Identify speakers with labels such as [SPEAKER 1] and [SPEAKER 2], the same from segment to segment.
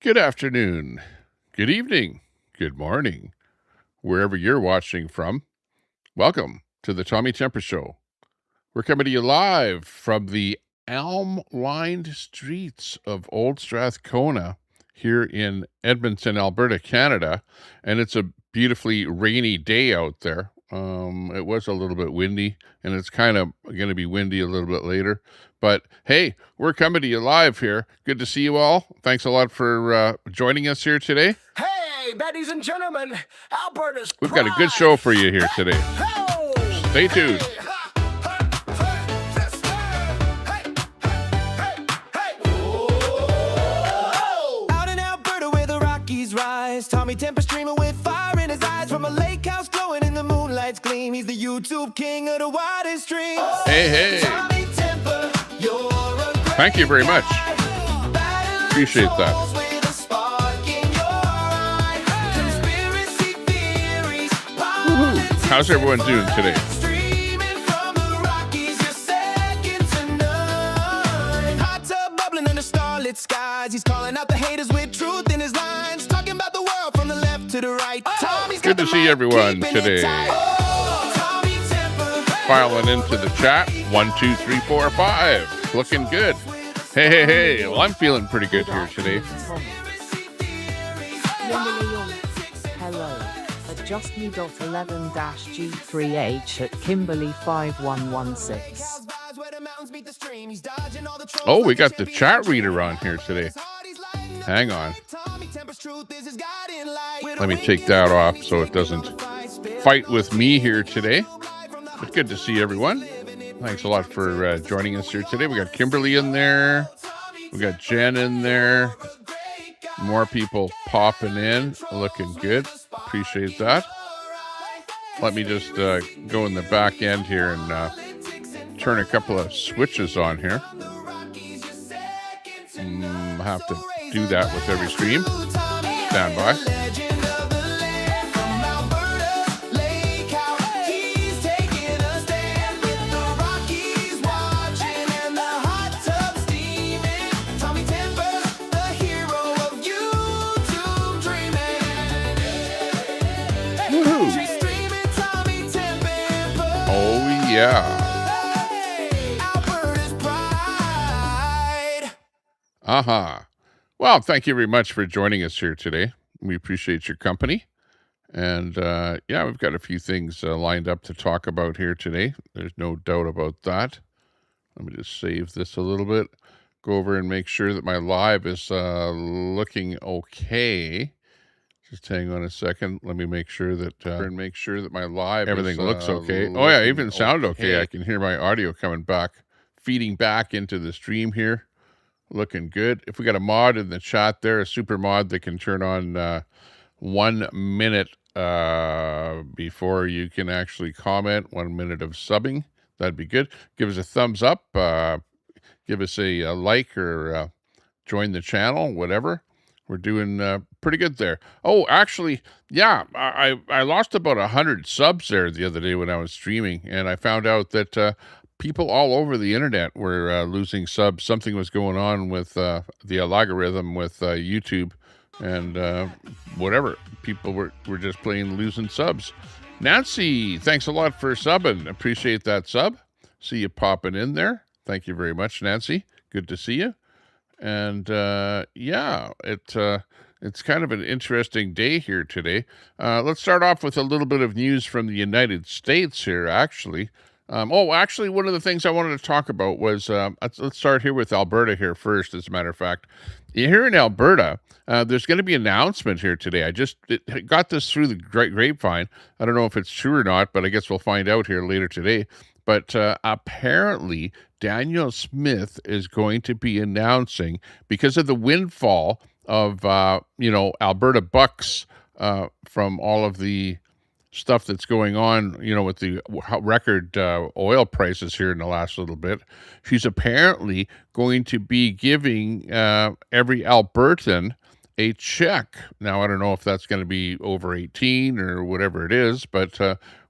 [SPEAKER 1] Good afternoon, good evening, good morning, wherever you're watching from. Welcome to the Tommy Temper Show. We're coming to you live from the elm-lined streets of Old Strathcona here in Edmonton, Alberta, Canada, and it's a beautifully rainy day out there. It was a little bit windy, and it's kind of going to be windy a little bit later. But hey, we're coming to you live here. Good to see you all. Thanks a lot for joining us here today.
[SPEAKER 2] Hey, ladies and gentlemen, Alberta's
[SPEAKER 1] We've got a good show for you here today. Stay tuned.
[SPEAKER 2] Out in Alberta where the Rockies rise, Tommy Temper streaming with fire in his eyes from a lake house glowing in the moonlight's gleam. He's the YouTube king of the widest streams.
[SPEAKER 1] Hey.
[SPEAKER 2] Tommy Temper, you're a great
[SPEAKER 1] Thank you very much.
[SPEAKER 2] guy.
[SPEAKER 1] Appreciate that.
[SPEAKER 2] Souls with a spark in your eye. Conspiracy theories, politics,
[SPEAKER 1] How's everyone doing today?
[SPEAKER 2] streaming from the Rockies, you're second to none. Hot tub bubbling under starlit skies. He's calling out the haters with truth in his lines. Talking about the world from the left to the right. Tommy's
[SPEAKER 1] Good
[SPEAKER 2] got
[SPEAKER 1] to
[SPEAKER 2] the
[SPEAKER 1] see
[SPEAKER 2] mic,
[SPEAKER 1] everyone
[SPEAKER 2] keeping it
[SPEAKER 1] today.
[SPEAKER 2] tight. Oh, Tommy Temper.
[SPEAKER 1] Filing into the chat. 1, 2, 3, 4, 5. Looking good. Hey. Well, I'm feeling pretty good here today.
[SPEAKER 3] Hello. Adjust me.11-G3H at Kimberly 5116.
[SPEAKER 1] Oh, we got the chat reader on here today. Hang on. Let me take that off so it doesn't fight with me here today. But good to see everyone. Thanks a lot for joining us here today. We got Kimberly in there. We got Jen in there. More people popping in. Looking good. Appreciate that. Let me just go in the back end here and turn a couple of switches on here. I have to do that with every stream. Stand by. Oh, yeah. Well, thank you very much for joining us here today. We appreciate your company. And yeah, we've got a few things lined up to talk about here today. There's no doubt about that. Let me just save this a little bit. Go over and make sure that my live is looking okay. Just hang on a second. Let me make sure that my live everything looks okay. Oh yeah, even sound okay. I can hear my audio coming back, feeding back into the stream here. Looking good. If we got a mod in the chat there, a super mod that can turn on 1 minute before you can actually comment, 1 minute of subbing, that'd be good. Give us a thumbs up, give us a like or join the channel, whatever. We're doing pretty good there. Oh, actually, yeah, I lost about 100 subs there the other day when I was streaming, and I found out that people all over the internet were losing subs. Something was going on with the algorithm with YouTube, and whatever. People were just plain losing subs. Nancy, thanks a lot for subbing. Appreciate that sub. See you popping in there. Thank you very much, Nancy. Good to see you. And yeah, it's kind of an interesting day here today. Let's start off with a little bit of news from the United States here, actually. Actually, one of the things I wanted to talk about was, let's start here with Alberta here first, as a matter of fact. Here in Alberta, there's going to be an announcement here today. I just got this through the grapevine. I don't know if it's true or not, but I guess we'll find out here later today. But apparently, Daniel Smith is going to be announcing, because of the windfall of, Alberta bucks from all of the stuff that's going on, with the record oil prices here in the last little bit. She's apparently going to be giving every Albertan a check. Now, I don't know if that's going to be over 18 or whatever it is, but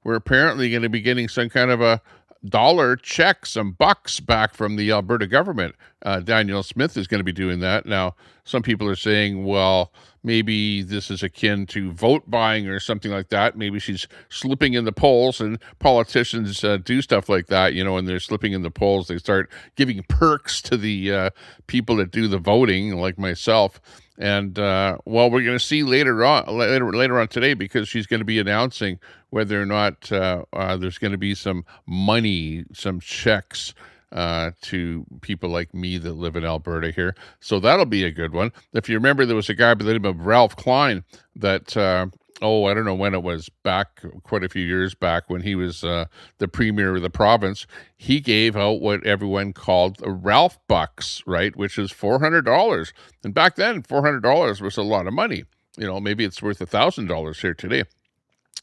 [SPEAKER 1] we're apparently going to be getting some kind of a dollar check, some bucks back from the Alberta government. Danielle Smith is going to be doing that. Now, some people are saying, well, maybe this is akin to vote buying or something like that. Maybe she's slipping in the polls, and politicians do stuff like that, you know, when they're slipping in the polls, they start giving perks to the people that do the voting, like myself. And well, we're going to see later on today, because she's going to be announcing whether or not there's going to be some money, some checks to people like me that live in Alberta here. So that'll be a good one. If you remember, there was a guy by the name of Ralph Klein that, I don't know when it was, back quite a few years back, when he was the premier of the province. He gave out what everyone called the Ralph Bucks, right, which is $400. And back then, $400 was a lot of money. You know, maybe it's worth $1,000 here today.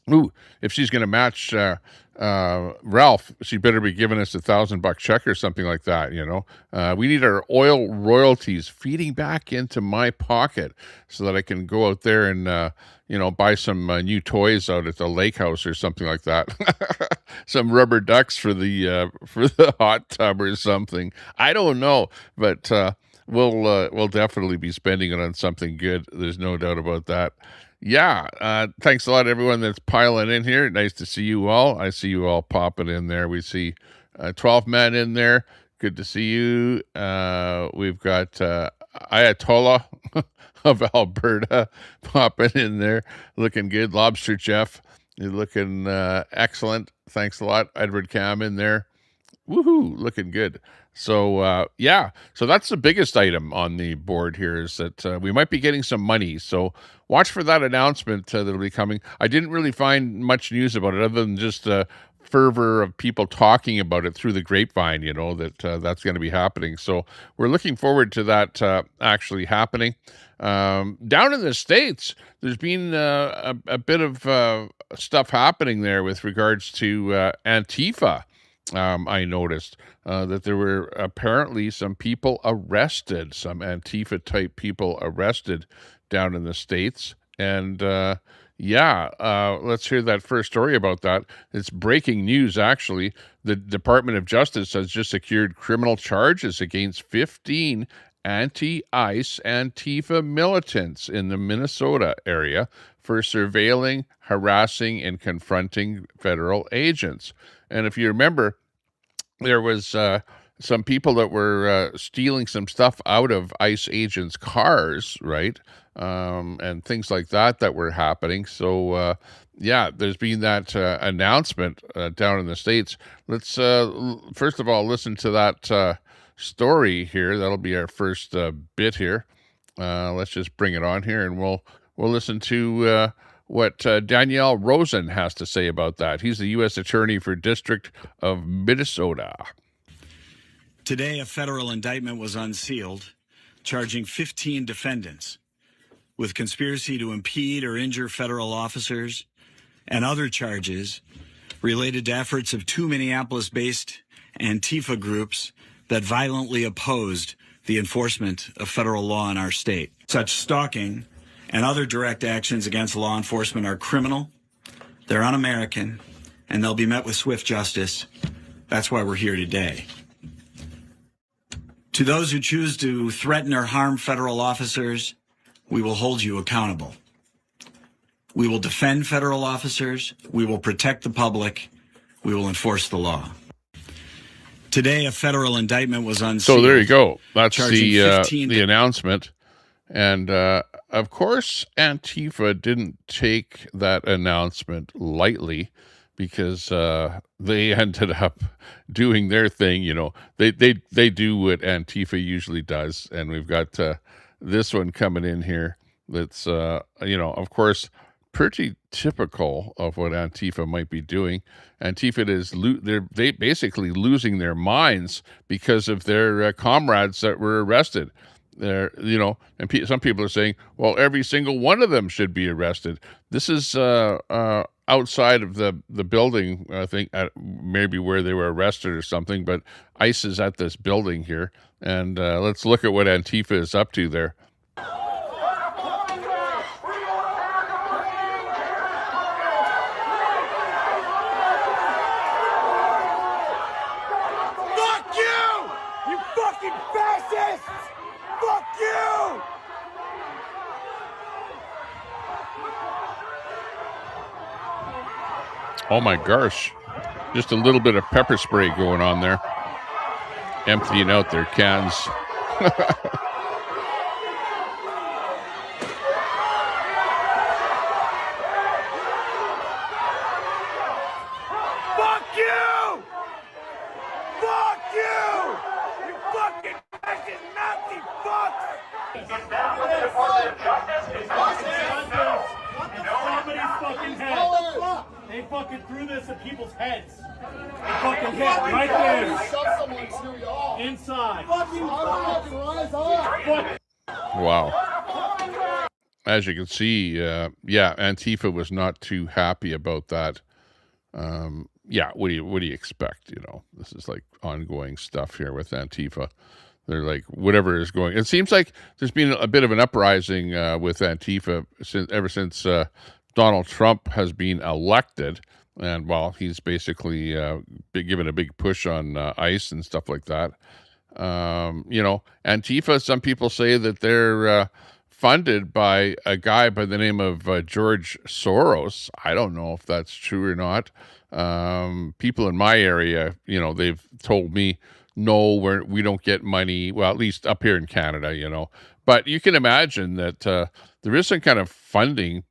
[SPEAKER 1] Ooh, if she's going to match Ralph, she better be giving us $1,000 check or something like that. You know, we need our oil royalties feeding back into my pocket so that I can go out there and buy some new toys out at the lake house or something like that. Some rubber ducks for the hot tub or something. I don't know, but we'll definitely be spending it on something good. There's no doubt about that. Yeah, thanks a lot, everyone that's piling in here. Nice to see you all. I see you all popping in there. We see 12 men in there. Good to see you. We've got Ayatollah of Alberta popping in there, looking good. Lobster Jeff, you're looking excellent. Thanks a lot. Edward Cam in there. Woohoo, looking good. So, so that's the biggest item on the board here, is that we might be getting some money. So watch for that announcement that'll be coming. I didn't really find much news about it, other than just the fervor of people talking about it through the grapevine, you know, that that's going to be happening. So we're looking forward to that actually happening. Down in the States, there's been a bit of stuff happening there with regards to Antifa. I noticed that there were apparently some people arrested, some Antifa-type people arrested down in the States. And let's hear that first story about that. It's breaking news, actually. The Department of Justice has just secured criminal charges against 15 anti-ICE Antifa militants in the Minnesota area for surveilling, harassing, and confronting federal agents. And if you remember, there was some people that were stealing some stuff out of ICE agents' cars, right? And things like that were happening. So, there's been that announcement down in the States. Let's, first of all, listen to that story here. That'll be our first bit here. Let's just bring it on here, and we'll listen to what Danielle Rosen has to say about that. He's the U.S. Attorney for District of Minnesota.
[SPEAKER 4] Today, a federal indictment was unsealed, charging 15 defendants with conspiracy to impede or injure federal officers and other charges related to efforts of two Minneapolis-based Antifa groups that violently opposed the enforcement of federal law in our state. Such stalking and other direct actions against law enforcement are criminal, they're un-American, and they'll be met with swift justice. That's why we're here today. To those who choose to threaten or harm federal officers, we will hold you accountable. We will defend federal officers, we will protect the public, we will enforce the law. Today, a federal indictment was unsealed.
[SPEAKER 1] So there you go. That's the announcement. And of course, Antifa didn't take that announcement lightly, because they ended up doing their thing. You know, they do what Antifa usually does, and we've got this one coming in here that's of course, pretty typical of what Antifa might be doing. Antifa is they basically losing their minds because of their comrades that were arrested. There, and some people are saying, well, every single one of them should be arrested. This is outside of the building, I think, maybe where they were arrested or something, but ICE is at this building here, and let's look at what Antifa is up to there. Oh my gosh. Just a little bit of pepper spray going on there. Emptying out their cans.
[SPEAKER 5] Fuck you! Fuck you! You fucking fascist Nazi fucks! Somebody's fucking head. They fucking threw this at people's heads. They fucking hit right there. Inside.
[SPEAKER 1] Wow. As you can see, yeah, Antifa was not too happy about that. Yeah, what do you expect? You know, this is like ongoing stuff here with Antifa. They're like, whatever is going. It seems like there's been a bit of an uprising with Antifa ever since Donald Trump has been elected, and well, he's basically been given a big push on ICE and stuff like that. You know, Antifa. Some people say that they're funded by a guy by the name of George Soros. I don't know if that's true or not. People in my area, you know, they've told me, no, we don't get money. Well, at least up here in Canada, you know. But you can imagine that there is some kind of funding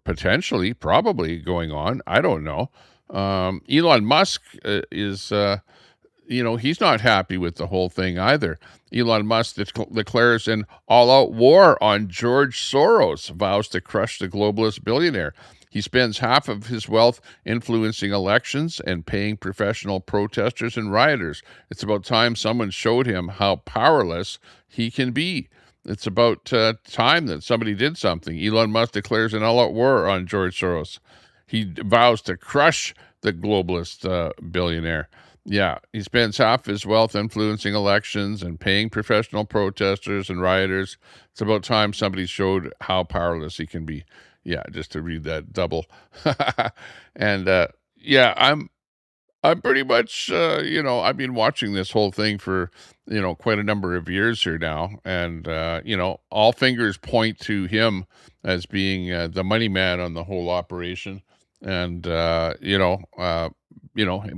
[SPEAKER 1] potentially, probably going on. I don't know. Elon Musk is, you know, he's not happy with the whole thing either. Elon Musk declares an all-out war on George Soros, vows to crush the globalist billionaire. He spends half of his wealth influencing elections and paying professional protesters and rioters. It's about time someone showed him how powerless he can be. It's about time that somebody did something. Elon Musk declares an all-out war on George Soros. He vows to crush the globalist billionaire. Yeah, he spends half his wealth influencing elections and paying professional protesters and rioters. It's about time somebody showed how powerless he can be. Yeah, just to read that double. And yeah, I'm pretty much, you know, I've been watching this whole thing for, you know, quite a number of years here now. And, you know, all fingers point to him as being the money man on the whole operation. And, you know,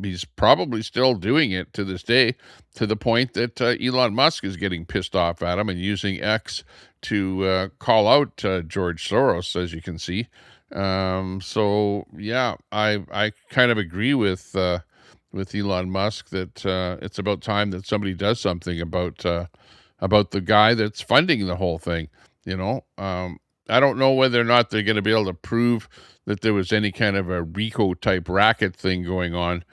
[SPEAKER 1] he's probably still doing it to this day, to the point that Elon Musk is getting pissed off at him and using X to call out George Soros, as you can see. So, yeah, I kind of agree with Elon Musk that it's about time that somebody does something about the guy that's funding the whole thing. You know, I don't know whether or not they're going to be able to prove that there was any kind of a RICO type racket thing going on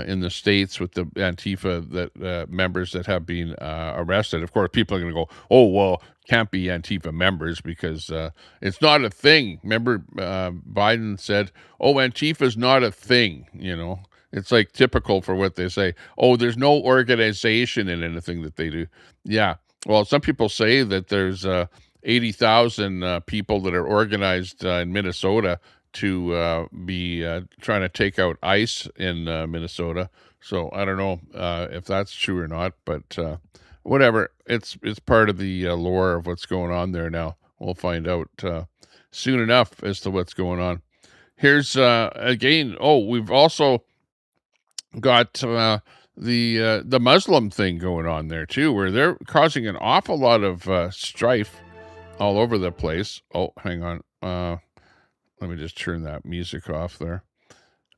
[SPEAKER 1] in the States with the Antifa that members that have been arrested. Of course, people are going to go, oh, well, can't be Antifa members because it's not a thing. Remember, Biden said, oh, Antifa's not a thing, you know. It's like typical for what they say. Oh, there's no organization in anything that they do. Yeah. Well, some people say that there's 80,000 people that are organized in Minnesota to be trying to take out ICE in Minnesota. So I don't know if that's true or not, but whatever. It's part of the lore of what's going on there now. We'll find out soon enough as to what's going on. Here's again. Oh, we've also got the Muslim thing going on there too, where they're causing an awful lot of strife all over the place. Oh, hang on. Let me just turn that music off there.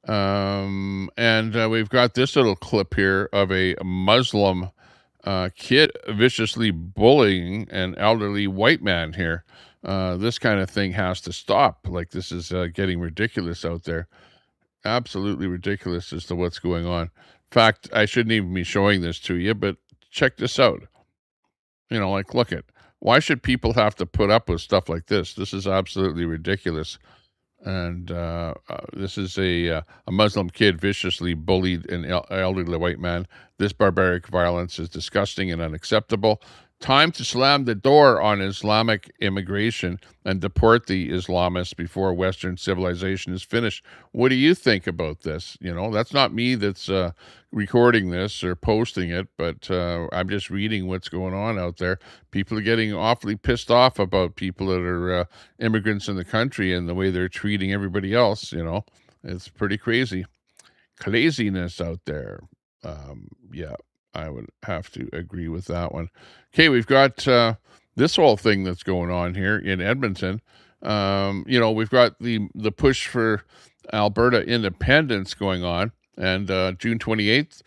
[SPEAKER 1] And we've got this little clip here of a Muslim kid viciously bullying an elderly white man here. This kind of thing has to stop. Like, this is getting ridiculous out there. Absolutely ridiculous as to what's going on. In fact, I shouldn't even be showing this to you, but check this out. You know, like, look at, why should people have to put up with stuff like this? This is absolutely ridiculous. And this is a Muslim kid viciously bullied an elderly white man. This barbaric violence is disgusting and unacceptable. Time to slam the door on Islamic immigration and deport the Islamists before Western civilization is finished. What do you think about this? You know, that's not me that's recording this or posting it, but I'm just reading what's going on out there. People are getting awfully pissed off about people that are immigrants in the country and the way they're treating everybody else, you know. It's pretty crazy. Craziness out there. Yeah, I would have to agree with that one. Okay, we've got this whole thing that's going on here in Edmonton. We've got the push for Alberta independence going on, and June 28th,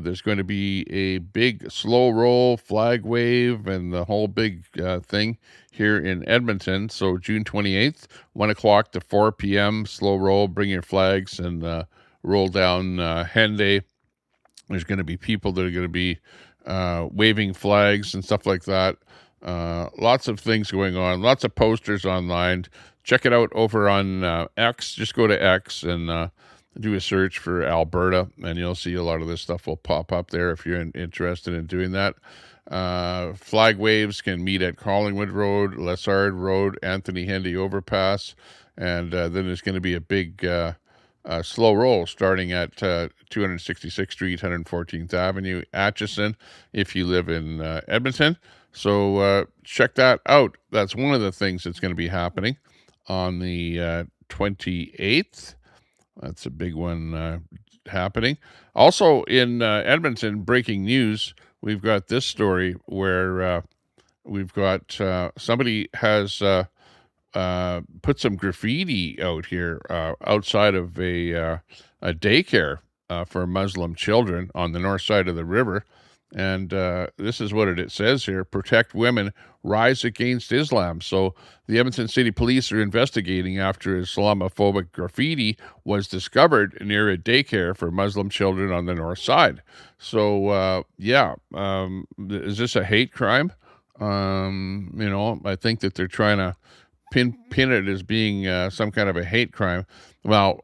[SPEAKER 1] there's going to be a big slow roll, flag wave, and the whole big thing here in Edmonton. So June 28th, 1 o'clock to 4 p.m., slow roll, bring your flags, and roll down Henday. There's going to be people that are going to be waving flags and stuff like that. Lots of things going on, lots of posters online. Check it out over on X. Just go to X and do a search for Alberta, and you'll see a lot of this stuff will pop up there if you're interested in doing that. Flag waves can meet at Collingwood Road, Lessard Road, Anthony Henday Overpass, and then there's going to be a big slow roll starting at 266th Street, 114th Avenue, Atchison, if you live in Edmonton. So check that out. That's one of the things that's going to be happening on the 28th. That's a big one happening. Also in Edmonton, breaking news, we've got this story where we've got somebody has put some graffiti out here outside of a daycare for Muslim children on the north side of the river. And this is what it says here: protect women, rise against Islam. So the Edmonton City Police are investigating after Islamophobic graffiti was discovered near a daycare for Muslim children on the north side. So, is this a hate crime? I think that they're trying to pin it as being some kind of a hate crime. Well,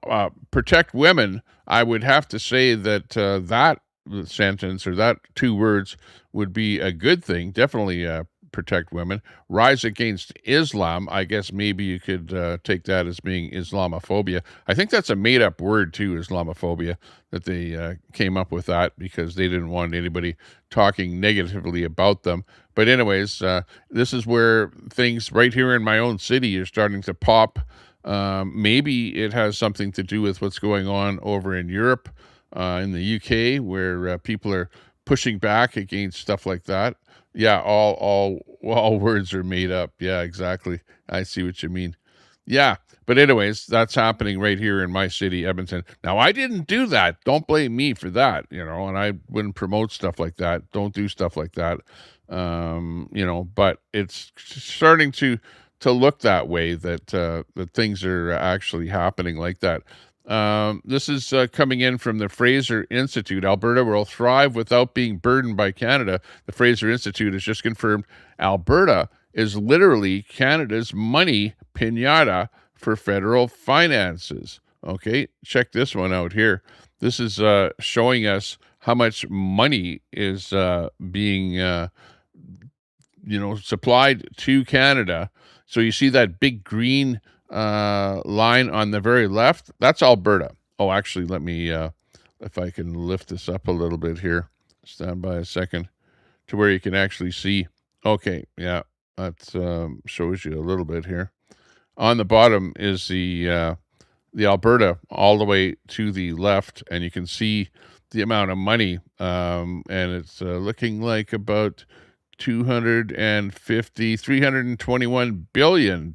[SPEAKER 1] protect women, I would have to say that that sentence or that two words would be a good thing. Definitely protect women. Rise against Islam, I guess maybe you could take that as being Islamophobia. I think that's a made-up word too, Islamophobia, that they came up with that because they didn't want anybody talking negatively about them. But anyways, this is where things right here in my own city are starting to pop. Maybe it has something to do with what's going on over in Europe, in the UK, where people are pushing back against stuff like that. Yeah, all words are made up. Yeah, exactly. I see what you mean. Yeah, but anyways, that's happening right here in my city, Edmonton. Now, I didn't do that. Don't blame me for that, and I wouldn't promote stuff like that. Don't do stuff like that. But it's starting to look that way, that things are actually happening like that. This is coming in from the Fraser Institute. Alberta will thrive without being burdened by Canada. The Fraser Institute has just confirmed Alberta is literally Canada's money pinata for federal finances. Okay, check this one out here. This is showing us how much money is being supplied to Canada. So you see that big green line on the very left? That's Alberta. Oh, actually, let me, if I can lift this up a little bit here. Stand by a second to where you can actually see. Okay, yeah, that shows you a little bit here. On the bottom is the Alberta all the way to the left, and you can see the amount of money, and it's looking like about $321 billion.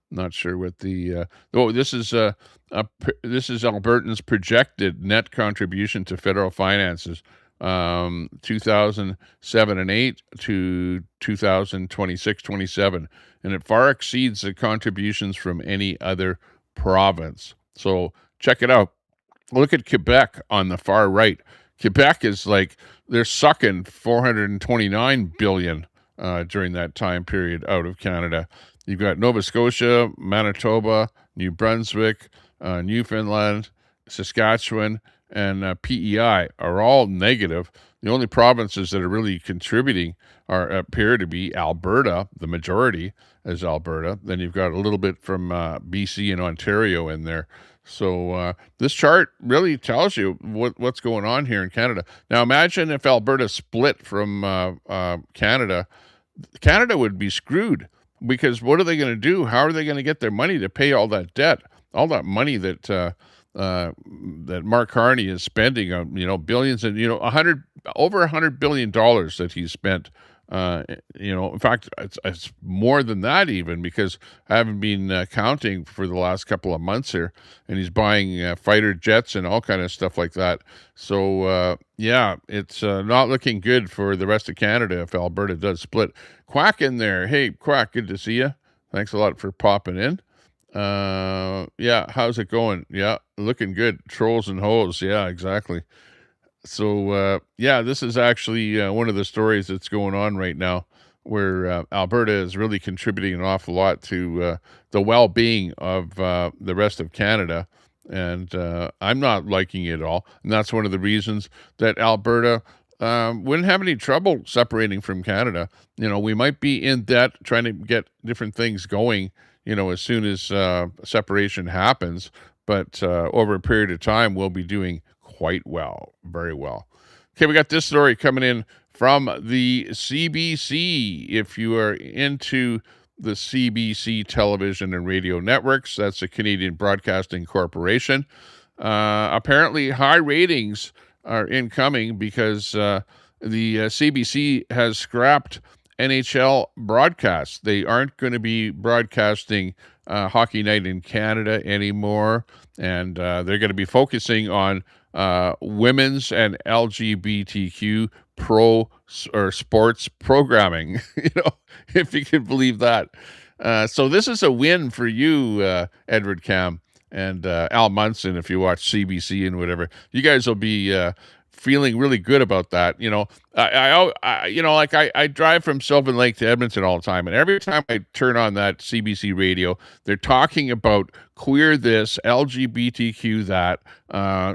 [SPEAKER 1] Not sure what the this is Albertans' projected net contribution to federal finances, 2007 and 8 to 2026-27, and it far exceeds the contributions from any other province. So check it out. Look at Quebec on the far right. Quebec is like, they're sucking $429 billion during that time period out of Canada. You've got Nova Scotia, Manitoba, New Brunswick, Newfoundland, Saskatchewan, and PEI are all negative. The only provinces that are really contributing appear to be Alberta. The majority is Alberta. Then you've got a little bit from BC and Ontario in there. So this chart really tells you what's going on here in Canada. Now imagine if Alberta split from Canada. Canada would be screwed, because what are they going to do? How are they going to get their money to pay all that debt? money that that Mark Carney is spending on, billions and, over $100 billion that he's spent. In fact, it's more than that even, because I haven't been counting for the last couple of months here, and he's buying fighter jets and all kind of stuff like that. So, it's not looking good for the rest of Canada if Alberta does split. Quack in there. Hey, Quack, good to see you. Thanks a lot for popping in. How's it going? Yeah, looking good. Trolls and hoes. Yeah, exactly. So, this is actually one of the stories that's going on right now, where Alberta is really contributing an awful lot to the well-being of the rest of Canada. And I'm not liking it at all. And that's one of the reasons that Alberta wouldn't have any trouble separating from Canada. We might be in debt trying to get different things going, as soon as separation happens. But over a period of time, we'll be doing quite well, very well. Okay, we got this story coming in from the CBC. If you are into the CBC television and radio networks, that's the Canadian Broadcasting Corporation. Apparently, high ratings are incoming because the CBC has scrapped NHL broadcasts. They aren't going to be broadcasting Hockey Night in Canada anymore, and they're going to be focusing on women's and LGBTQ sports programming, if you can believe that. So this is a win for you, Edward Cam and Al Munson, if you watch CBC and whatever. You guys will be feeling really good about that. I drive from Sylvan Lake to Edmonton all the time, and every time I turn on that CBC radio, they're talking about queer this, LGBTQ that,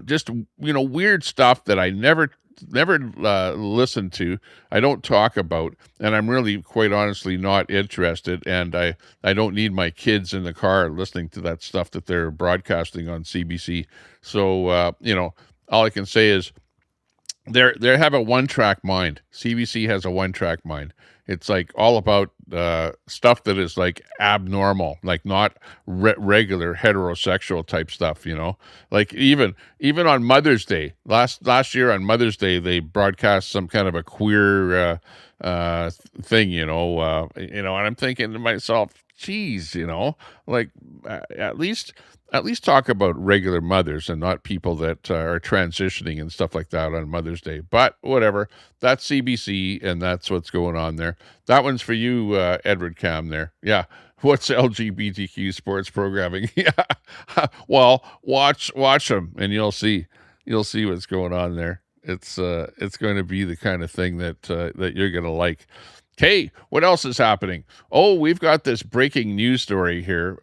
[SPEAKER 1] just weird stuff that I never listen to. I don't talk about, and I'm really, quite honestly, not interested. And I don't need my kids in the car listening to that stuff that they're broadcasting on CBC. So all I can say is, they have a one-track mind. CBC has a one-track mind. It's like all about stuff that is like abnormal, like not regular heterosexual type stuff. Like even on Mother's Day, last year on Mother's Day, they broadcast some kind of a queer thing. And I'm thinking to myself, geez, like at least talk about regular mothers and not people that are transitioning and stuff like that on Mother's Day. But whatever, that's CBC, and that's what's going on there. That one's for you, Edward Cam there. Yeah. What's LGBTQ sports programming? Yeah. Well, watch them, and you'll see what's going on there. It's going to be the kind of thing that you're going to like. Okay, what else is happening? Oh, we've got this breaking news story here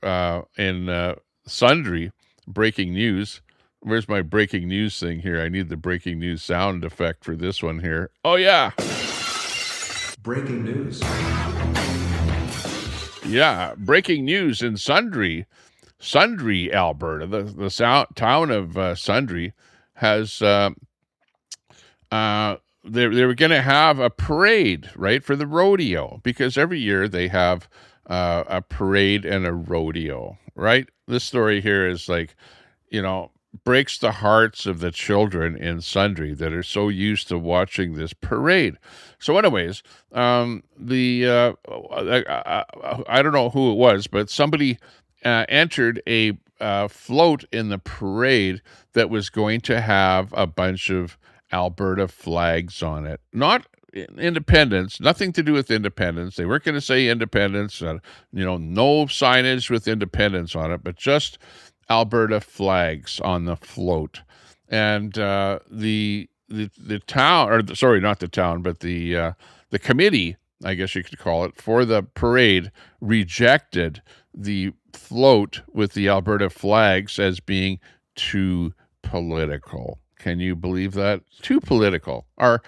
[SPEAKER 1] in Sundry. Breaking news. Where's my breaking news thing here? I need the breaking news sound effect for this one here. Oh, yeah.
[SPEAKER 6] Breaking news.
[SPEAKER 1] Yeah, breaking news in Sundry, Alberta. The town of Sundry has they were going to have a parade, right, for the rodeo, because every year they have a parade and a rodeo, right? This story here is like, breaks the hearts of the children in Sundry that are so used to watching this parade. So anyways, I don't know who it was, but somebody entered a float in the parade that was going to have a bunch of Alberta flags on it. Not independence, nothing to do with independence. They weren't going to say independence, no signage with independence on it, but just Alberta flags on the float. And the town, or sorry, not the town, but the committee, I guess you could call it, for the parade rejected the float with the Alberta flags as being too political. Can you believe that? Too political. Our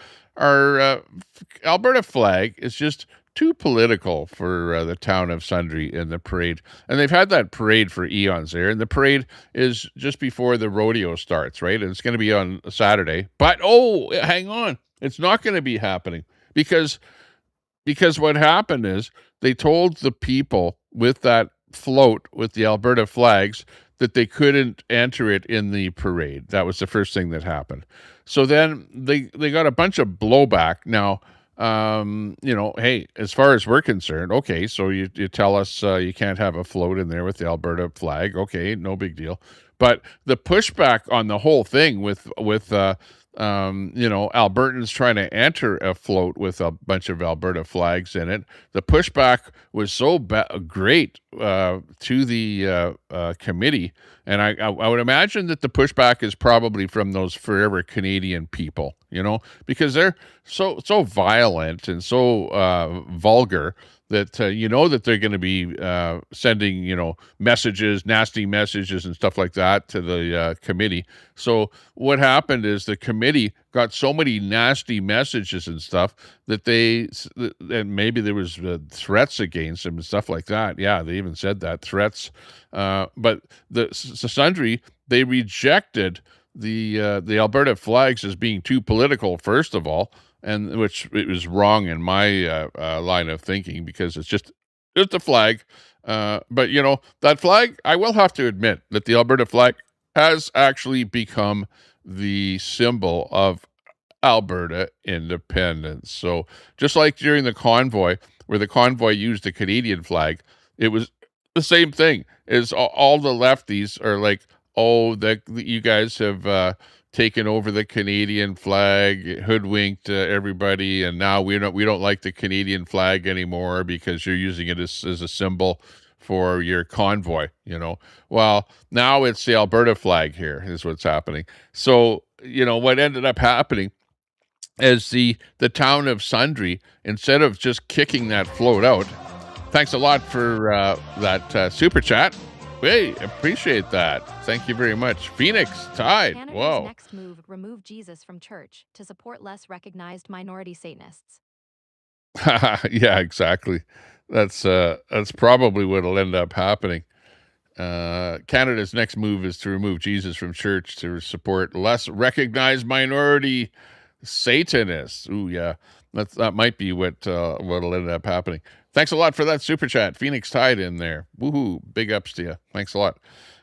[SPEAKER 1] Alberta flag is just too political for the town of Sundry in the parade. And they've had that parade for eons there. And the parade is just before the rodeo starts, right? And it's going to be on Saturday. But, hang on. It's not going to be happening because what happened is they told the people with that float with the Alberta flags that they couldn't enter it in the parade. That was the first thing that happened. So then they got a bunch of blowback. Now, hey, as far as we're concerned, okay, so you tell us you can't have a float in there with the Alberta flag. Okay, no big deal. But the pushback on the whole thing with Albertans trying to enter a float with a bunch of Alberta flags in it, the pushback was so great to the committee. And I would imagine that the pushback is probably from those forever Canadian people, because they're so violent and so vulgar that that they're going to be sending messages, nasty messages and stuff like that to the committee. So what happened is the committee got so many nasty messages and stuff that and maybe there was threats against them and stuff like that. Yeah, they even said that, threats. But the Sundry, they rejected the Alberta flags as being too political, first of all, and which it was wrong in my line of thinking, because it's just a flag. But that flag, I will have to admit that the Alberta flag has actually become the symbol of Alberta independence. So just like during the convoy, where the convoy used the Canadian flag, it was the same thing. Is all the lefties are like, oh, that you guys have taken over the Canadian flag, hoodwinked everybody, and now we don't like the Canadian flag anymore because you're using it as a symbol for your convoy. Well, now it's the Alberta flag here is what's happening. So what ended up happening is the town of Sundry, instead of just kicking that float out. Thanks a lot for that super chat. Hey, appreciate that. Thank you very much. Phoenix Tide.
[SPEAKER 7] Canada's
[SPEAKER 1] Whoa.
[SPEAKER 7] next move: remove Jesus from church to support less recognized minority Satanists.
[SPEAKER 1] Yeah, exactly. That's probably what'll end up happening. Canada's next move is to remove Jesus from church to support less recognized minority Satanists. Ooh, yeah, that might be what'll end up happening. Thanks a lot for that super chat. Phoenix Tide in there. Woohoo! Big ups to you. Thanks a lot.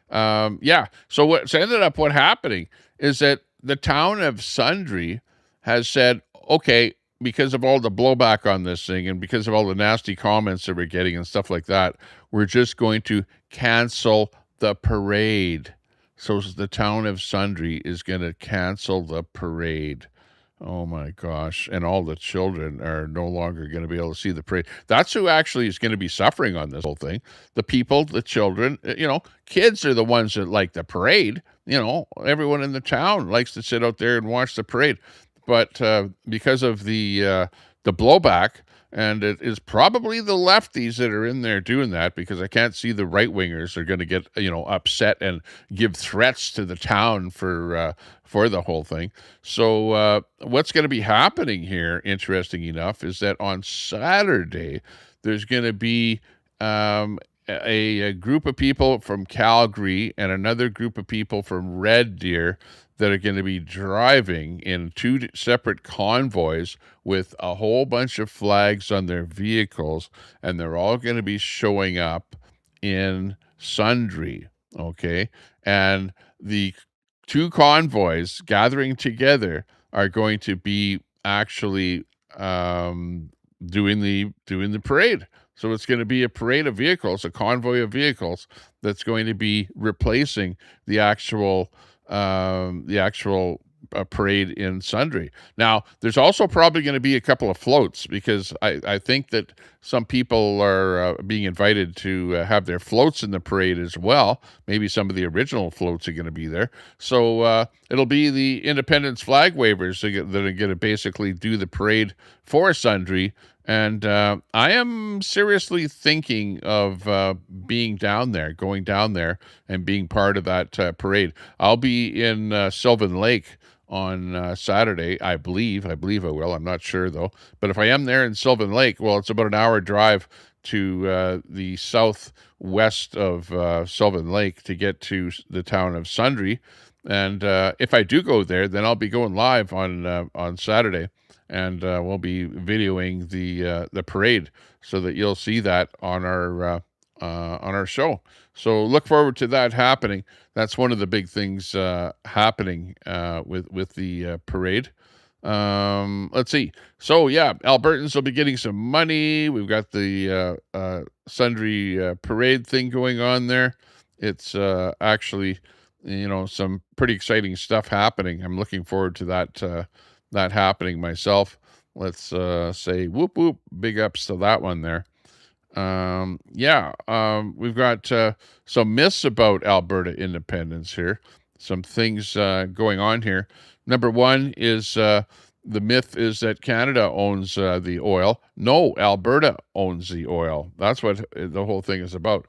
[SPEAKER 1] Yeah. So what ended up happening is that the town of Sundry has said, okay, because of all the blowback on this thing and because of all the nasty comments that we're getting and stuff like that, we're just going to cancel the parade. So the town of Sundry is going to cancel the parade. Oh my gosh. And all the children are no longer going to be able to see the parade. That's who actually is going to be suffering on this whole thing. The people, the children, kids are the ones that like the parade. Everyone in the town likes to sit out there and watch the parade. But because of the blowback, and it is probably the lefties that are in there doing that, because I can't see the right-wingers are going to get, upset and give threats to the town for the whole thing. So what's going to be happening here, interesting enough, is that on Saturday, there's going to be a group of people from Calgary and another group of people from Red Deer that are going to be driving in two separate convoys with a whole bunch of flags on their vehicles, and they're all going to be showing up in Sundry, okay? And the two convoys gathering together are going to be actually doing the parade. So it's going to be a parade of vehicles, a convoy of vehicles that's going to be replacing the actual parade in Sundry. Now, there's also probably going to be a couple of floats, because I think that some people are being invited to have their floats in the parade as well. Maybe some of the original floats are going to be there. So it'll be the Independence flag wavers that are going to basically do the parade for Sundry. And I am seriously thinking of going down there and being part of that parade. I'll be in Sylvan Lake on Saturday, I believe. I will. I'm not sure, though. But if I am there in Sylvan Lake, well, it's about an hour drive to the southwest of Sylvan Lake to get to the town of Sundry. And if I do go there, then I'll be going live on Saturday. And we'll be videoing the parade so that you'll see that on our on our show. So look forward to that happening. That's one of the big things happening with the parade. Let's see. So yeah, Albertans will be getting some money. We've got the Sundry parade thing going on there. It's actually, some pretty exciting stuff happening. I'm looking forward to that happening myself. Let's say whoop whoop, big ups to that one there. We've got some myths about Alberta independence here. Some things going on here. Number one is the myth is that Canada owns the oil. No, Alberta owns the oil. That's what the whole thing is about.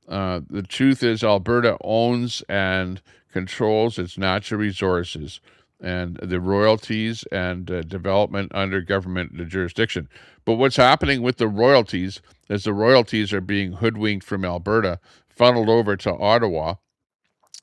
[SPEAKER 1] The truth is, Alberta owns and controls its natural resources and the royalties and development under government jurisdiction. But what's happening with the royalties is the royalties are being hoodwinked from Alberta, funneled over to Ottawa,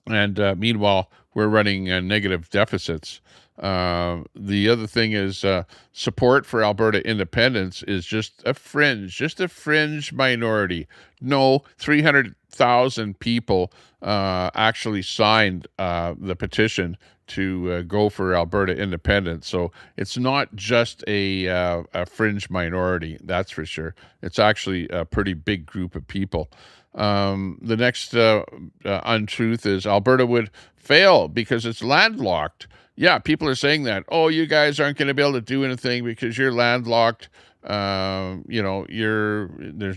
[SPEAKER 1] and meanwhile, we're running negative deficits. The other thing is support for Alberta independence is just a fringe minority. No, 300,000 people actually signed the petition to go for Alberta independence. So it's not just a fringe minority, that's for sure. It's actually a pretty big group of people. The next untruth is Alberta would fail because it's landlocked. Yeah, people are saying that. Oh, you guys aren't going to be able to do anything because you're landlocked. There's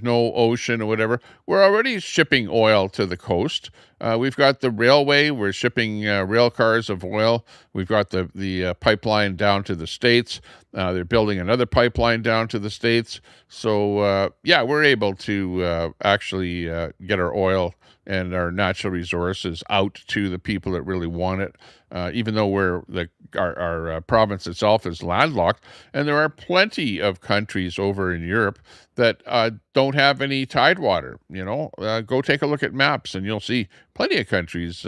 [SPEAKER 1] no ocean or whatever. We're already shipping oil to the coast. We've got the railway. We're shipping rail cars of oil. We've got the pipeline down to the States. They're building another pipeline down to the States. So, we're able to actually get our oil and our natural resources out to the people that really want it, even though our province itself is landlocked. And there are plenty of countries over in Europe that don't have any tidewater. Go take a look at maps and you'll see plenty of countries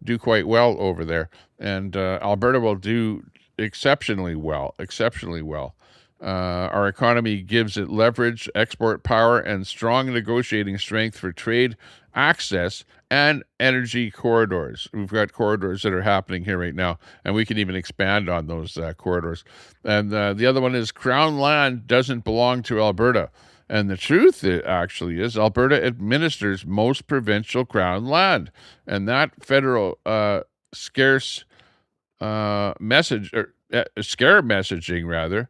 [SPEAKER 1] do quite well over there. And Alberta will do exceptionally well. Our economy gives it leverage, export power, and strong negotiating strength for trade, access, and energy corridors. We've got corridors that are happening here right now, and we can even expand on those corridors. And the other one is Crown land doesn't belong to Alberta. And the truth actually is Alberta administers most provincial Crown land. And that federal scarce message, or scare messaging rather,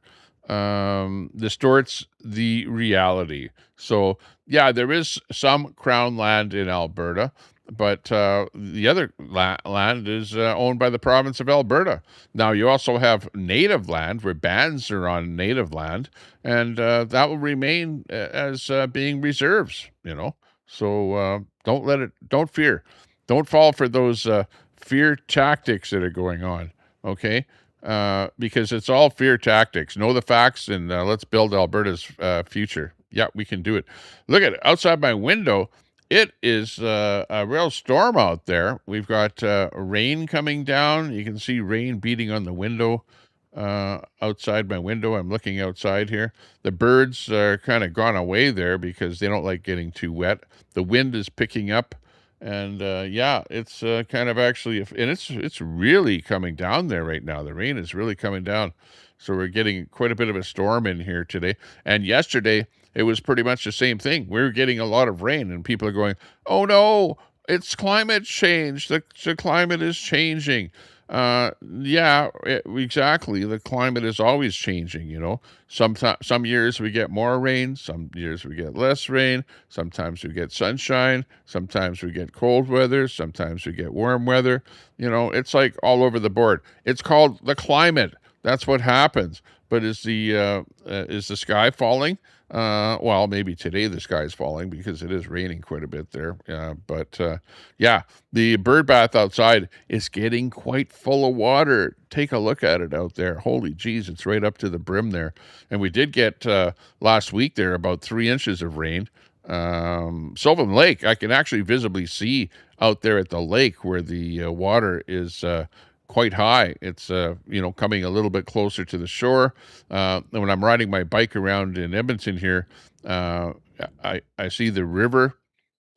[SPEAKER 1] distorts the reality. So, yeah, there is some Crown land in Alberta, but the other land is owned by the province of Alberta. Now, you also have native land where bans are on native land, and that will remain as being reserves, So don't fear. Don't fall for those fear tactics that are going on, okay? Because it's all fear tactics. Know the facts, and let's build Alberta's future. Yeah, we can do it. Look at it. Outside my window, it is a real storm out there. We've got rain coming down. You can see rain beating on the window outside my window. I'm looking outside here. The birds are kind of gone away there because they don't like getting too wet. The wind is picking up. And it's kind of actually, and it's really coming down there right now. The rain is really coming down, so we're getting quite a bit of a storm in here today. And yesterday, it was pretty much the same thing. We were getting a lot of rain, and people are going, "Oh no, it's climate change. The climate is changing." Exactly. The climate is always changing. Some years we get more rain, some years we get less rain, sometimes we get sunshine, sometimes we get cold weather, sometimes we get warm weather. It's like all over the board. It's called the climate. That's what happens. But is the sky falling? Well, maybe today the sky is falling because it is raining quite a bit there. The bird bath outside is getting quite full of water. Take a look at it out there. Holy jeez, it's right up to the brim there. And we did get last week there about 3 inches of rain. Sylvan Lake, I can actually visibly see out there at the lake where the water is quite high. It's coming a little bit closer to the shore. And when I'm riding my bike around in Edmonton here, I see the river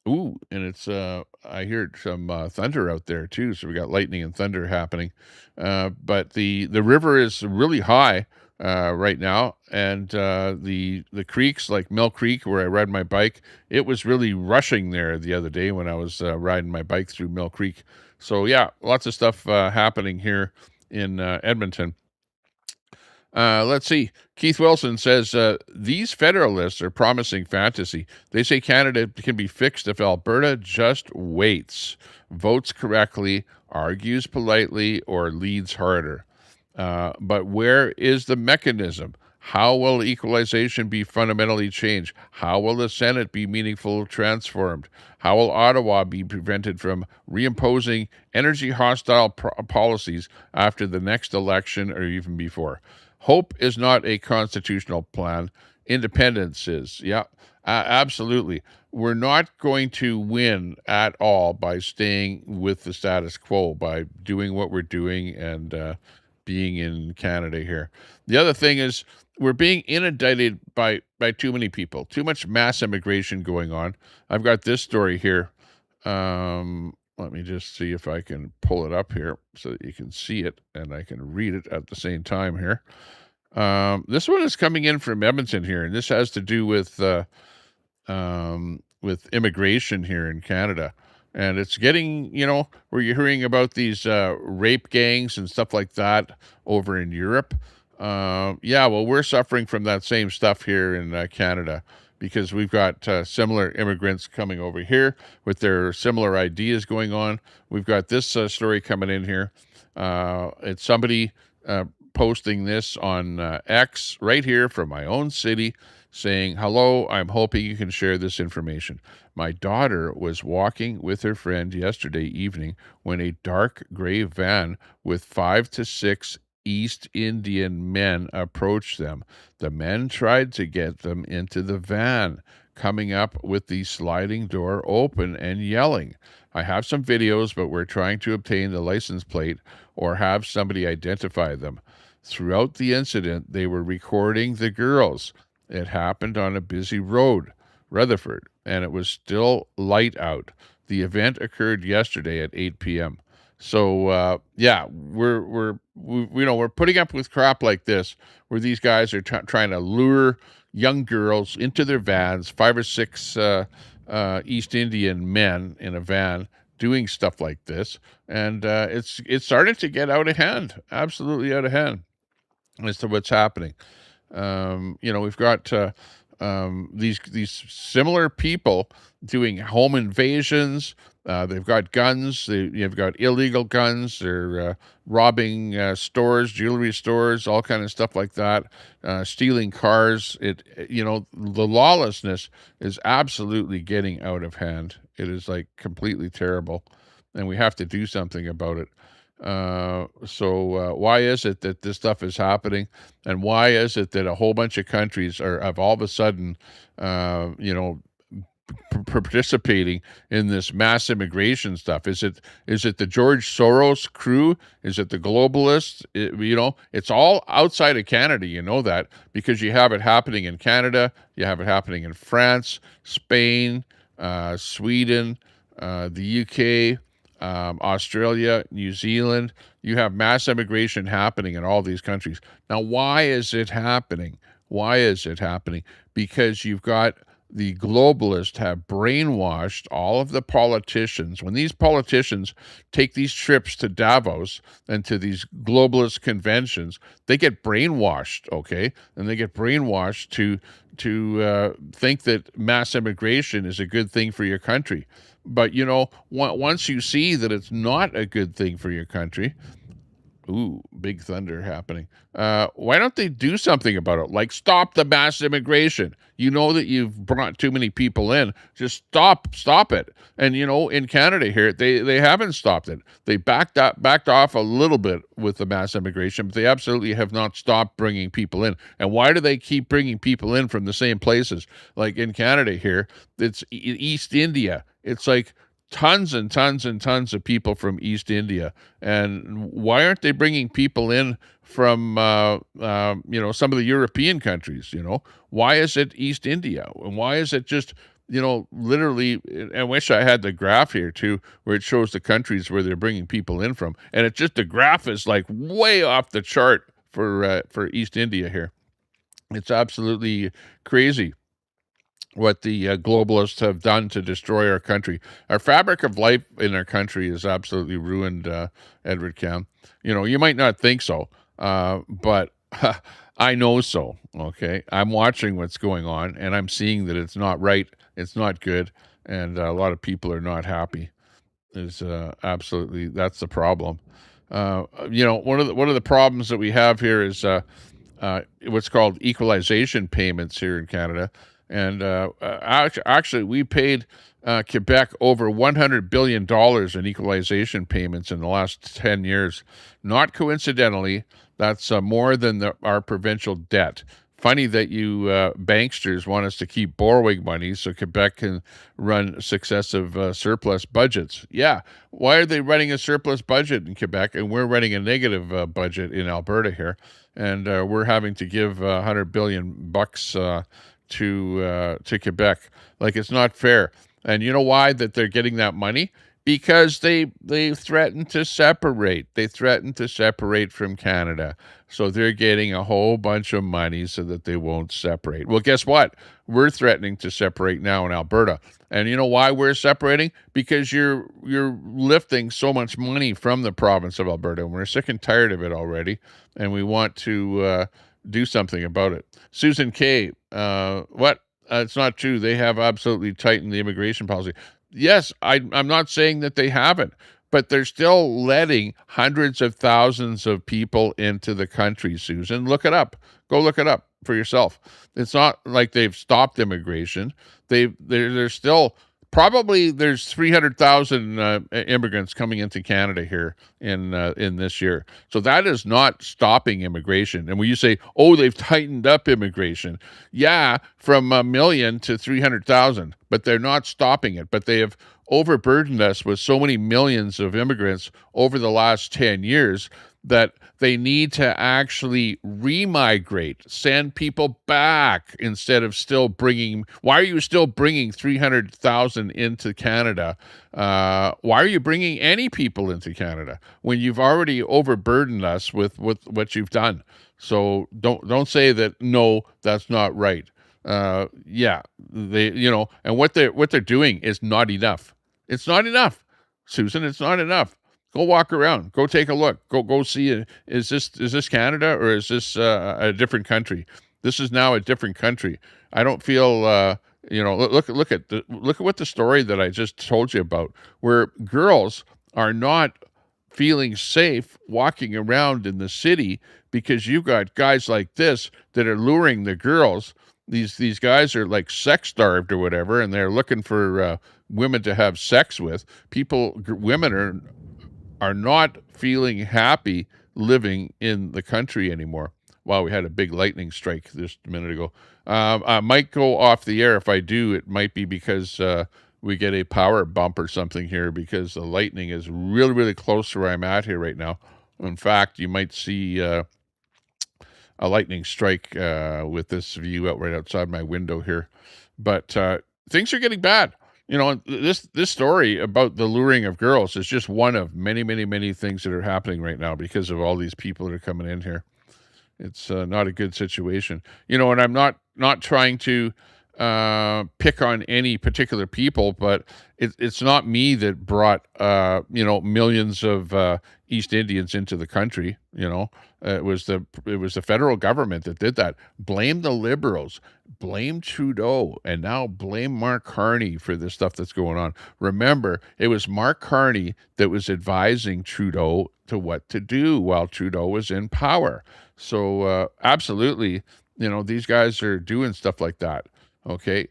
[SPEAKER 1] Ooh, and it's I hear some thunder out there too. So we got lightning and thunder happening. But the river is really high right now, and the creeks like Mill Creek, where I ride my bike, it was really rushing there the other day when I was riding my bike through Mill Creek. So yeah, lots of stuff happening here in Edmonton. Let's see. Keith Wilson says these federalists are promising fantasy. They say Canada can be fixed if Alberta just waits, votes correctly, argues politely, or leads harder. But where is the mechanism? How will equalization be fundamentally changed? How will the Senate be meaningfully transformed? How will Ottawa be prevented from reimposing energy hostile policies after the next election or even before? Hope is not a constitutional plan. Independence is. Yeah, absolutely. We're not going to win at all by staying with the status quo, by doing what we're doing and being in Canada here. The other thing is we're being inundated by too many people, too much mass immigration going on. I've got this story here. Let me just see if I can pull it up here so that you can see it and I can read it at the same time here. This one is coming in from Edmonton here, and this has to do with immigration here in Canada. And it's getting, where you're hearing about these rape gangs and stuff like that over in Europe. Yeah, well, we're suffering from that same stuff here in Canada because we've got similar immigrants coming over here with their similar ideas going on. We've got this story coming in here. It's somebody posting this on X right here from my own city saying, "Hello, I'm hoping you can share this information. My daughter was walking with her friend yesterday evening when a dark gray van with 5 to 6 East Indian men approached them. The men tried to get them into the van, coming up with the sliding door open and yelling. I have some videos, but we're trying to obtain the license plate or have somebody identify them. Throughout the incident, they were recording the girls. It happened on a busy road, Rutherford, and it was still light out. The event occurred yesterday at 8 p.m. So yeah, we're putting up with crap like this, where these guys are trying to lure young girls into their vans, 5 or 6 East Indian men in a van doing stuff like this, and it's starting to get out of hand, absolutely out of hand as to what's happening. We've got these similar people doing home invasions. They've got guns. You've got illegal guns. They're robbing stores, jewelry stores, all kind of stuff like that. Stealing cars. The lawlessness is absolutely getting out of hand. It is like completely terrible, and we have to do something about it. So why is it that this stuff is happening, and why is it that a whole bunch of countries have all of a sudden, participating in this mass immigration stuff? Is it the George Soros crew? Is it the globalists? It's all outside of Canada. You know that because you have it happening in Canada, you have it happening in France, Spain, Sweden, the UK. Australia, New Zealand, you have mass immigration happening in all these countries. Now, why is it happening? Why is it happening? Because you've got the globalists have brainwashed all of the politicians. When these politicians take these trips to Davos and to these globalist conventions, they get brainwashed, okay? And they get brainwashed to think that mass immigration is a good thing for your country. But, once you see that it's not a good thing for your country, ooh, big thunder happening. Why don't they do something about it? Like stop the mass immigration. You know that you've brought too many people in. Just stop it. And in Canada here, they haven't stopped it. They backed off a little bit with the mass immigration, but they absolutely have not stopped bringing people in. And why do they keep bringing people in from the same places? Like in Canada here, it's East India. It's like tons and tons and tons of people from East India. And why aren't they bringing people in from, some of the European countries? Why is it East India? And why is it just literally, I wish I had the graph here too, where it shows the countries where they're bringing people in from, and it's just the graph is like way off the chart for East India here. It's absolutely crazy what the globalists have done to destroy our country. Our fabric of life in our country is absolutely ruined, Edward Cam. You might not think so, but I know so, okay? I'm watching what's going on, and I'm seeing that it's not right, it's not good, and a lot of people are not happy. Is absolutely that's the problem. One of the problems that we have here is what's called equalization payments here in Canada. And actually, we paid Quebec over $100 billion in equalization payments in the last 10 years. Not coincidentally, that's more than our provincial debt. Funny that you banksters want us to keep borrowing money so Quebec can run successive surplus budgets. Yeah, why are they running a surplus budget in Quebec and we're running a negative budget in Alberta here? And we're having to give $100 billion bucks to Quebec. Like, it's not fair. And you know why that they're getting that money? Because they threaten to separate. They threaten to separate from Canada. So they're getting a whole bunch of money so that they won't separate. Well, guess what? We're threatening to separate now in Alberta. And you know why we're separating? Because you're lifting so much money from the province of Alberta. And we're sick and tired of it already. And we want to do something about it. Susan K., what? It's not true. They have absolutely tightened the immigration policy. Yes, I'm not saying that they haven't, but they're still letting hundreds of thousands of people into the country, Susan. Look it up. Go look it up for yourself. It's not like they've stopped immigration. They're still probably there's 300,000 immigrants coming into Canada here in this year. So that is not stopping immigration. And when you say, "Oh, they've tightened up immigration," yeah, from 1 million to 300,000, but they're not stopping it. But they have overburdened us with so many millions of immigrants over the last 10 years that they need to actually remigrate, send people back instead of still bringing. Why are you still bringing 300,000 into Canada? Why are you bringing any people into Canada when you've already overburdened us with what you've done? So don't say that. No, that's not right. Yeah, and what they're doing is not enough. It's not enough, Susan. It's not enough. Go walk around. Go take a look. Go see it. Is this Canada or is this a different country? This is now a different country. I don't feel. Look at what the story that I just told you about, where girls are not feeling safe walking around in the city because you've got guys like this that are luring the girls. These guys are like sex starved or whatever, and they're looking for women to have sex with. Women are not feeling happy living in the country anymore. Wow, we had a big lightning strike just a minute ago. I might go off the air. If I do, it might be because we get a power bump or something here because the lightning is really, really close to where I'm at here right now. In fact, you might see a lightning strike with this view out right outside my window here. But things are getting bad. This story about the luring of girls is just one of many, many, many things that are happening right now because of all these people that are coming in here. It's not a good situation. And I'm not trying to pick on any particular people, but it's not me that brought millions of East Indians into the country. It was the federal government that did that. Blame the Liberals, blame Trudeau, and now blame Mark Carney for this stuff that's going on. Remember, it was Mark Carney that was advising Trudeau to what to do while Trudeau was in power. So absolutely, these guys are doing stuff like that. Okay.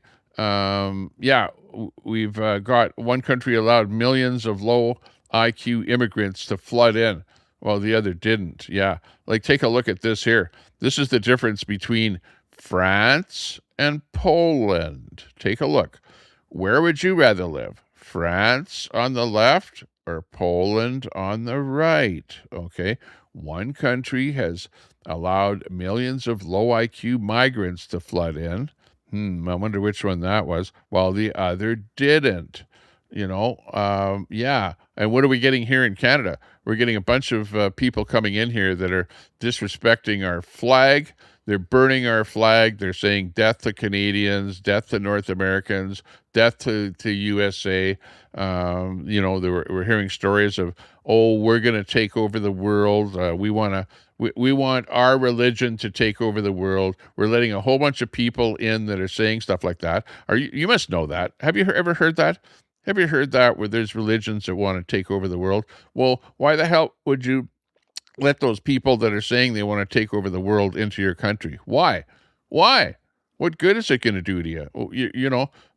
[SPEAKER 1] We've got one country allowed millions of low IQ immigrants to flood in while the other didn't. Yeah. Like, take a look at this here. This is the difference between France and Poland. Take a look. Where would you rather live? France on the left or Poland on the right? Okay. One country has allowed millions of low IQ migrants to flood in. I wonder which one that was. Well, the other didn't. Yeah. And what are we getting here in Canada? We're getting a bunch of people coming in here that are disrespecting our flag. They're burning our flag. They're saying death to Canadians, death to North Americans, death to USA. We're hearing stories of, oh, we're going to take over the world. We want our religion to take over the world. We're letting a whole bunch of people in that are saying stuff like that. You must know that. Have you ever heard that? Have you heard that where there's religions that want to take over the world? Well, why the hell would you let those people that are saying they want to take over the world into your country? Why? Why? What good is it going to do to you?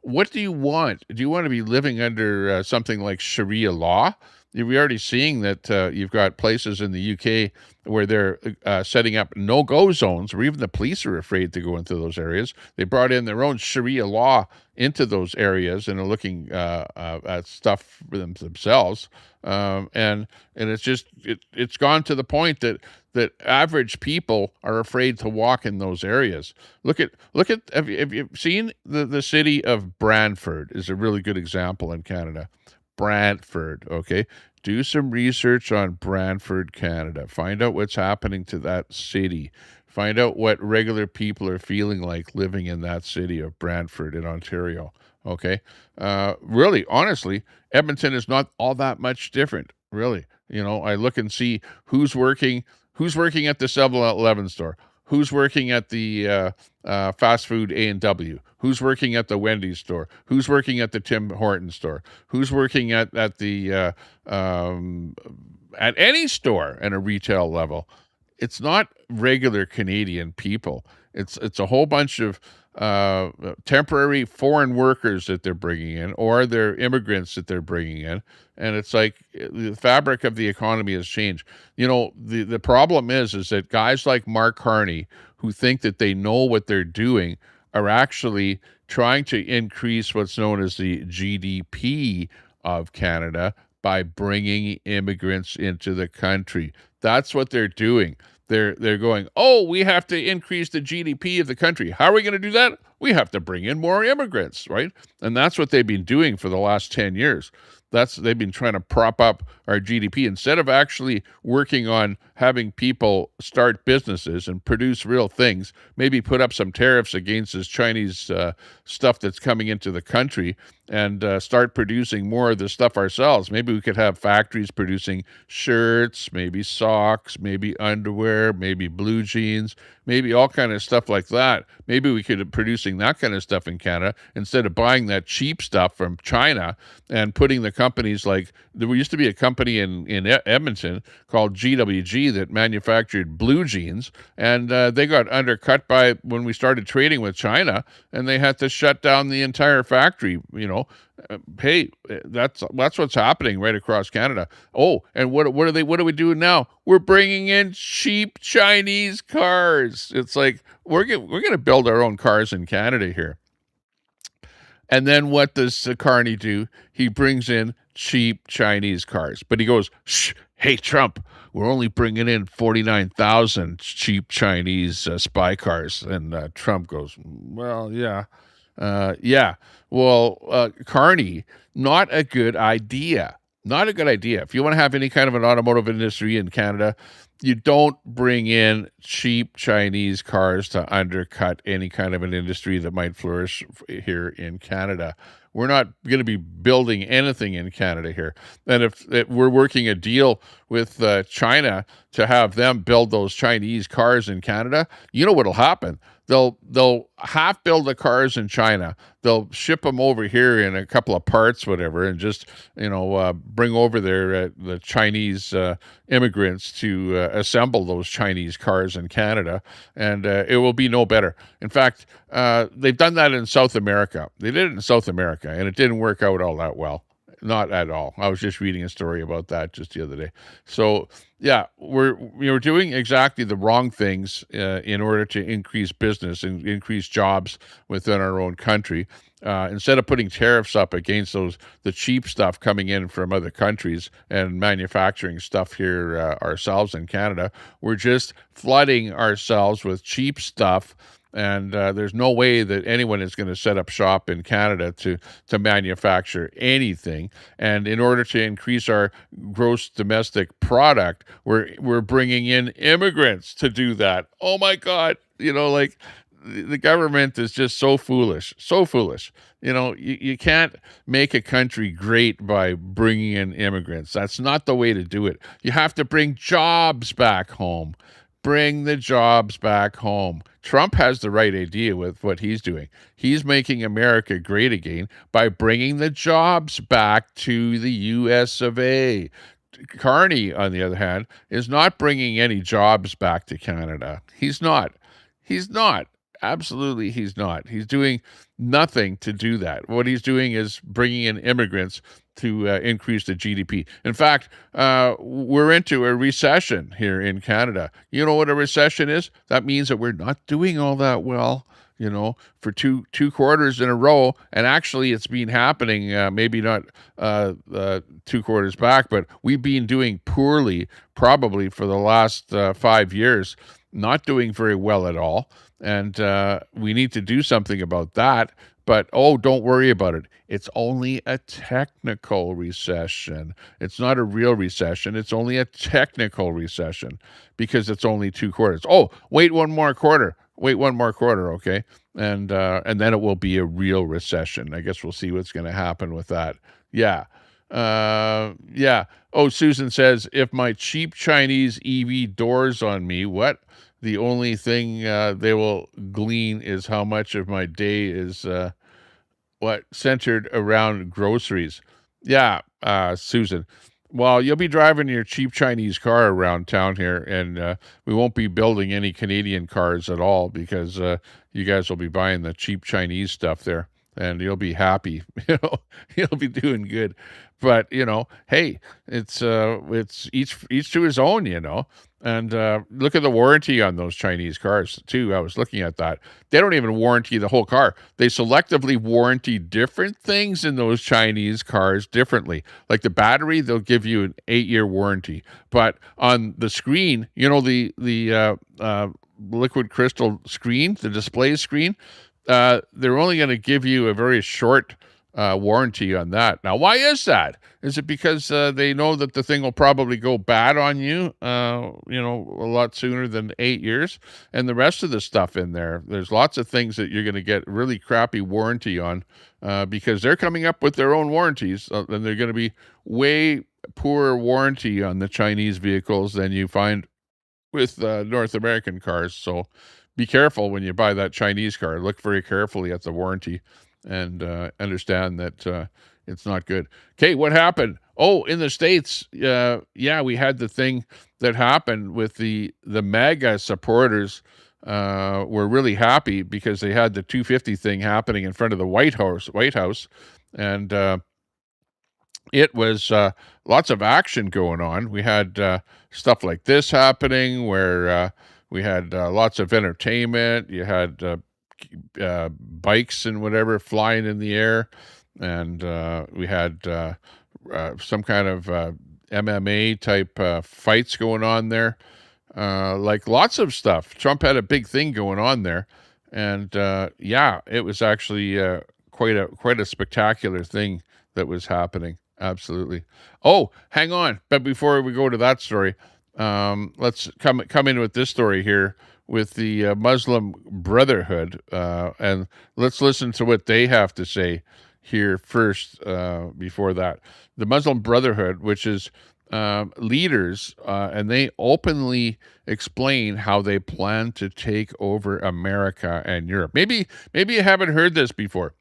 [SPEAKER 1] What do you want? Do you want to be living under something like Sharia law? You're already seeing that you've got places in the UK where they're setting up no-go zones, where even the police are afraid to go into those areas. They brought in their own Sharia law into those areas and are looking at stuff for themselves. And it's gone to the point that average people are afraid to walk in those areas. Look at have you seen the city of Brantford is a really good example in Canada. Brantford, okay? Do some research on Brantford, Canada. Find out what's happening to that city. Find out what regular people are feeling like living in that city of Brantford in Ontario, okay? Really, honestly, Edmonton is not all that much different, really. I look and see who's working at the 7-Eleven store, who's working at the fast food A&W, who's working at the Wendy's store, who's working at the Tim Hortons store, who's working at the at any store at a retail level. It's not regular Canadian people. It's a whole bunch of temporary foreign workers that they're bringing in, or they're immigrants that they're bringing in, and it's like the fabric of the economy has changed. The problem is that guys like Mark Carney, who think that they know what they're doing, are actually trying to increase what's known as the GDP of Canada by bringing immigrants into the country. That's what they're doing. They're going, oh, we have to increase the GDP of the country. How are we going to do that? We have to bring in more immigrants, right? And that's what they've been doing for the last 10 years. They've been trying to prop up our GDP instead of actually working on having people start businesses and produce real things. Maybe put up some tariffs against this Chinese stuff that's coming into the country and start producing more of the stuff ourselves. Maybe we could have factories producing shirts, maybe socks, maybe underwear, maybe blue jeans, maybe all kind of stuff like that. Maybe we could be producing that kind of stuff in Canada instead of buying that cheap stuff from China and putting the companies like, there used to be a company in Edmonton called GWG that manufactured blue jeans, and they got undercut by when we started trading with China, and they had to shut down the entire factory. Hey, that's what's happening right across Canada. Oh, and what are we doing now? We're bringing in cheap Chinese cars. It's like we're gonna build our own cars in Canada here. And then what does Carney do? He brings in cheap Chinese cars. But he goes, shh, hey, Trump, we're only bringing in 49,000 cheap Chinese spy cars. And Trump goes, well, yeah. Yeah. Well, Carney, not a good idea. Not a good idea. If you want to have any kind of an automotive industry in Canada, you don't bring in cheap Chinese cars to undercut any kind of an industry that might flourish here in Canada. We're not going to be building anything in Canada here. And if we're working a deal with China to have them build those Chinese cars in Canada, you know what'll happen? They'll half build the cars in China. They'll ship them over here in a couple of parts, whatever, and just bring over the Chinese immigrants to assemble those Chinese cars in Canada, and it will be no better. In fact, they've done that in South America. They did it in South America, and it didn't work out all that well. Not at all. I was just reading a story about that just the other day. So yeah, we're doing exactly the wrong things in order to increase business and increase jobs within our own country. Instead of putting tariffs up against the cheap stuff coming in from other countries and manufacturing stuff here ourselves in Canada, we're just flooding ourselves with cheap stuff And there's no way that anyone is going to set up shop in Canada to manufacture anything. And in order to increase our gross domestic product, we're bringing in immigrants to do that. Oh my God! Like the government is just so foolish, so foolish. You can't make a country great by bringing in immigrants. That's not the way to do it. You have to bring jobs back home. Bring the jobs back home. Trump has the right idea with what he's doing. He's making America great again by bringing the jobs back to the US of A. Carney, on the other hand, is not bringing any jobs back to Canada. He's not. He's not. Absolutely, he's not. He's doing nothing to do that. What he's doing is bringing in immigrants to increase the GDP. In fact, we're into a recession here in Canada. You know what a recession is? That means that we're not doing all that well. For two quarters in a row, and actually it's been happening. Maybe not 2 quarters back, but we've been doing poorly probably for the last 5 years, not doing very well at all. And we need to do something about that. But, don't worry about it. It's only a technical recession. It's not a real recession. It's only a technical recession because it's only 2 quarters. Wait one more quarter. Wait one more quarter, okay? And then it will be a real recession. I guess we'll see what's going to happen with that. Yeah. Yeah. Susan says, if my cheap Chinese EV doors on me, what? The only thing they will glean is how much of my day is centered around groceries. Yeah, Susan. Well, you'll be driving your cheap Chinese car around town here, and we won't be building any Canadian cars at all because you guys will be buying the cheap Chinese stuff there, and you'll be happy. You'll be doing good. But hey, it's each to his own. And look at the warranty on those Chinese cars, too. I was looking at that. They don't even warranty the whole car. They selectively warranty different things in those Chinese cars differently. Like the battery, they'll give you an 8-year warranty. But on the screen, the liquid crystal screen, the display screen, they're only going to give you a very short warranty on that. Now, why is that? Is it because they know that the thing will probably go bad on you, a lot sooner than 8 years? And the rest of the stuff in there's lots of things that you're going to get really crappy warranty on because they're coming up with their own warranties, and they're going to be way poorer warranty on the Chinese vehicles than you find with North American cars. So be careful when you buy that Chinese car. Look very carefully at the warranty and understand that it's not good. Okay, what happened? In the States, we had the thing that happened with the MAGA supporters. Were really happy because they had the 250 thing happening in front of the White House, and it was lots of action going on. We had stuff like this happening where we had lots of entertainment. You had bikes and whatever flying in the air, and we had some kind of MMA type fights going on there, like lots of stuff. Trump had a big thing going on there, and it was actually quite a spectacular thing that was happening. Absolutely. Hang on, but before we go to that story, let's come in with this story here with the Muslim Brotherhood, and let's listen to what they have to say here first before that. The Muslim Brotherhood, which is leaders, and they openly explain how they plan to take over America and Europe. Maybe you haven't heard this before,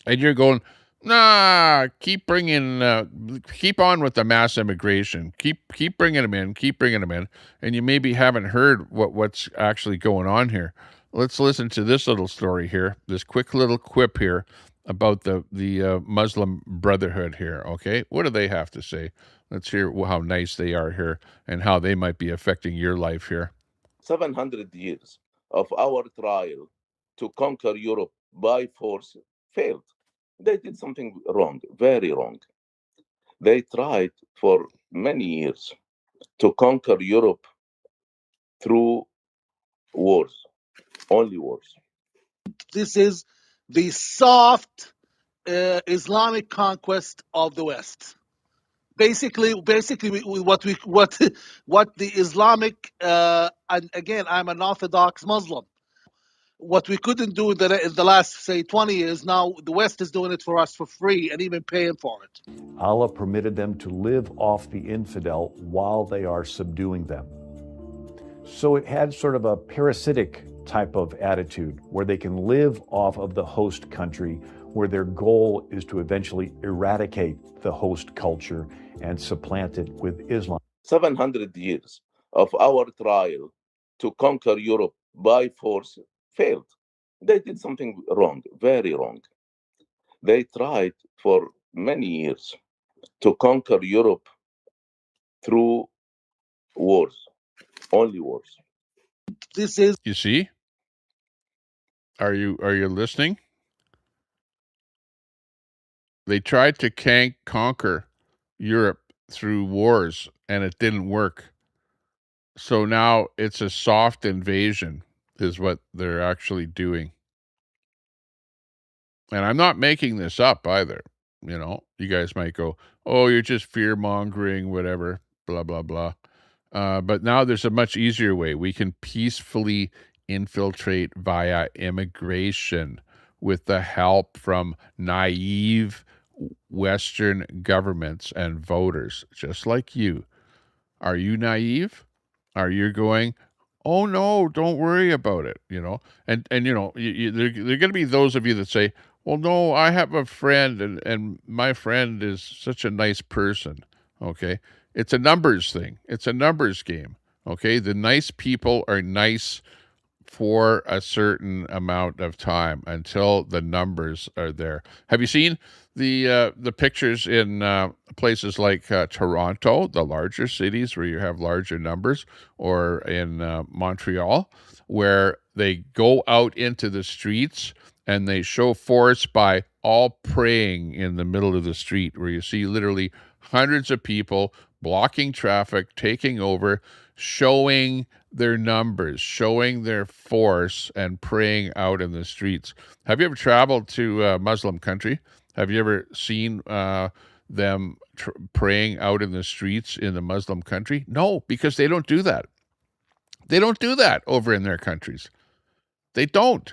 [SPEAKER 1] and you're going, nah, keep on with the mass immigration. Keep bringing them in, and you maybe haven't heard what's actually going on here. Let's listen to this little story here, this quick little quip here about the Muslim Brotherhood here. Okay, what do they have to say? Let's hear how nice they are here and how they might be affecting your life here.
[SPEAKER 8] 700 years of our trial to conquer Europe by force failed. They did something wrong, very wrong. They tried for many years to conquer Europe through wars. only wars.
[SPEAKER 9] This is the soft Islamic conquest of the West. Basically, what the Islamic and again, I'm an Orthodox Muslim. What we couldn't do in the last, say, 20 years, now the West is doing it for us for free and even paying for it.
[SPEAKER 10] Allah permitted them to live off the infidel while they are subduing them. So it had sort of a parasitic type of attitude where they can live off of the host country, where their goal is to eventually eradicate the host culture and supplant it with Islam.
[SPEAKER 8] 700 years of our trial to conquer Europe by force failed. They did something wrong, very wrong. They tried for many years to conquer Europe through wars, only wars.
[SPEAKER 9] This is,
[SPEAKER 1] You see? Are you listening? They tried to conquer Europe through wars, and it didn't work. So now it's a soft invasion is what they're actually doing. And I'm not making this up either. You know, you guys might go, oh, you're just fear-mongering, whatever, blah, blah, blah. But now there's a much easier way. We can peacefully infiltrate via immigration with the help from naive Western governments and voters, just like you. Are you naive? Are you going, oh no, don't worry about it, you know? And you know, there are going to be those of you that say, well, no, I have a friend and my friend is such a nice person, okay? It's a numbers thing. It's a numbers game, okay? The nice people are nice for a certain amount of time until the numbers are there. Have you seen the pictures in places like Toronto, the larger cities where you have larger numbers, or in Montreal, where they go out into the streets and they show force by all praying in the middle of the street, where you see literally hundreds of people blocking traffic, taking over, showing their numbers, showing their force, and praying out in the streets. Have you ever traveled to a Muslim country? Have you ever seen them praying out in the streets in the Muslim country? No, because they don't do that. They don't do that over in their countries. They don't.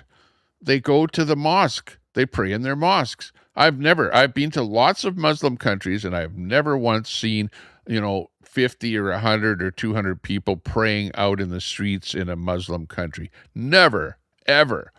[SPEAKER 1] They go to the mosque. They pray in their mosques. I've been to lots of Muslim countries, and I've never once seen, 50 or 100 or 200 people praying out in the streets in a Muslim country. Never, ever.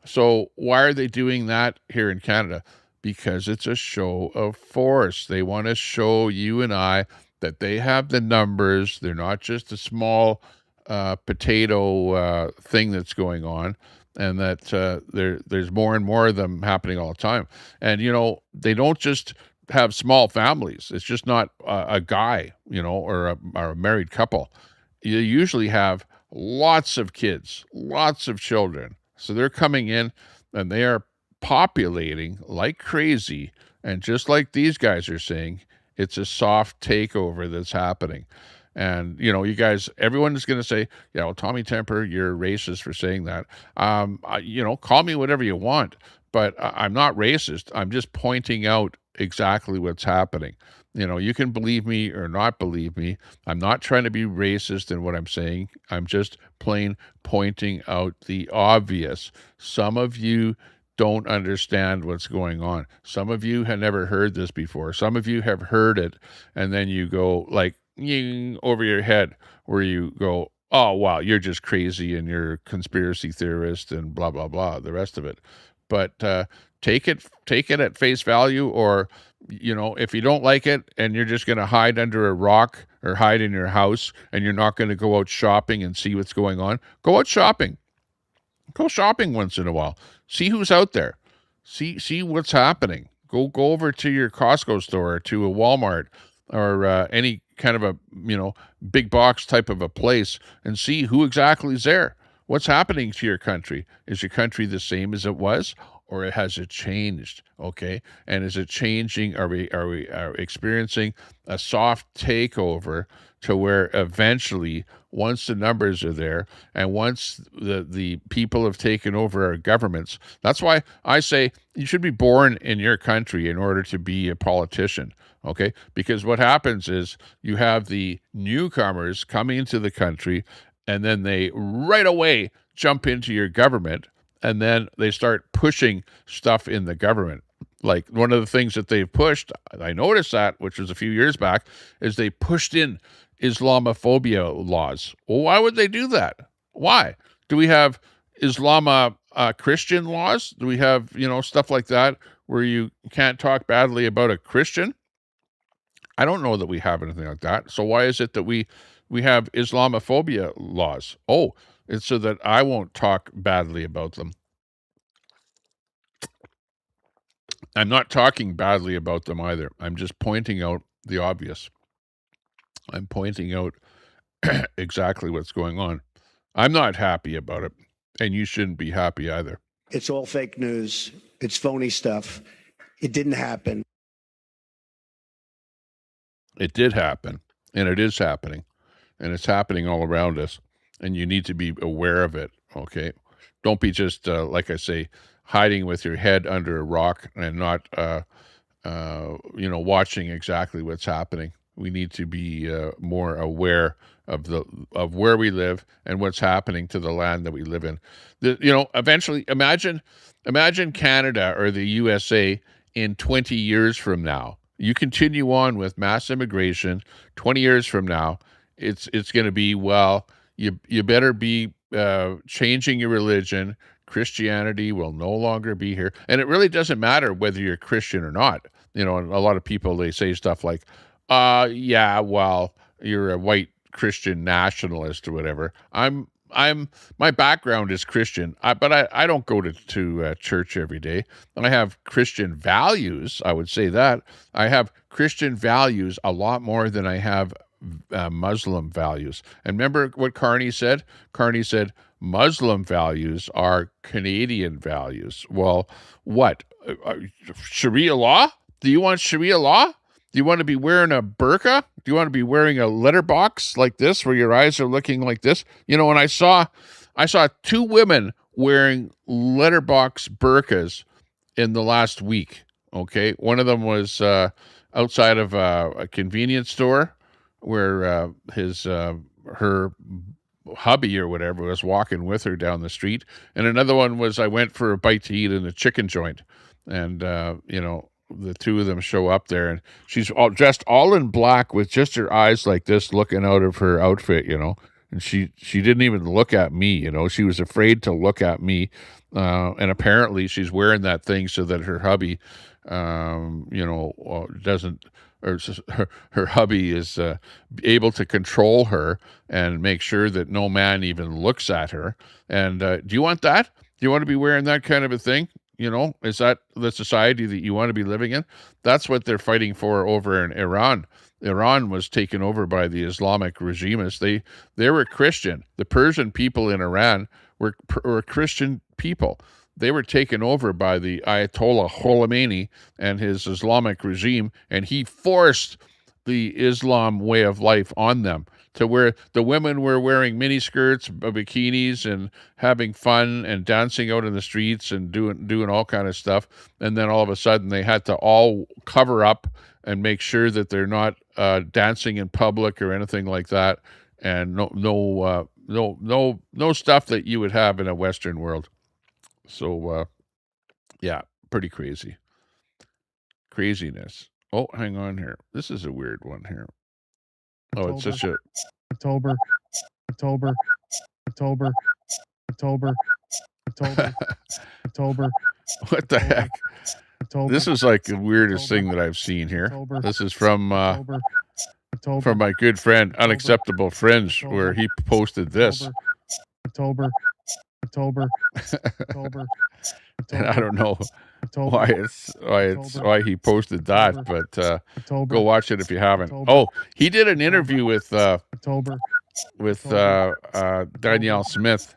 [SPEAKER 1] So why are they doing that here in Canada? Because it's a show of force. They want to show you and I that they have the numbers. They're not just a small potato thing that's going on, and that there's more and more of them happening all the time. And, they don't just have small families. It's just not a guy, or a married couple. You usually have lots of kids, lots of children. So they're coming in and they are populating like crazy. And just like these guys are saying, it's a soft takeover that's happening. And, you guys, everyone is going to say, yeah, well, Tommy Temper, you're racist for saying that. Call me whatever you want, but I'm not racist. I'm just pointing out exactly what's happening. You can believe me or not believe me. I'm not trying to be racist in what I'm saying. I'm just plain pointing out the obvious. Some of you don't understand what's going on. Some of you have never heard this before. Some of you have heard it, and then you go like over your head, where you go, oh, wow, you're just crazy and you're a conspiracy theorist and blah, blah, blah, the rest of it. But take it at face value, or, if you don't like it and you're just going to hide under a rock or hide in your house and you're not going to go out shopping and see what's going on, go out shopping. Go shopping once in a while. See who's out there. See what's happening. Go over to your Costco store or to a Walmart or any kind of a, big box type of a place and see who exactly is there. What's happening to your country? Is your country the same as it was? or has it changed? Okay, and is it changing? Are we experiencing a soft takeover to where eventually, once the numbers are there, and once the people have taken over our governments, that's why I say you should be born in your country in order to be a politician. Okay, because what happens is you have the newcomers coming into the country, and then they right away jump into your government, and then they start pushing stuff in the government. Like one of the things that they've pushed, I noticed that, which was a few years back, is they pushed in Islamophobia laws. Well, why would they do that? Why? Do we have Christian laws? Do we have, stuff like that where you can't talk badly about a Christian? I don't know that we have anything like that. So why is it that we have Islamophobia laws? Oh, it's so that I won't talk badly about them. I'm not talking badly about them either. I'm just pointing out the obvious. I'm pointing out exactly what's going on. I'm not happy about it, and you shouldn't be happy either.
[SPEAKER 11] It's all fake news. It's phony stuff. It didn't happen.
[SPEAKER 1] It did happen, and it is happening, and it's happening all around us, and you need to be aware of it, okay? Don't be just, like I say, hiding with your head under a rock and not, watching exactly what's happening. We need to be more aware of where we live and what's happening to the land that we live in. Eventually, imagine Canada or the USA in 20 years from now. You continue on with mass immigration. 20 years from now, it's going to be, well, you better be changing your religion. Christianity will no longer be here. And it really doesn't matter whether you're Christian or not. And a lot of people, they say stuff like, yeah, well, you're a white Christian nationalist or whatever. My background is Christian, but I don't go to church every day. I have Christian values. I would say that I have Christian values a lot more than I have Muslim values. And remember what Carney said? Carney said Muslim values are Canadian values. Well, what? Sharia law? Do you want Sharia law? Do you want to be wearing a burqa? Do you want to be wearing a letterbox like this where your eyes are looking like this? And I saw 2 women wearing letterbox burqas in the last week, okay? One of them was outside of a convenience store where her hubby or whatever was walking with her down the street. And another one was I went for a bite to eat in a chicken joint. And, the 2 of them show up there, and she's all dressed all in black with just her eyes like this looking out of her outfit, and she didn't even look at me, she was afraid to look at me. And apparently she's wearing that thing so that her hubby, doesn't, or her hubby is able to control her and make sure that no man even looks at her. And do you want that? Do you want to be wearing that kind of a thing? Is that the society that you want to be living in? That's what they're fighting for over in Iran. Iran was taken over by the Islamic regimists. They were Christian. The Persian people in Iran were Christian people. They were taken over by the Ayatollah Khomeini and his Islamic regime, and he forced the Islam way of life on them, to where the women were wearing miniskirts, bikinis, and having fun and dancing out in the streets and doing all kind of stuff. And then all of a sudden they had to all cover up and make sure that they're not dancing in public or anything like that. And no stuff that you would have in a Western world. So yeah, pretty crazy. Craziness. Oh, hang on here. This is a weird one here. Oh, it's such a
[SPEAKER 12] October.
[SPEAKER 1] What the heck? This is like the weirdest thing that I've seen here. This is from my good friend, Unacceptable Fringe, where he posted this.
[SPEAKER 12] October.
[SPEAKER 1] And I don't know why he posted that, but go watch it if you haven't. Oh, he did an interview with Danielle Smith,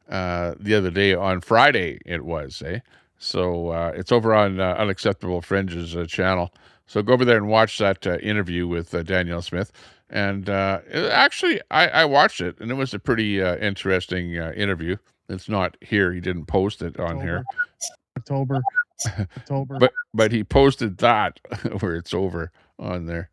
[SPEAKER 1] the other day on Friday. It was, eh? So it's over on Unacceptable Fringe's channel. So go over there and watch that interview with Danielle Smith. And actually, I watched it, and it was a pretty interesting interview. It's not here. He didn't post it on here.
[SPEAKER 12] October.
[SPEAKER 1] But he posted that where it's over on there.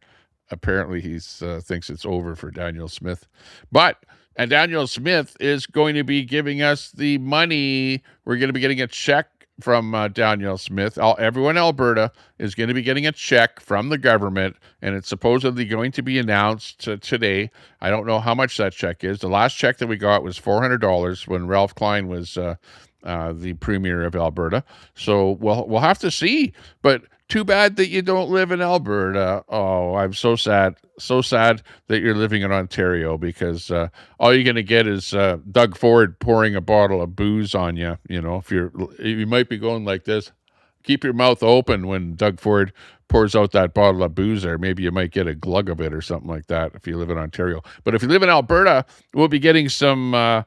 [SPEAKER 1] Apparently, he thinks it's over for Daniel Smith. And Daniel Smith is going to be giving us the money. We're going to be getting a check from Daniel Smith. Everyone in Alberta is going to be getting a check from the government, and it's supposedly going to be announced today. I don't know how much that check is. The last check that we got was $400 when Ralph Klein was the premier of Alberta. So we'll have to see. But too bad that you don't live in Alberta. Oh, I'm so sad. So sad that you're living in Ontario, because all you're going to get is Doug Ford pouring a bottle of booze on you. You know, you might be going like this. Keep your mouth open when Doug Ford pours out that bottle of booze there. Maybe you might get a glug of it or something like that if you live in Ontario. But if you live in Alberta, we'll be getting some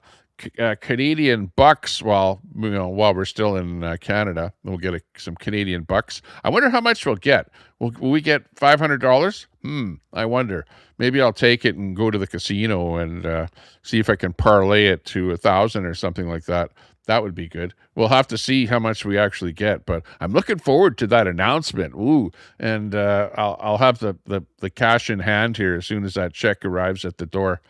[SPEAKER 1] Canadian bucks while we're still in Canada. We'll get some Canadian bucks. I wonder how much we'll get. Will we get $500? I wonder. Maybe I'll take it and go to the casino and see if I can parlay it to 1,000 or something like that. That would be good. We'll have to see how much we actually get, but I'm looking forward to that announcement. Ooh, and I'll have the cash in hand here as soon as that check arrives at the door.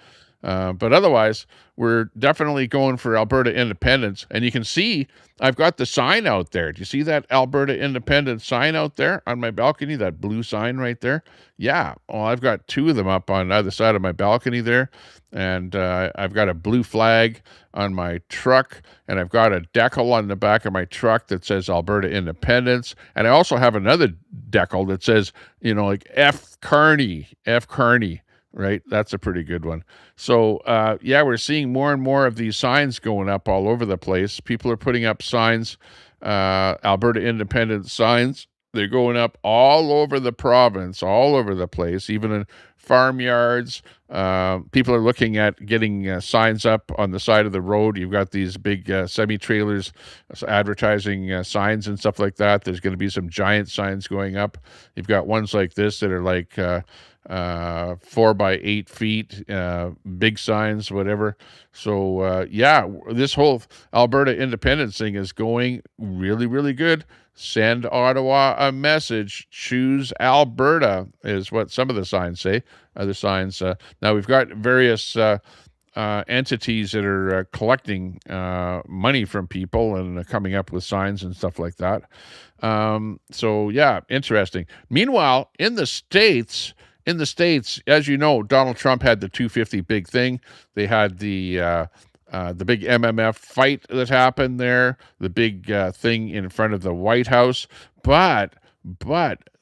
[SPEAKER 1] But otherwise, we're definitely going for Alberta independence. And you can see I've got the sign out there. Do you see that Alberta independence sign out there on my balcony, that blue sign right there? Yeah. Well, I've got two of them up on either side of my balcony there. And I've got a blue flag on my truck. And I've got a decal on the back of my truck that says Alberta independence. And I also have another decal that says, like F. Carney. Right? That's a pretty good one. So, we're seeing more and more of these signs going up all over the place. People are putting up signs, Alberta independence signs. They're going up all over the province, all over the place, even in farmyards. People are looking at getting signs up on the side of the road. You've got these big semi-trailers advertising signs and stuff like that. There's going to be some giant signs going up. You've got ones like this that are like 4 by 8 feet, big signs, whatever. So, this whole Alberta independence thing is going really, really good. Send Ottawa a message. Choose Alberta is what some of the signs say. Other signs. Now, we've got various entities that are collecting money from people and coming up with signs and stuff like that. Interesting. Meanwhile, in the States, as you know, Donald Trump had the 250 big thing. They had the big MMF fight that happened there, the big thing in front of the White House. But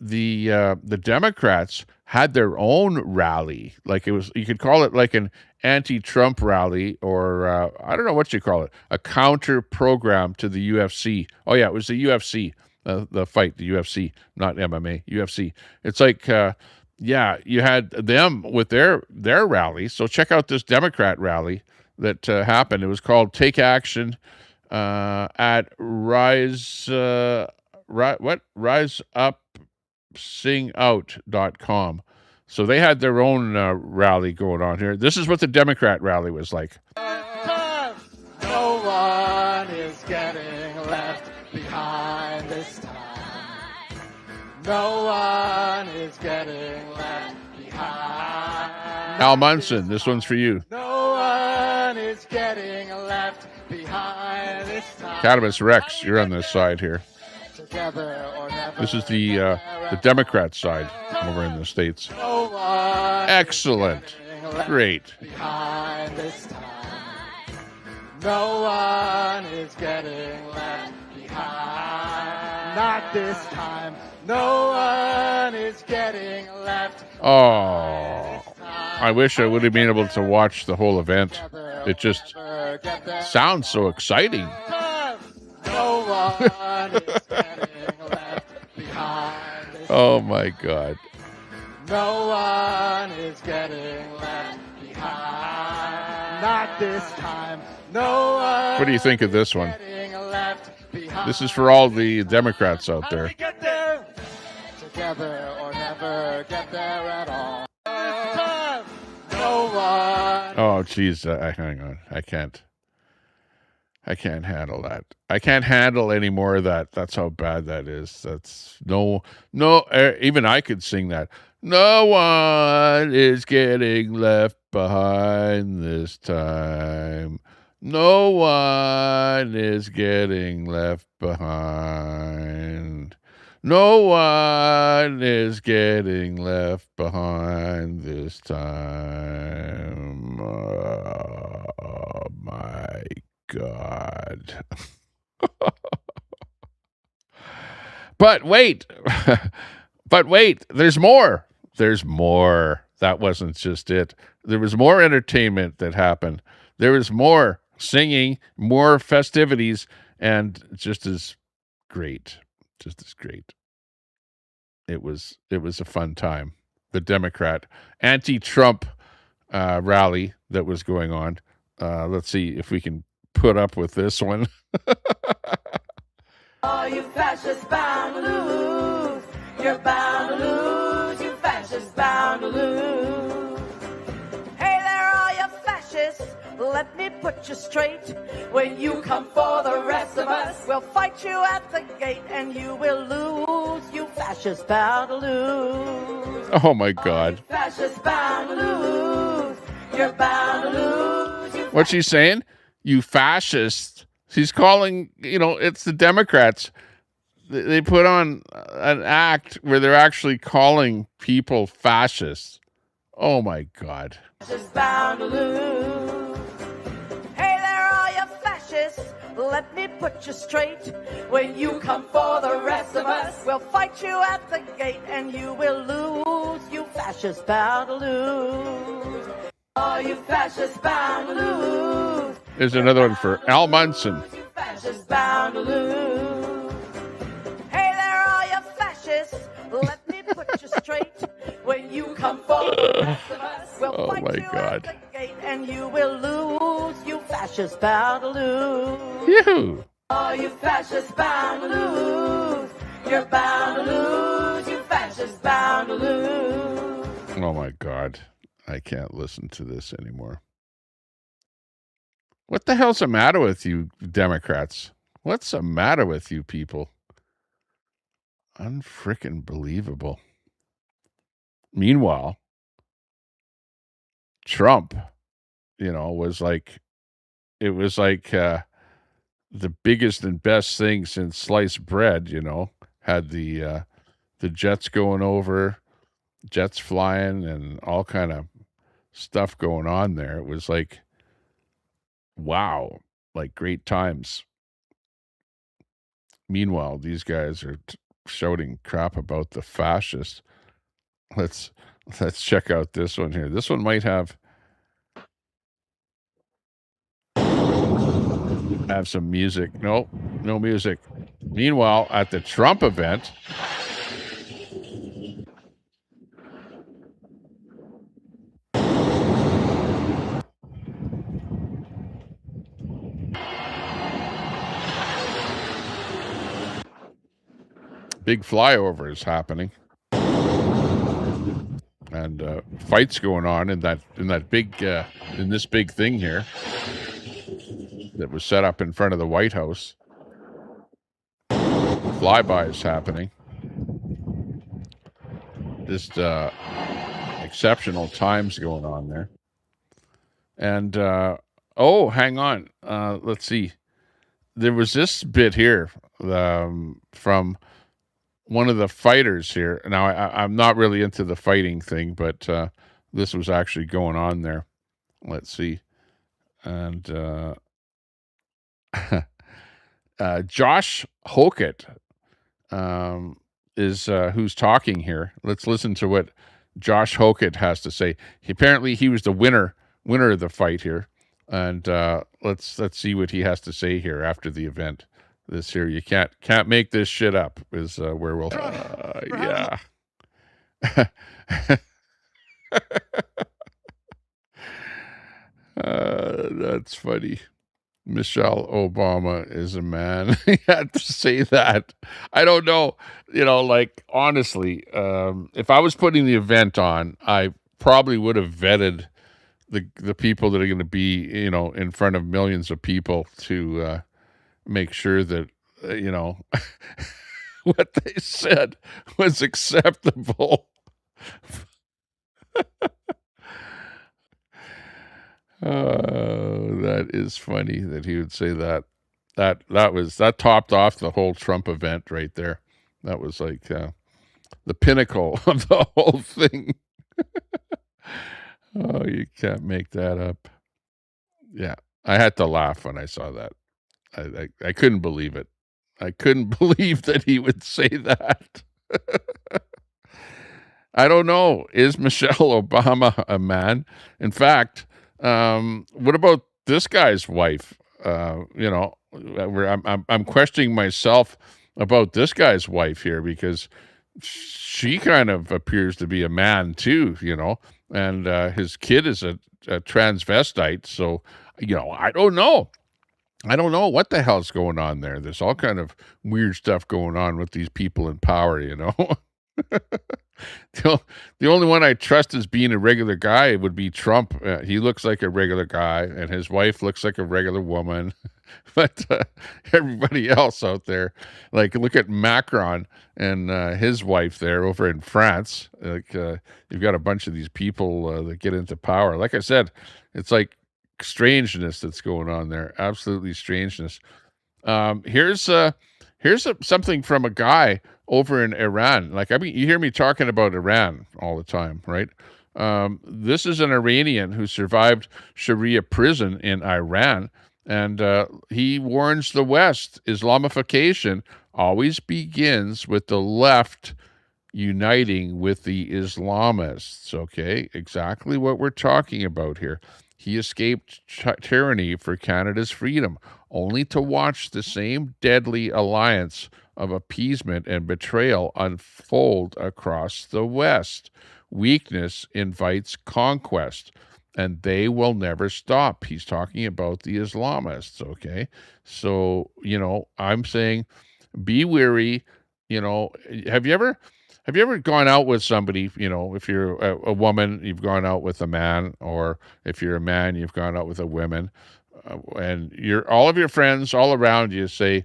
[SPEAKER 1] the Democrats had their own rally. Like you could call it like an anti-Trump rally, or I don't know what you call it, a counter program to the UFC. Oh yeah, it was the UFC, the fight, the UFC, not MMA, UFC. It's like. You had them with their rally. So check out this Democrat rally that happened. It was called Take Action at riseupsingout.com. So they had their own rally going on here. This is what the Democrat rally was like.
[SPEAKER 2] No one is getting left behind this time. No one is getting left behind.
[SPEAKER 1] Al Munson, this one's for you.
[SPEAKER 2] No one is getting left behind this time.
[SPEAKER 1] Cannabis Rex, you're on this side here.
[SPEAKER 2] Together or never.
[SPEAKER 1] This is the Democrat side over in the States.
[SPEAKER 2] No one
[SPEAKER 1] excellent. Great.
[SPEAKER 2] Behind this time. No one is getting left behind. Not this time. No one is getting left.
[SPEAKER 1] Oh, I wish I would have been able to watch the whole event. It just sounds so exciting.
[SPEAKER 2] No one is getting left behind.
[SPEAKER 1] Oh my God.
[SPEAKER 2] No one is getting left behind.
[SPEAKER 13] not this time. No one.
[SPEAKER 1] What do you think of this one?
[SPEAKER 13] Getting left behind.
[SPEAKER 1] This is for all the Democrats out there.
[SPEAKER 13] Get there together or never get there at all. This time, no one.
[SPEAKER 1] Oh, geez. Hang on. I can't handle that. I can't handle any more of that. That's how bad that is. That's no, even I could sing that. No one is getting left behind this time. No one is getting left behind. No one is getting left behind this time. Oh, my God. But wait, there's more. There's more. That wasn't just it. There was more entertainment that happened. There was more singing, more festivities, and just as great. It was a fun time. The Democrat anti-Trump rally that was going on. Let's see if we can put up with this one.
[SPEAKER 14] Oh, you fascists bound to lose. You're bound to lose. You fascists bound to lose. Hey there, all you fascists. Let me put you straight. When you come for the rest of us, we'll fight you at the gate and you will lose. You fascists bound to lose.
[SPEAKER 1] Oh, my God.
[SPEAKER 14] Oh, you fascists bound to lose. You're bound to lose.
[SPEAKER 1] What's she saying? You fascists. She's calling, it's the Democrats. They put on an act where they're actually calling people fascists. Oh, my God.
[SPEAKER 14] Fascists bound to lose. Hey there, all you fascists. Let me put you straight. When you come for the rest of us, we'll fight you at the gate and you will lose. You fascists bound to lose. Oh, you fascists bound to lose.
[SPEAKER 1] There's another one for Al Munson.
[SPEAKER 14] You fascists bound to lose. Hey there, all you fascists. Let me put you straight. When you come for the rest of us, we'll fight you at the gate and you will lose. You fascists bound to lose.
[SPEAKER 1] Yoo-hoo.
[SPEAKER 14] Oh, you fascists bound to lose. You're bound to lose. You fascists bound to lose.
[SPEAKER 1] Oh, my God. I can't listen to this anymore. What the hell's the matter with you Democrats? What's the matter with you people? Unfrickin' believable. Meanwhile, Trump, was like, it was like the biggest and best thing since sliced bread, had the jets going over, jets flying and all kind of stuff going on there. It was like, wow, like great times. Meanwhile, these guys are shouting crap about the fascists. Let's check out this one here. This one might have some music. No music. Meanwhile, at the Trump event, big flyover is happening, and fights going on in that big in this big thing here that was set up in front of the White House. Flybys happening. Just exceptional times going on there. And hang on. Let's see. There was this bit here from one of the fighters here. Now, I'm not really into the fighting thing, but this was actually going on there. Let's see. And Josh Hokett is who's talking here. Let's listen to what Josh Hokett has to say. Apparently, he was the winner of the fight here. And let's see what he has to say here after the event. This here, you can't make this shit up, is where we'll yeah. That's funny. Michelle Obama is a man. He had to say that. I don't know. Like, honestly, if I was putting the event on, I probably would have vetted the people that are going to be, in front of millions of people to make sure that, what they said was acceptable. That is funny that he would say that. That topped off the whole Trump event right there. That was like the pinnacle of the whole thing. Oh, you can't make that up. Yeah, I had to laugh when I saw that. I couldn't believe it. I couldn't believe that he would say that. I don't know. Is Michelle Obama a man? In fact, what about this guy's wife? I'm questioning myself about this guy's wife here because she kind of appears to be a man too, and his kid is a transvestite. So, I don't know. I don't know what the hell's going on there. There's all kind of weird stuff going on with these people in power, The only one I trust as being a regular guy would be Trump. He looks like a regular guy, and his wife looks like a regular woman. But everybody else out there, like, look at Macron and his wife there over in France. Like, you've got a bunch of these people that get into power. Like I said, it's like strangeness that's going on there. Absolutely strangeness. Here's something from a guy over in Iran. Like, I mean, you hear me talking about Iran all the time, right? This is an Iranian who survived Sharia prison in Iran, and he warns the West, Islamification always begins with the left uniting with the Islamists. Okay, exactly what we're talking about here. He escaped tyranny for Canada's freedom, only to watch the same deadly alliance of appeasement and betrayal unfold across the West. Weakness invites conquest, and they will never stop. He's talking about the Islamists, okay? So, I'm saying be wary. Have you ever gone out with somebody, if you're a woman, you've gone out with a man, or if you're a man, you've gone out with a woman, and all of your friends all around you say,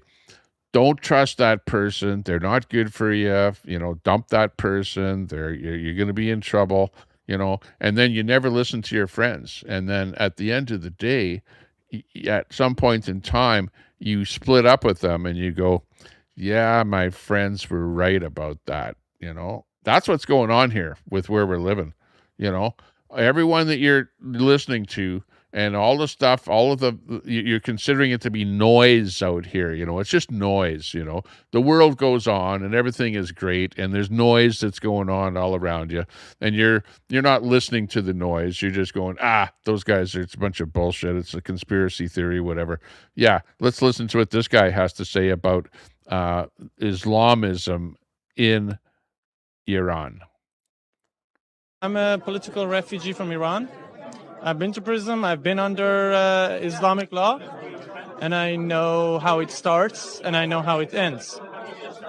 [SPEAKER 1] don't trust that person. They're not good for you. Dump that person. You're going to be in trouble, and then you never listen to your friends. And then at the end of the day, at some point in time, you split up with them and you go, yeah, my friends were right about that. That's what's going on here with where we're living. Everyone that you're listening to and all the stuff, you're considering it to be noise out here. It's just noise. The world goes on and everything is great, and there's noise that's going on all around you, and you're not listening to the noise. You're just going, those guys it's a bunch of bullshit. It's a conspiracy theory, whatever. Yeah, let's listen to what this guy has to say about Islamism in Iran.
[SPEAKER 15] I'm a political refugee from Iran. I've been to prison. I've been under Islamic law, and I know how it starts and I know how it ends.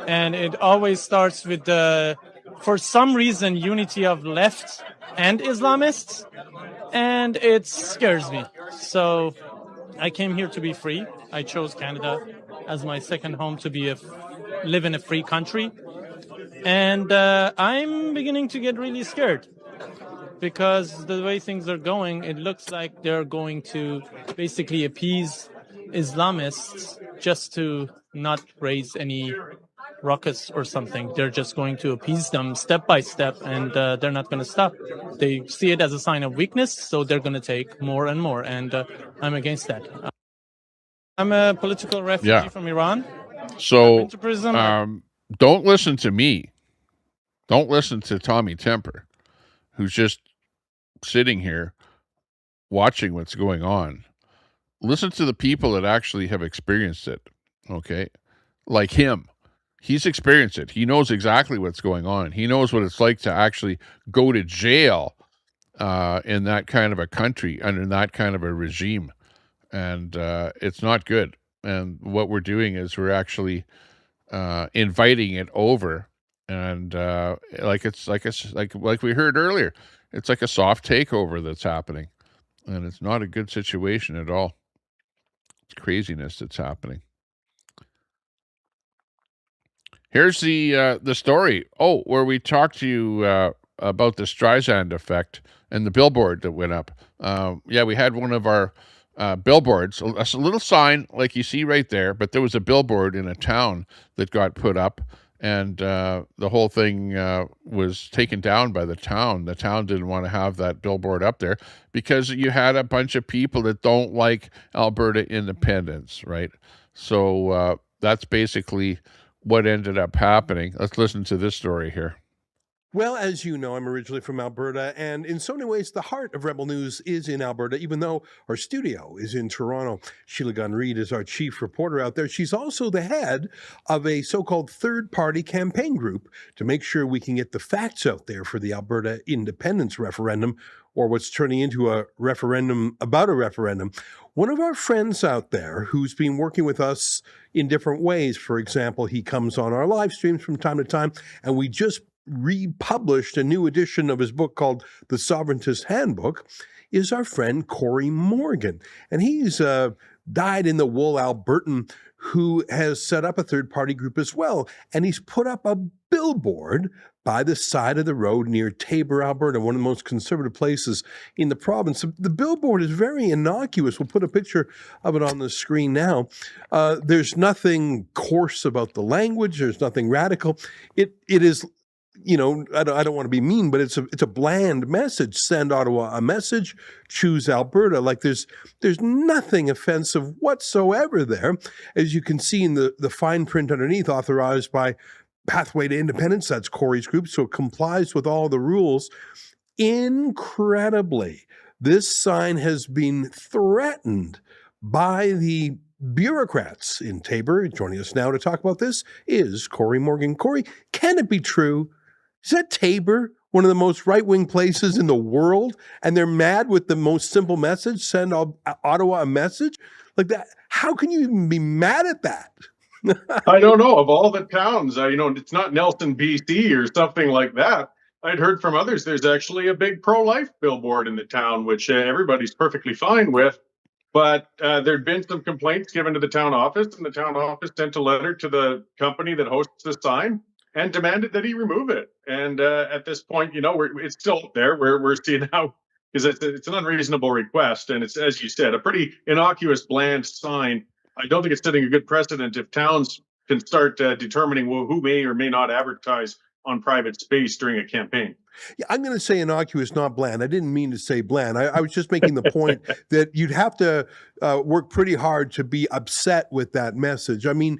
[SPEAKER 15] And it always starts with for some reason, unity of left and Islamists, and it scares me. So I came here to be free. I chose Canada as my second home to live in a free country. And I'm beginning to get really scared, because the way things are going, it looks like they're going to basically appease Islamists just to not raise any ruckus or something. They're just going to appease them step by step, and they're not going to stop. They see it as a sign of weakness, so they're going to take more and more, and I'm against that. I'm a political refugee from Iran.
[SPEAKER 1] So,
[SPEAKER 15] I've been to prison.
[SPEAKER 1] Don't listen to me. Don't listen to Tommy Temper, who's just sitting here watching what's going on. Listen to the people that actually have experienced it, okay? Like him. He's experienced it. He knows exactly what's going on. He knows what it's like to actually go to jail in that kind of a country, under that kind of a regime. and it's not good. And what we're doing is we're actually inviting it over, and like we heard earlier, it's like a soft takeover that's happening, and it's not a good situation at all. It's craziness that's happening. Here's the story. Oh, where we talked to you about the Streisand effect and the billboard that went up. Yeah, we had one of our billboards, a little sign like you see right there, but there was a billboard in a town that got put up, and the whole thing was taken down by the town. The town didn't want to have that billboard up there because you had a bunch of people that don't like Alberta independence, right? So that's basically what ended up happening. Let's listen to this story here.
[SPEAKER 16] Well, as you know, I'm originally from Alberta, and in so many ways, the heart of Rebel News is in Alberta, even though our studio is in Toronto. Sheila Gunn-Reid is our chief reporter out there. She's also the head of a so-called third-party campaign group to make sure we can get the facts out there for the Alberta independence referendum, or what's turning into a referendum about a referendum. One of our friends out there who's been working with us in different ways, for example, he comes on our live streams from time to time, and we just republished a new edition of his book called The Sovereigntist Handbook, is our friend Corey Morgan. And he's dyed-in-the-wool Albertan who has set up a third-party group as well. And he's put up a billboard by the side of the road near Taber, Alberta, one of the most conservative places in the province. The billboard is very innocuous. We'll put a picture of it on the screen now. There's nothing coarse about the language. There's nothing radical. It is, you know, I don't want to be mean, but it's a bland message. Send Ottawa a message, choose Alberta. Like there's nothing offensive whatsoever there. As you can see in the fine print underneath, authorized by Pathway to Independence, that's Corey's group, so it complies with all the rules. Incredibly, this sign has been threatened by the bureaucrats in Taber. Joining us now to talk about this is Corey Morgan. Corey, can it be true? Is that Taber one of the most right-wing places in the world, and they're mad with the most simple message, send Ottawa a message? Like that, how can you even be mad at that?
[SPEAKER 17] I don't know. Of all the towns, it's not Nelson, BC or something like that. I'd heard from others there's actually a big pro-life billboard in the town, which everybody's perfectly fine with. But there'd been some complaints given to the town office, and the town office sent a letter to the company that hosts the sign and demanded that he remove it. And at this point, it's still up there. We're seeing how, because it's an unreasonable request, and it's, as you said, a pretty innocuous, bland sign. I don't think it's setting a good precedent if towns can start determining who may or may not advertise on private space during a campaign.
[SPEAKER 16] Yeah, I'm going to say innocuous, not bland. I didn't mean to say bland. I was just making the point that you'd have to work pretty hard to be upset with that message. I mean,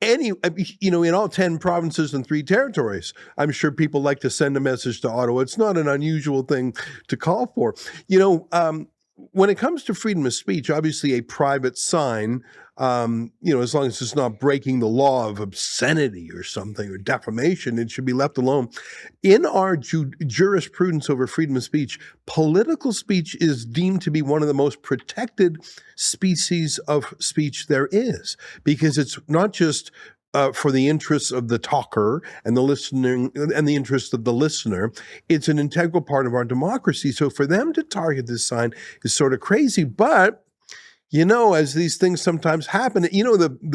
[SPEAKER 16] in all 10 provinces and 3 territories, I'm sure people like to send a message to Ottawa. It's not an unusual thing to call for. When it comes to freedom of speech, obviously a private sign, as long as it's not breaking the law of obscenity or something, or defamation, it should be left alone. In our jurisprudence over freedom of speech, political speech is deemed to be one of the most protected species of speech there is, because it's not just for the interests of the talker and the listening and the interests of the listener. It's an integral part of our democracy. So for them to target this sign is sort of crazy. But, as these things sometimes happen, the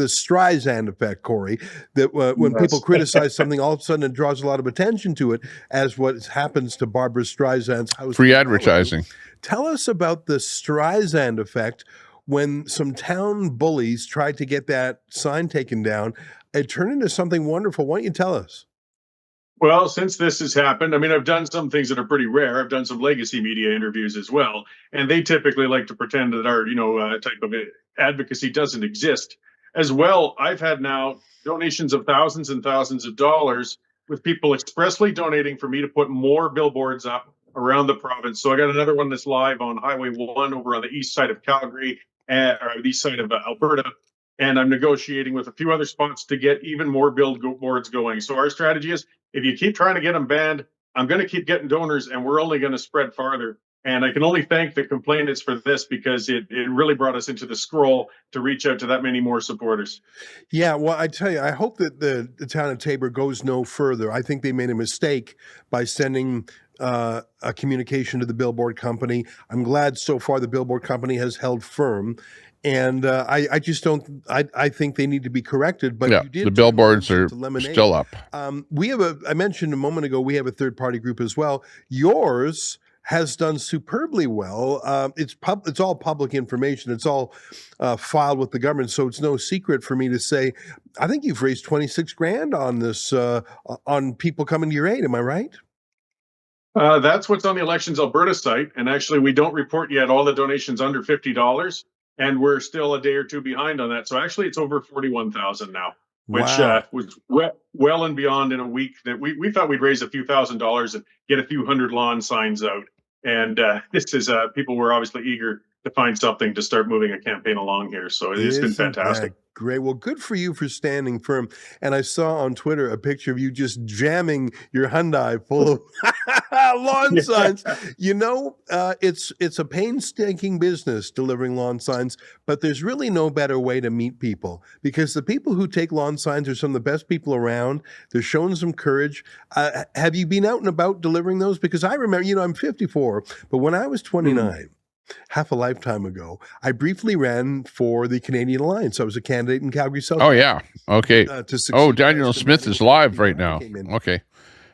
[SPEAKER 16] Streisand effect, Corey, that when people criticize something, all of a sudden it draws a lot of attention to it, as what happens to Barbara Streisand's house.
[SPEAKER 1] Free advertising.
[SPEAKER 16] Tell us about the Streisand effect. When some town bullies tried to get that sign taken down, it turned into something wonderful. Why don't you tell us?
[SPEAKER 17] Well, since this has happened, I've done some things that are pretty rare. I've done some legacy media interviews as well, and they typically like to pretend that our, type of advocacy doesn't exist. As well, I've had now donations of thousands and thousands of dollars with people expressly donating for me to put more billboards up around the province. So I got another one that's live on Highway 1 over on the east side of Calgary, or the east side of Alberta. And I'm negotiating with a few other spots to get even more billboards going. So our strategy is, if you keep trying to get them banned, I'm going to keep getting donors, and we're only going to spread farther. And I can only thank the complainants for this because it really brought us into the scroll to reach out to that many more supporters.
[SPEAKER 16] Yeah, well, I tell you, I hope that the town of Tabor goes no further. I think they made a mistake by sending a communication to the billboard company. I'm glad so far the billboard company has held firm. And I just don't. I think they need to be corrected. But
[SPEAKER 1] Yeah,
[SPEAKER 16] you did
[SPEAKER 1] the billboards
[SPEAKER 16] turn
[SPEAKER 1] are
[SPEAKER 16] lemons into lemonade.
[SPEAKER 1] still up.
[SPEAKER 16] We have I mentioned a moment ago, we have a third-party group as well. Yours has done superbly well. It's all public information. It's all filed with the government, so it's no secret for me to say. I think you've raised 26 grand on this, on people coming to your aid. Am I right?
[SPEAKER 17] That's what's on the Elections Alberta site. And actually, we don't report yet all the donations under $50. And we're still a day or two behind on that. So actually, it's over 41,000 now, which was well and beyond in a week that we thought we'd raise a few $1,000s and get a few hundred lawn signs out. And this is people were obviously eager to find something to start moving a campaign along here. So it's been fantastic.
[SPEAKER 16] Great. Well, good for you for standing firm. And I saw on Twitter a picture of you just jamming your Hyundai full of lawn signs. You know, it's a painstaking business delivering lawn signs, but there's really no better way to meet people, because the people who take lawn signs are some of the best people around. They're showing some courage. Have you been out and about delivering those? Because I remember, you know, I'm 54, but when I was 29, half a lifetime ago, I briefly ran for the Canadian Alliance. I was a candidate in Calgary South.
[SPEAKER 1] Oh, yeah. Okay. Daniel Smith is live right now. Okay.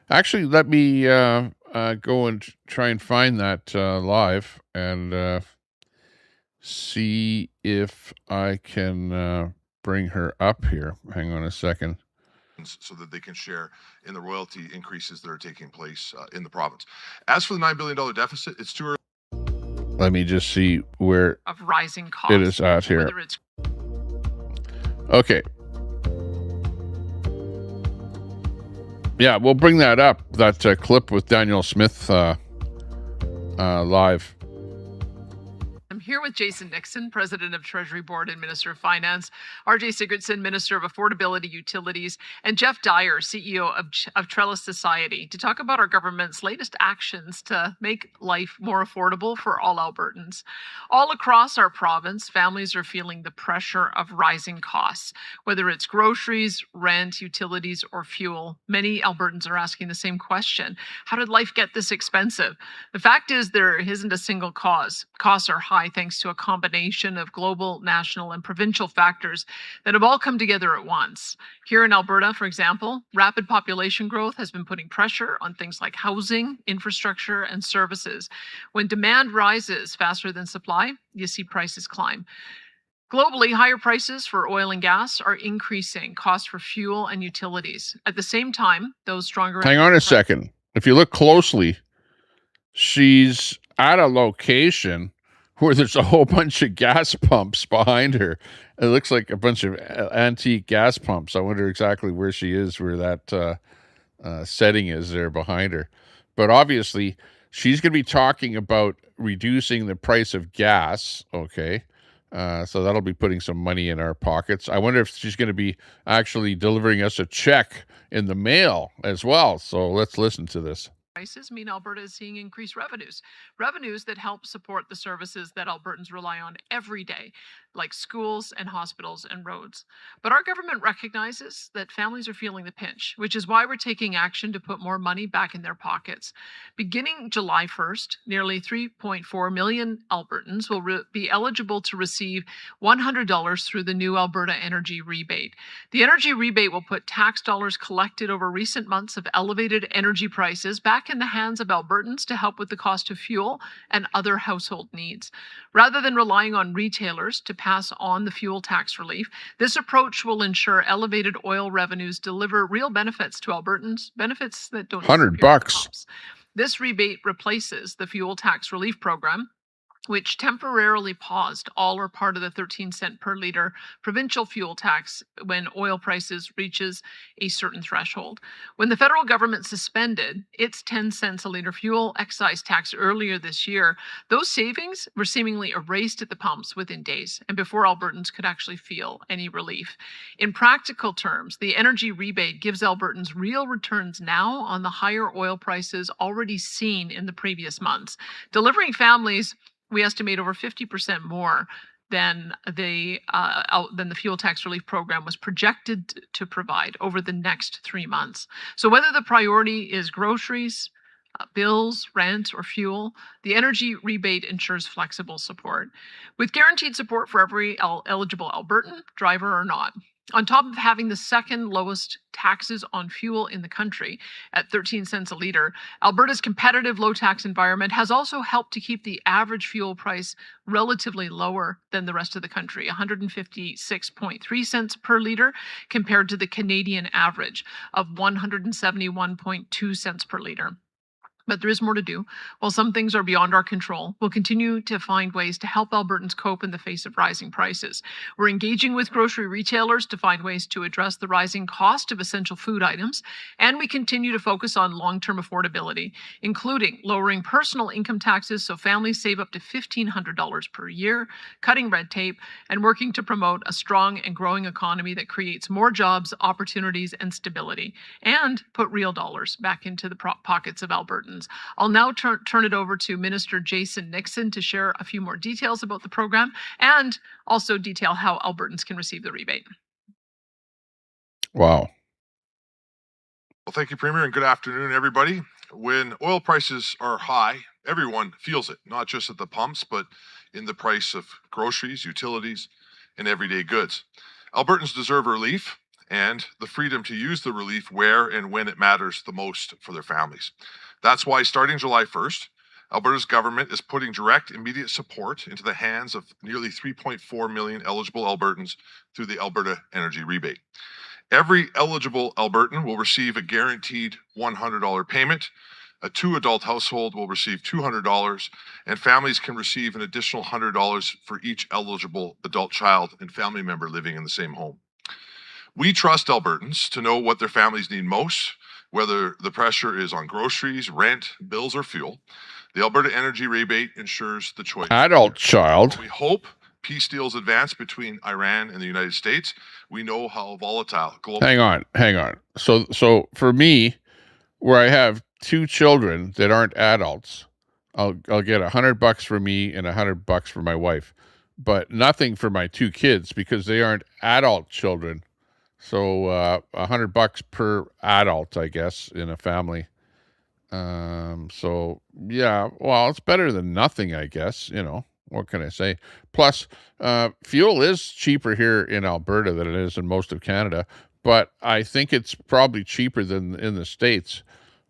[SPEAKER 1] Actually, let me go and try and find that live and see if I can bring her up here. Hang on a second.
[SPEAKER 18] So that they can share in the royalty increases that are taking place in the province. As for the $9 billion deficit, it's too early.
[SPEAKER 1] Let me just see where
[SPEAKER 19] of rising costs.
[SPEAKER 1] It is at here. Okay. Yeah, we'll bring that up, that clip with Daniel Smith live.
[SPEAKER 19] I'm here with Jason Nixon, President of Treasury Board and Minister of Finance, RJ Sigurdsson, Minister of Affordability Utilities, and Jeff Dyer, CEO of Trellis Society, to talk about our government's latest actions to make life more affordable for all Albertans. All across our province, families are feeling the pressure of rising costs, whether it's groceries, rent, utilities, or fuel. Many Albertans are asking the same question: how did life get this expensive? The fact is, there isn't a single cause. Costs are high thanks to a combination of global, national, and provincial factors that have all come together at once. Here in Alberta, for example, rapid population growth has been putting pressure on things like housing, infrastructure, and services. When demand rises faster than supply, you see prices climb. Globally, higher prices for oil and gas are increasing costs for fuel and utilities. At the same time, those stronger...
[SPEAKER 1] Hang on a second. If you look closely, she's at a location where there's a whole bunch of gas pumps behind her. It looks like a bunch of antique gas pumps. I wonder exactly where she is, where that setting is there behind her. But obviously, she's going to be talking about reducing the price of gas, okay? So that'll be putting some money in our pockets. I wonder if she's going to be actually delivering us a check in the mail as well. So let's listen to this.
[SPEAKER 19] Prices mean Alberta is seeing increased revenues that help support the services that Albertans rely on every day, like schools and hospitals and roads. But our government recognizes that families are feeling the pinch, which is why we're taking action to put more money back in their pockets. Beginning July 1st, nearly 3.4 million Albertans will be eligible to receive $100 through the new Alberta Energy Rebate. The Energy Rebate will put tax dollars collected over recent months of elevated energy prices back in the hands of Albertans to help with the cost of fuel and other household needs. Rather than relying on retailers to pass on the fuel tax relief, this approach will ensure elevated oil revenues deliver real benefits to Albertans, benefits that don't
[SPEAKER 1] $100.
[SPEAKER 19] This rebate replaces the fuel tax relief program, which temporarily paused all or part of the 13-cent per liter provincial fuel tax when oil prices reaches a certain threshold. When the federal government suspended its 10 cents a liter fuel excise tax earlier this year, those savings were seemingly erased at the pumps within days and before Albertans could actually feel any relief. In practical terms, the energy rebate gives Albertans real returns now on the higher oil prices already seen in the previous months, delivering families, we estimate, over 50% more than the fuel tax relief program was projected to provide over the next 3 months. So whether the priority is groceries, bills, rent, or fuel, the energy rebate ensures flexible support, with guaranteed support for every eligible Albertan, driver or not. On top of having the second lowest taxes on fuel in the country at 13 cents a liter, Alberta's competitive low tax environment has also helped to keep the average fuel price relatively lower than the rest of the country, 156.3 cents per liter, compared to the Canadian average of 171.2 cents per liter. But there is more to do. While some things are beyond our control, we'll continue to find ways to help Albertans cope in the face of rising prices. We're engaging with grocery retailers to find ways to address the rising cost of essential food items, and we continue to focus on long-term affordability, including lowering personal income taxes so families save up to $1,500 per year, cutting red tape, and working to promote a strong and growing economy that creates more jobs, opportunities, and stability, and put real dollars back into the pockets of Albertans. I'll now turn it over to Minister Jason Nixon to share a few more details about the program and also detail how Albertans can receive the rebate.
[SPEAKER 1] Wow.
[SPEAKER 18] Well, thank you, Premier, and good afternoon, everybody. When oil prices are high, everyone feels it, not just at the pumps, but in the price of groceries, utilities, and everyday goods. Albertans deserve relief and the freedom to use the relief where and when it matters the most for their families. That's why starting July 1st, Alberta's government is putting direct, immediate support into the hands of nearly 3.4 million eligible Albertans through the Alberta Energy Rebate. Every eligible Albertan will receive a guaranteed $100 payment. A 2-adult household will receive $200, and families can receive an additional $100 for each eligible adult child and family member living in the same home. We trust Albertans to know what their families need most, whether the pressure is on groceries, rent, bills, or fuel. The Alberta Energy Rebate ensures the choice.
[SPEAKER 1] Adult child.
[SPEAKER 18] We hope peace deals advance between Iran and the United States. We know how volatile global.
[SPEAKER 1] Hang on. So for me, where I have 2 children that aren't adults, I'll get $100 for me and $100 for my wife, but nothing for my 2 kids because they aren't adult children. So $100 per adult, I guess, in a family. So yeah, well, it's better than nothing, I guess. You know, what can I say? Plus, fuel is cheaper here in Alberta than it is in most of Canada, but I think it's probably cheaper than in the States.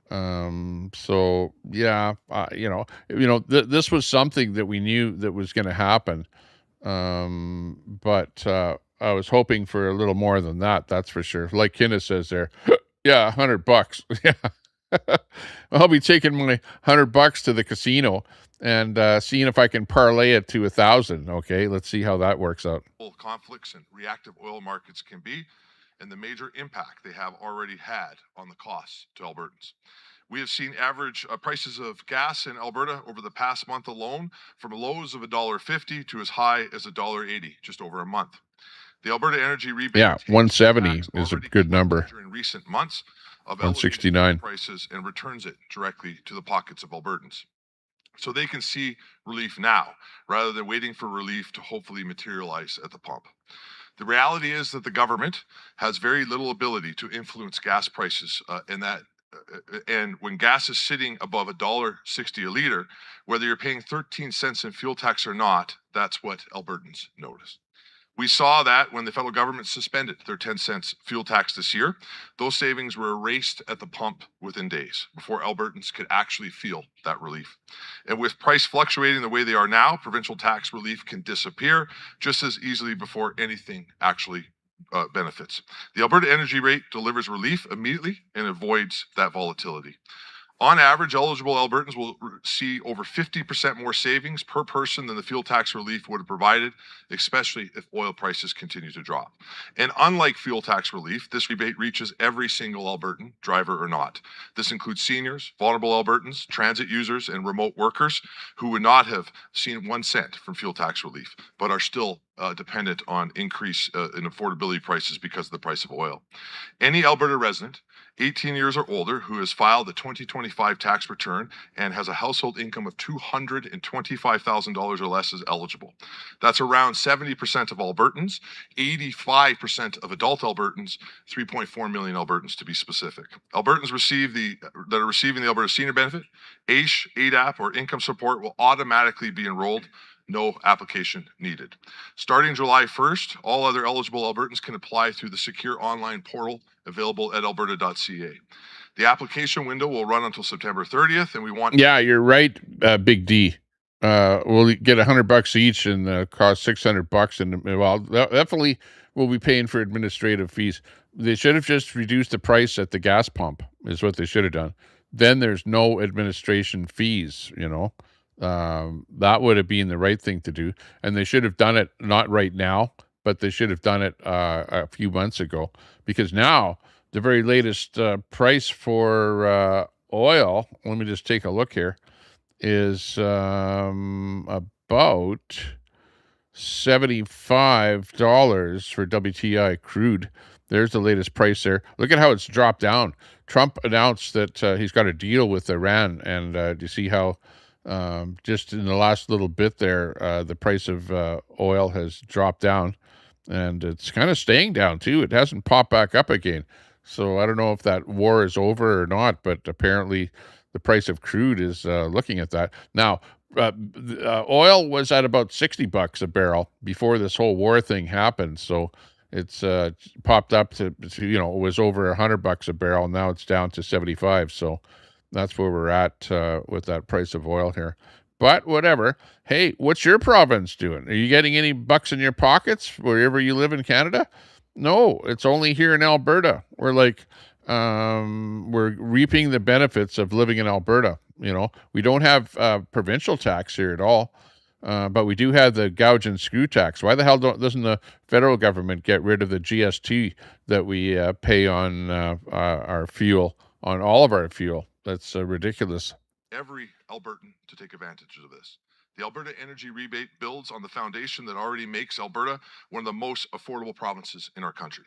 [SPEAKER 1] So yeah, this was something that we knew that was going to happen. But I was hoping for a little more than that. That's for sure. Like Kinna says there, yeah, $100. Yeah. I'll be taking my $100 to the casino and seeing if I can parlay it to 1,000. Okay, let's see how that works out.
[SPEAKER 18] Conflicts and reactive oil markets can be, and the major impact they have already had on the costs to Albertans. We have seen average prices of gas in Alberta over the past month alone from lows of $1.50 to as high as $1.80 just over a month. The Alberta Energy Rebate,
[SPEAKER 1] yeah, 170 is a good number.
[SPEAKER 18] During recent months of
[SPEAKER 1] 169
[SPEAKER 18] prices and returns it directly to the pockets of Albertans, so they can see relief now rather than waiting for relief to hopefully materialize at the pump. The reality is that the government has very little ability to influence gas prices, and when gas is sitting above $1.60 a liter, whether you're paying 13 cents in fuel tax or not, that's what Albertans notice. We saw that when the federal government suspended their 10 cents fuel tax this year, those savings were erased at the pump within days before Albertans could actually feel that relief. And with price fluctuating the way they are now, provincial tax relief can disappear just as easily before anything actually benefits. The Alberta Energy Rate delivers relief immediately and avoids that volatility. On average, eligible Albertans will see over 50% more savings per person than the fuel tax relief would have provided, especially if oil prices continue to drop. And unlike fuel tax relief, this rebate reaches every single Albertan, driver or not. This includes seniors, vulnerable Albertans, transit users, and remote workers who would not have seen 1 cent from fuel tax relief, but are still dependent on increase in affordability prices because of the price of oil. Any Alberta resident 18 years or older who has filed the 2025 tax return and has a household income of $225,000 or less is eligible. That's around 70% of Albertans, 85% of adult Albertans, 3.4 million Albertans to be specific. Albertans that are receiving the Alberta Senior Benefit, AISH, ADAP, or income support will automatically be enrolled. No application needed. Starting July 1st, all other eligible Albertans can apply through the secure online portal available at alberta.ca. The application window will run until September 30th, and we want...
[SPEAKER 1] Yeah, you're right, Big D. We'll get $100 each and cost $600, and well, definitely we'll be paying for administrative fees. They should have just reduced the price at the gas pump, is what they should have done. Then there's no administration fees, you know. That would have been the right thing to do, and they should have done it not right now, but they should have done it a few months ago, because now the very latest price for oil, let me just take a look here, is about $75 for WTI crude. There's the latest price there. Look at how it's dropped down. Trump announced that he's got a deal with Iran, and do you see how just in the last little bit there, the price of oil has dropped down, and it's kind of staying down too. It hasn't popped back up again. So I don't know if that war is over or not, but apparently the price of crude is looking at that. Now, oil was at about $60 a barrel before this whole war thing happened. So it's popped up to, you know, it was over $100 a barrel. Now it's down to 75. So that's where we're at with that price of oil here. But whatever. Hey, what's your province doing? Are you getting any bucks in your pockets wherever you live in Canada? No, it's only here in Alberta. We're like, we're reaping the benefits of living in Alberta. You know, we don't have provincial tax here at all, but we do have the gouge and screw tax. Why the hell doesn't the federal government get rid of the GST that we pay on our fuel, on all of our fuel? That's ridiculous.
[SPEAKER 18] Every Albertan to take advantage of this. The Alberta Energy Rebate builds on the foundation that already makes Alberta one of the most affordable provinces in our country.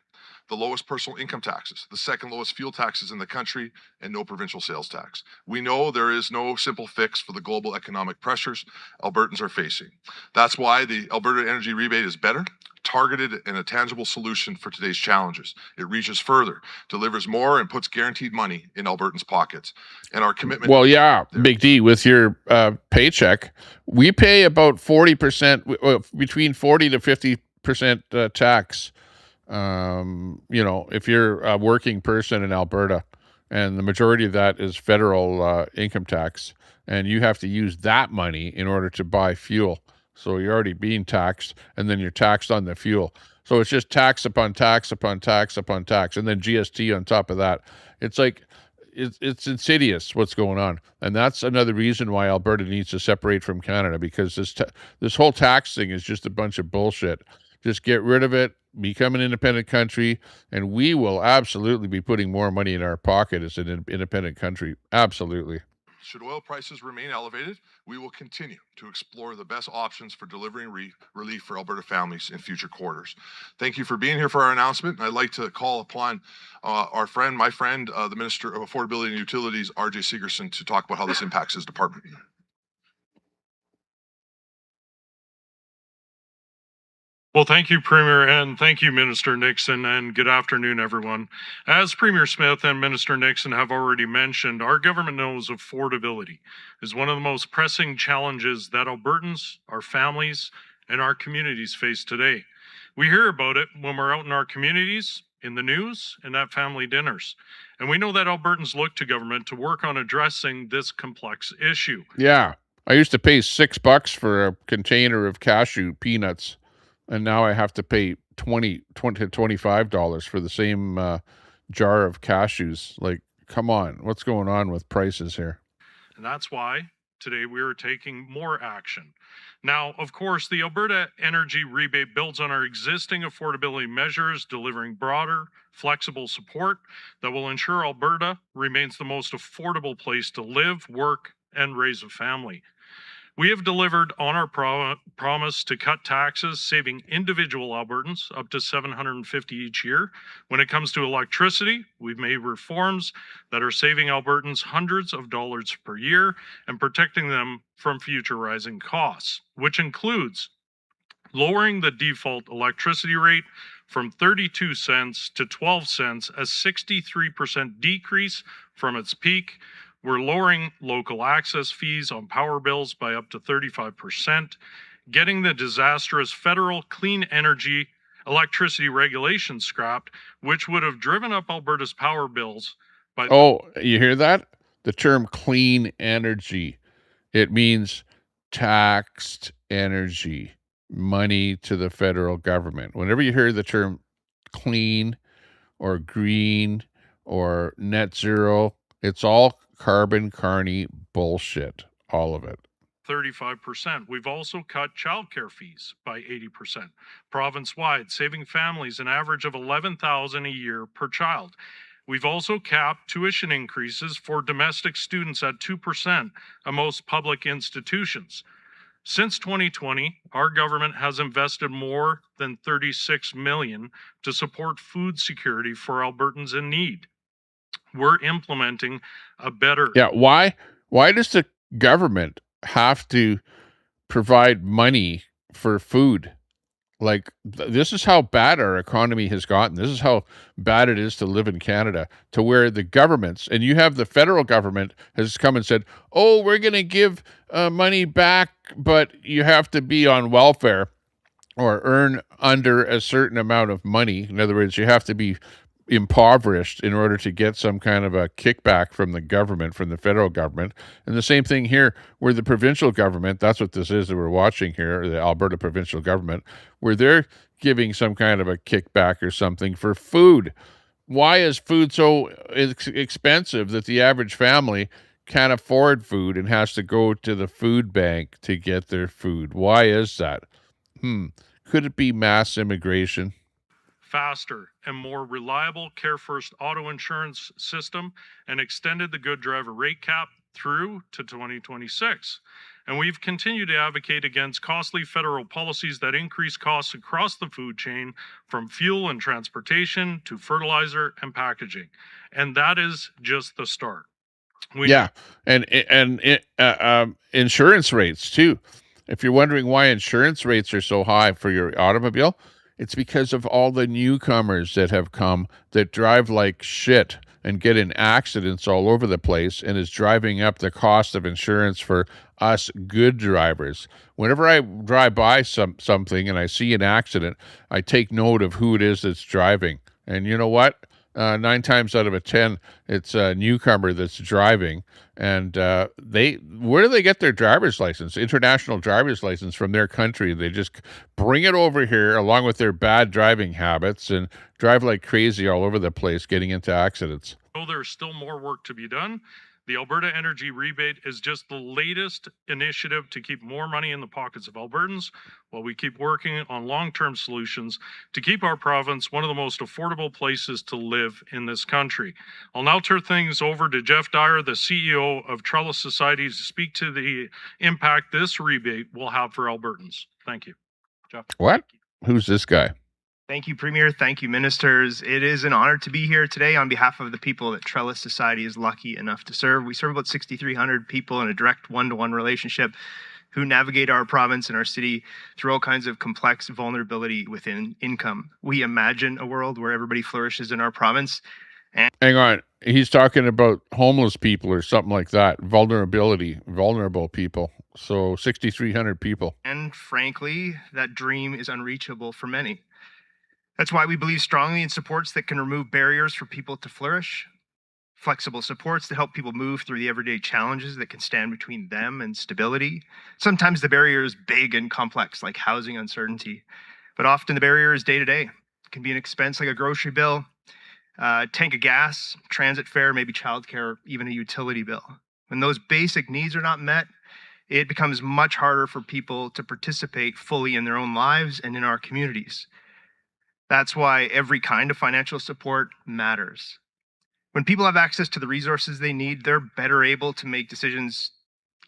[SPEAKER 18] The lowest personal income taxes, the second lowest fuel taxes in the country, and no provincial sales tax. We know there is no simple fix for the global economic pressures Albertans are facing. That's why the Alberta Energy Rebate is better, targeted, and a tangible solution for today's challenges. It reaches further, delivers more, and puts guaranteed money in Albertans' pockets. And our commitment...
[SPEAKER 1] Well, yeah, Big D, with your paycheck, we pay about 40%, between 40 to 50% tax. You know, if you're a working person in Alberta, and the majority of that is federal income tax, and you have to use that money in order to buy fuel. So you're already being taxed, and then you're taxed on the fuel. So it's just tax upon tax upon tax upon tax, and then GST on top of that. It's like, it's insidious what's going on. And that's another reason why Alberta needs to separate from Canada, because this whole tax thing is just a bunch of bullshit. Just get rid of it, become an independent country, and we will absolutely be putting more money in our pocket as an independent country. Absolutely.
[SPEAKER 18] Should oil prices remain elevated, we will continue to explore the best options for delivering relief for Alberta families in future quarters. Thank you for being here for our announcement. I'd like to call upon my friend, the Minister of Affordability and Utilities, RJ Sigurdsson, to talk about how this impacts his department.
[SPEAKER 20] Well, thank you, Premier, and thank you, Minister Nixon, and good afternoon, everyone. As Premier Smith and Minister Nixon have already mentioned, our government knows affordability is one of the most pressing challenges that Albertans, our families, and our communities face today. We hear about it when we're out in our communities, in the news, and at family dinners. And we know that Albertans look to government to work on addressing this complex issue.
[SPEAKER 1] Yeah, I used to pay $6 for a container of cashew peanuts, and now I have to pay $20 to $25 for the same jar of cashews. Like, Come on. What's going on with prices here?
[SPEAKER 20] And that's why today we are taking more action. Now, of course, the Alberta Energy Rebate builds on our existing affordability measures, delivering broader, flexible support that will ensure Alberta remains the most affordable place to live, work, and raise a family. We have delivered on our promise to cut taxes, saving individual Albertans up to $750 each year. When it comes to electricity, we've made reforms that are saving Albertans hundreds of dollars per year and protecting them from future rising costs, which includes lowering the default electricity rate from 32 cents to 12 cents, a 63% decrease from its peak. We're lowering local access fees on power bills by up to 35%, getting the disastrous federal clean energy electricity regulation scrapped, which would have driven up Alberta's power bills by...
[SPEAKER 1] Oh, you hear that? The term clean energy. It means taxed energy, money to the federal government. Whenever you hear the term clean or green or net zero, it's all carbon carny bullshit, all of it.
[SPEAKER 20] 35%. We've also cut childcare fees by 80%, province-wide, saving families an average of $11,000 a year per child. We've also capped tuition increases for domestic students at 2% at most public institutions. Since 2020, our government has invested more than $36 million to support food security for Albertans in need. We're implementing a better...
[SPEAKER 1] Yeah, why does the government have to provide money for food? Like, this is how bad our economy has gotten. This is how bad it is to live in Canada, to where the governments, and you have the federal government has come and said, oh, we're going to give money back, but you have to be on welfare or earn under a certain amount of money. In other words, you have to be impoverished in order to get some kind of a kickback from the government, from the federal government. And the same thing here, where the provincial government, that's what this is that we're watching here, the Alberta provincial government, where they're giving some kind of a kickback or something for food. Why is food so expensive that the average family can't afford food and has to go to the food bank to get their food? Why is that? Could it be mass immigration?
[SPEAKER 20] Faster and more reliable Care First auto insurance system and extended the good driver rate cap through to 2026. And we've continued to advocate against costly federal policies that increase costs across the food chain, from fuel and transportation to fertilizer and packaging. And that is just the start.
[SPEAKER 1] And insurance rates too. If you're wondering why insurance rates are so high for your automobile, it's because of all the newcomers that have come that drive like shit and get in accidents all over the place, and is driving up the cost of insurance for us good drivers. Whenever I drive by something and I see an accident, I take note of who it is that's driving. And you know what? 9 times out of 10, it's a newcomer that's driving. And where do they get their driver's license? International driver's license from their country. They just bring it over here along with their bad driving habits and drive like crazy all over the place, getting into accidents.
[SPEAKER 20] Though there's still more work to be done, the Alberta Energy Rebate is just the latest initiative to keep more money in the pockets of Albertans, while we keep working on long-term solutions to keep our province one of the most affordable places to live in this country. I'll now turn things over to Jeff Dyer, the CEO of Trellis Society, to speak to the impact this rebate will have for Albertans. Thank you. Jeff.
[SPEAKER 1] What? Who's this guy?
[SPEAKER 21] Thank you, Premier. Thank you, Ministers. It is an honor to be here today on behalf of the people that Trellis Society is lucky enough to serve. We serve about 6,300 people in a direct one-to-one relationship who navigate our province and our city through all kinds of complex vulnerability within income. We imagine a world where everybody flourishes in our province.
[SPEAKER 1] Hang on. He's talking about homeless people or something like that. Vulnerable people. So 6,300 people.
[SPEAKER 21] And frankly, that dream is unreachable for many. That's why we believe strongly in supports that can remove barriers for people to flourish, flexible supports to help people move through the everyday challenges that can stand between them and stability. Sometimes the barrier is big and complex, like housing uncertainty, but often the barrier is day-to-day. It can be an expense like a grocery bill, tank of gas, transit fare, maybe childcare, even a utility bill. When those basic needs are not met, it becomes much harder for people to participate fully in their own lives and in our communities. That's why every kind of financial support matters. When people have access to the resources they need, they're better able to make decisions,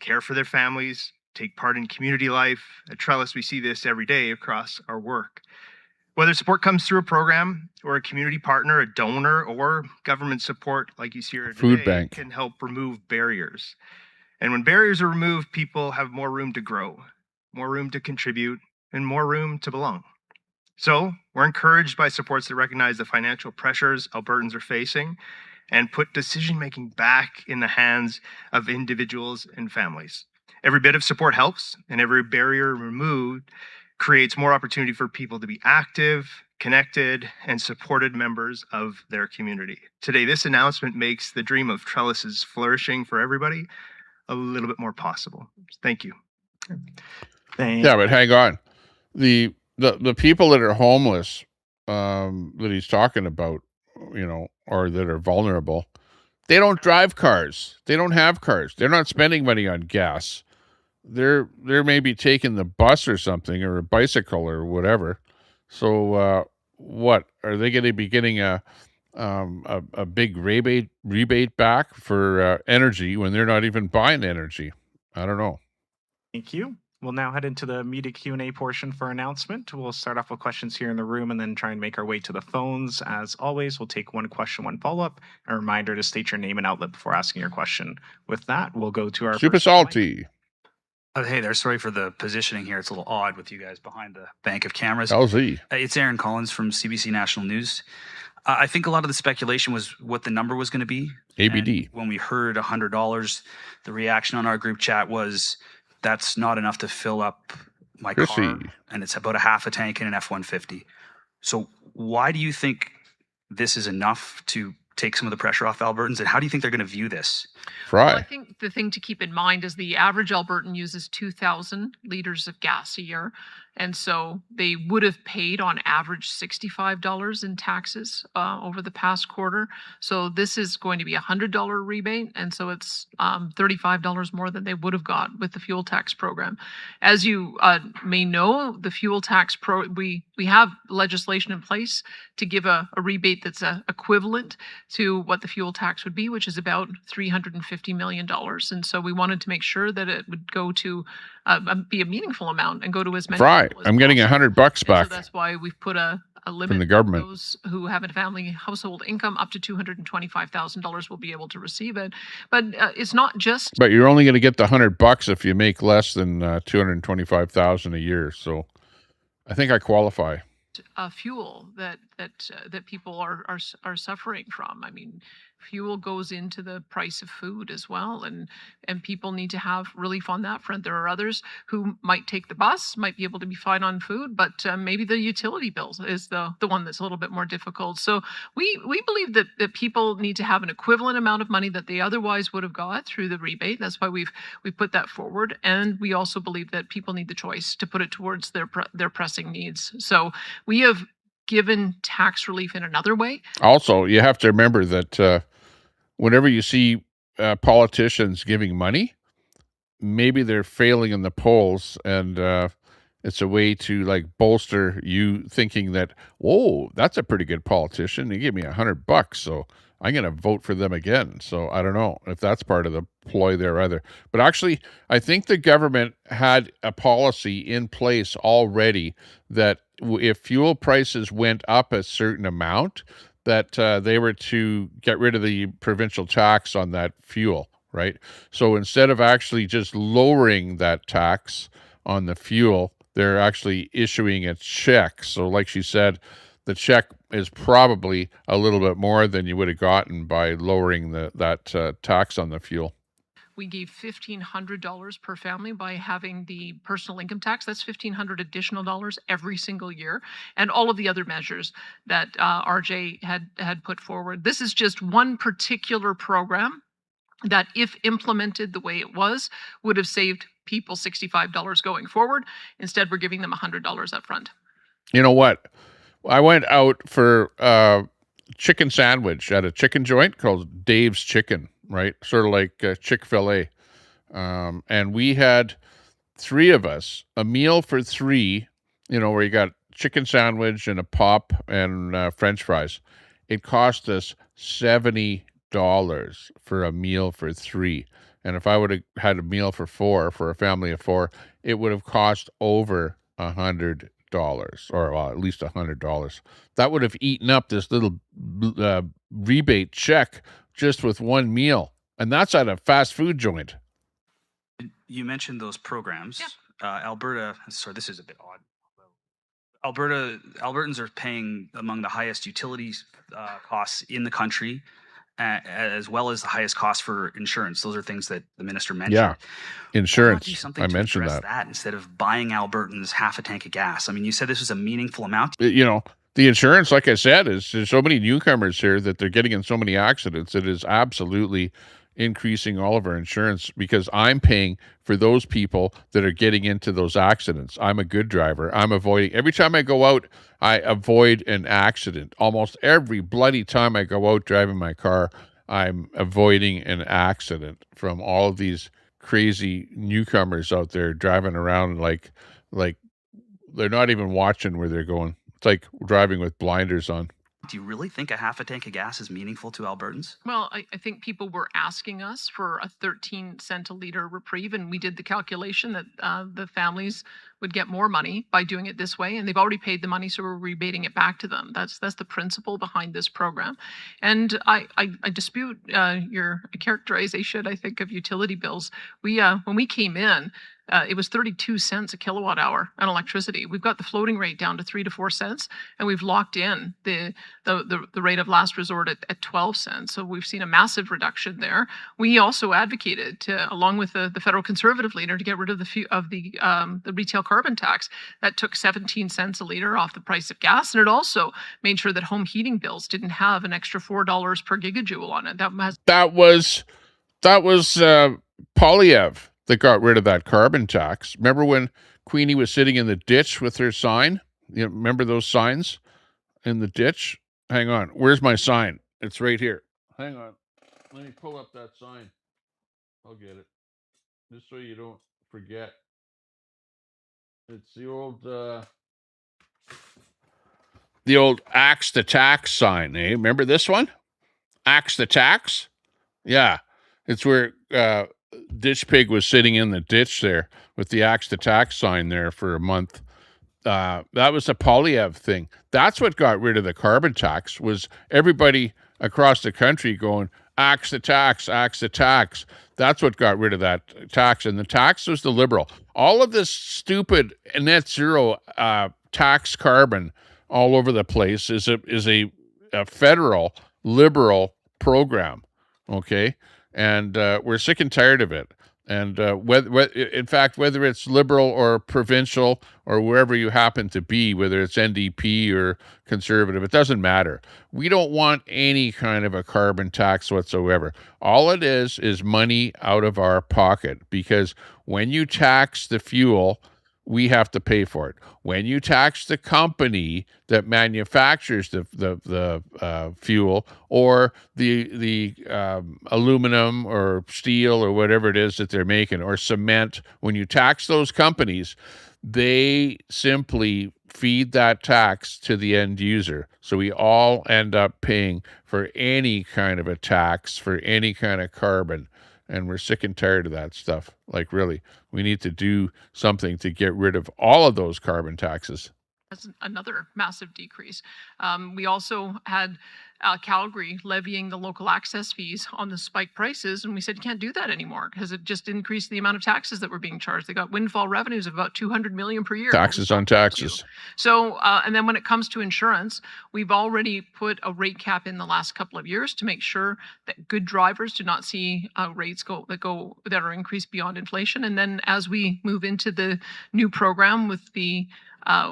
[SPEAKER 21] care for their families, take part in community life. At Trellis, we see this every day across our work. Whether support comes through a program or a community partner, a donor, or government support like you see here
[SPEAKER 1] Food
[SPEAKER 21] today,
[SPEAKER 1] bank.
[SPEAKER 21] can help remove barriers. And when barriers are removed, people have more room to grow, more room to contribute, and more room to belong. So we're encouraged by supports that recognize the financial pressures Albertans are facing and put decision-making back in the hands of individuals and families. Every bit of support helps, and every barrier removed creates more opportunity for people to be active, connected, and supported members of their community. Today, this announcement makes the dream of Trellis's flourishing for everybody a little bit more possible. Thank you.
[SPEAKER 1] Yeah, but hang on. The people that are homeless, that he's talking about, or that are vulnerable, they don't drive cars. They don't have cars. They're not spending money on gas. They're maybe taking the bus or something, or a bicycle or whatever. So what are they going to be getting a big rebate back for energy when they're not even buying energy? I don't know.
[SPEAKER 3] Thank you. We'll now head into the media Q&A portion for announcement. We'll start off with questions here in the room and then try and make our way to the phones. As always, we'll take one question, one follow-up. A reminder to state your name and outlet before asking your question. With that, we'll go to our
[SPEAKER 1] Super
[SPEAKER 3] first mic.
[SPEAKER 1] salty.
[SPEAKER 22] Hey there, sorry for the positioning here. It's a little odd with you guys behind the bank of cameras.
[SPEAKER 1] LZ.
[SPEAKER 22] It's Aaron Collins from CBC National News. I think a lot of the speculation was what the number was going to be.
[SPEAKER 1] ABD.
[SPEAKER 22] And when we heard $100, the reaction on our group chat was, that's not enough to fill up my car, and it's about a half a tank in an F-150. So why do you think this is enough to take some of the pressure off Albertans, and how do you think they're going to view this?
[SPEAKER 19] Well, I think the thing to keep in mind is the average Albertan uses 2,000 liters of gas a year. And so they would have paid on average $65 in taxes over the past quarter. So this is going to be a $100 rebate. And so it's $35 more than they would have got with the fuel tax program. As you may know, the fuel tax we have legislation in place to give a rebate that's equivalent to what the fuel tax would be, which is about $350 million. And so we wanted to make sure that it would go to be a meaningful amount and go to as many people as
[SPEAKER 1] I'm getting $100 back.
[SPEAKER 19] So that's why we've put a limit
[SPEAKER 1] from the government.
[SPEAKER 19] On those who have a family household income up to $225,000 will be able to receive it. But it's not just.
[SPEAKER 1] But you're only going to get the $100 if you make less than $225,000 a year. So I think I qualify.
[SPEAKER 19] Fuel that people are suffering from. I mean, fuel goes into the price of food as well, and people need to have relief on that front. There are others who might take the bus, might be able to be fine on food, but maybe the utility bills is the one that's a little bit more difficult. So we believe that people need to have an equivalent amount of money that they otherwise would have got through the rebate. That's why we've put that forward, and we also believe that people need the choice to put it towards their pressing needs. So we have given tax relief in another way. Also,
[SPEAKER 1] you have to remember that whenever you see politicians giving money, maybe they're failing in the polls, and it's a way to bolster you thinking that, whoa, that's a pretty good politician. He gave me $100, so I'm going to vote for them again. So I don't know if that's part of the ploy there either. But actually, I think the government had a policy in place already that if fuel prices went up a certain amount, that they were to get rid of the provincial tax on that fuel, right? So instead of actually just lowering that tax on the fuel, they're actually issuing a check. So like she said, the check is probably a little bit more than you would have gotten by lowering that tax on the fuel.
[SPEAKER 19] We gave $1,500 per family by having the personal income tax. That's $1,500 additional dollars every single year, and all of the other measures that RJ had put forward. This is just one particular program that, if implemented the way it was, would have saved people $65 going forward. Instead, we're giving them $100 up front.
[SPEAKER 1] You know what? I went out for chicken sandwich at a chicken joint called Dave's Chicken, right? Sort of like Chick-fil-A. And we had 3 of us, a meal for 3, where you got chicken sandwich and a pop and French fries. It cost us $70 for a meal for 3. And if I would have had a meal for 4, for a family of 4, it would have cost over $100, or well, at least $100. That would have eaten up this little rebate check just with one meal. And that's at a fast food joint.
[SPEAKER 22] You mentioned those programs. Alberta, sorry, this is a bit odd. Albertans are paying among the highest utilities costs in the country, as well as the highest cost for insurance. Those are things that the minister mentioned.
[SPEAKER 1] Yeah, insurance.
[SPEAKER 22] Why not do something
[SPEAKER 1] I
[SPEAKER 22] to
[SPEAKER 1] mentioned
[SPEAKER 22] address
[SPEAKER 1] that
[SPEAKER 22] instead of buying Albertans half a tank of gas. I mean, you said this was a meaningful amount.
[SPEAKER 1] The insurance, like I said, is there's so many newcomers here that they're getting in so many accidents. It is absolutely increasing all of our insurance because I'm paying for those people that are getting into those accidents. I'm a good driver. I'm avoiding, every time I go out, I avoid an accident. Almost every bloody time I go out driving my car, I'm avoiding an accident from all of these crazy newcomers out there driving around like they're not even watching where they're going. It's like driving with blinders on.
[SPEAKER 22] Do you really think a half a tank of gas is meaningful to Albertans?
[SPEAKER 19] Well, I think people were asking us for a 13-cent a liter reprieve, and we did the calculation that the families would get more money by doing it this way, and they've already paid the money, so we're rebating it back to them. That's the principle behind this program. And I dispute your characterization, I think, of utility bills. When we came in, it was 32 cents a kilowatt hour on electricity. We've got the floating rate down to 3 to 4 cents, and we've locked in the rate of last resort at 12 cents. So we've seen a massive reduction there. We also advocated along with the federal conservative leader, to get rid of the retail carbon tax. That took 17 cents a liter off the price of gas, and it also made sure that home heating bills didn't have an extra $4 per gigajoule on it.
[SPEAKER 1] That was Polyev that got rid of that carbon tax. Remember when Queenie was sitting in the ditch with her sign? Remember those signs in the ditch? Hang on. Where's my sign? It's right here. Hang on. Let me pull up that sign. I'll get it. Just so you don't forget. It's the old axe the tax sign, eh? Remember this one? Axe the tax? Yeah. It's where Ditch Pig was sitting in the ditch there with the axe to tax sign there for a month. That was a Polyev thing. That's what got rid of the carbon tax, was everybody across the country going, axe the tax, axe the tax. That's what got rid of that tax. And the tax was the Liberal. All of this stupid net zero tax carbon all over the place is a federal Liberal program. Okay. And we're sick and tired of it. And in fact, whether it's Liberal or provincial or wherever you happen to be, whether it's NDP or Conservative, it doesn't matter. We don't want any kind of a carbon tax whatsoever. All it is money out of our pocket, because when you tax the fuel, we have to pay for it. When you tax the company that manufactures the fuel, or the aluminum or steel or whatever it is that they're making, or cement, when you tax those companies, they simply feed that tax to the end user. So we all end up paying for any kind of a tax for any kind of carbon. And we're sick and tired of that stuff. Like, really, we need to do something to get rid of all of those carbon taxes.
[SPEAKER 19] That's another massive decrease. We also had Calgary levying the local access fees on the spike prices, and we said you can't do that anymore because it just increased the amount of taxes that were being charged. They got windfall revenues of about $200 million per year.
[SPEAKER 1] Taxes on taxes.
[SPEAKER 19] So, and then when it comes to insurance, we've already put a rate cap in the last couple of years to make sure that good drivers do not see rates that are increased beyond inflation. And then as we move into the new program with the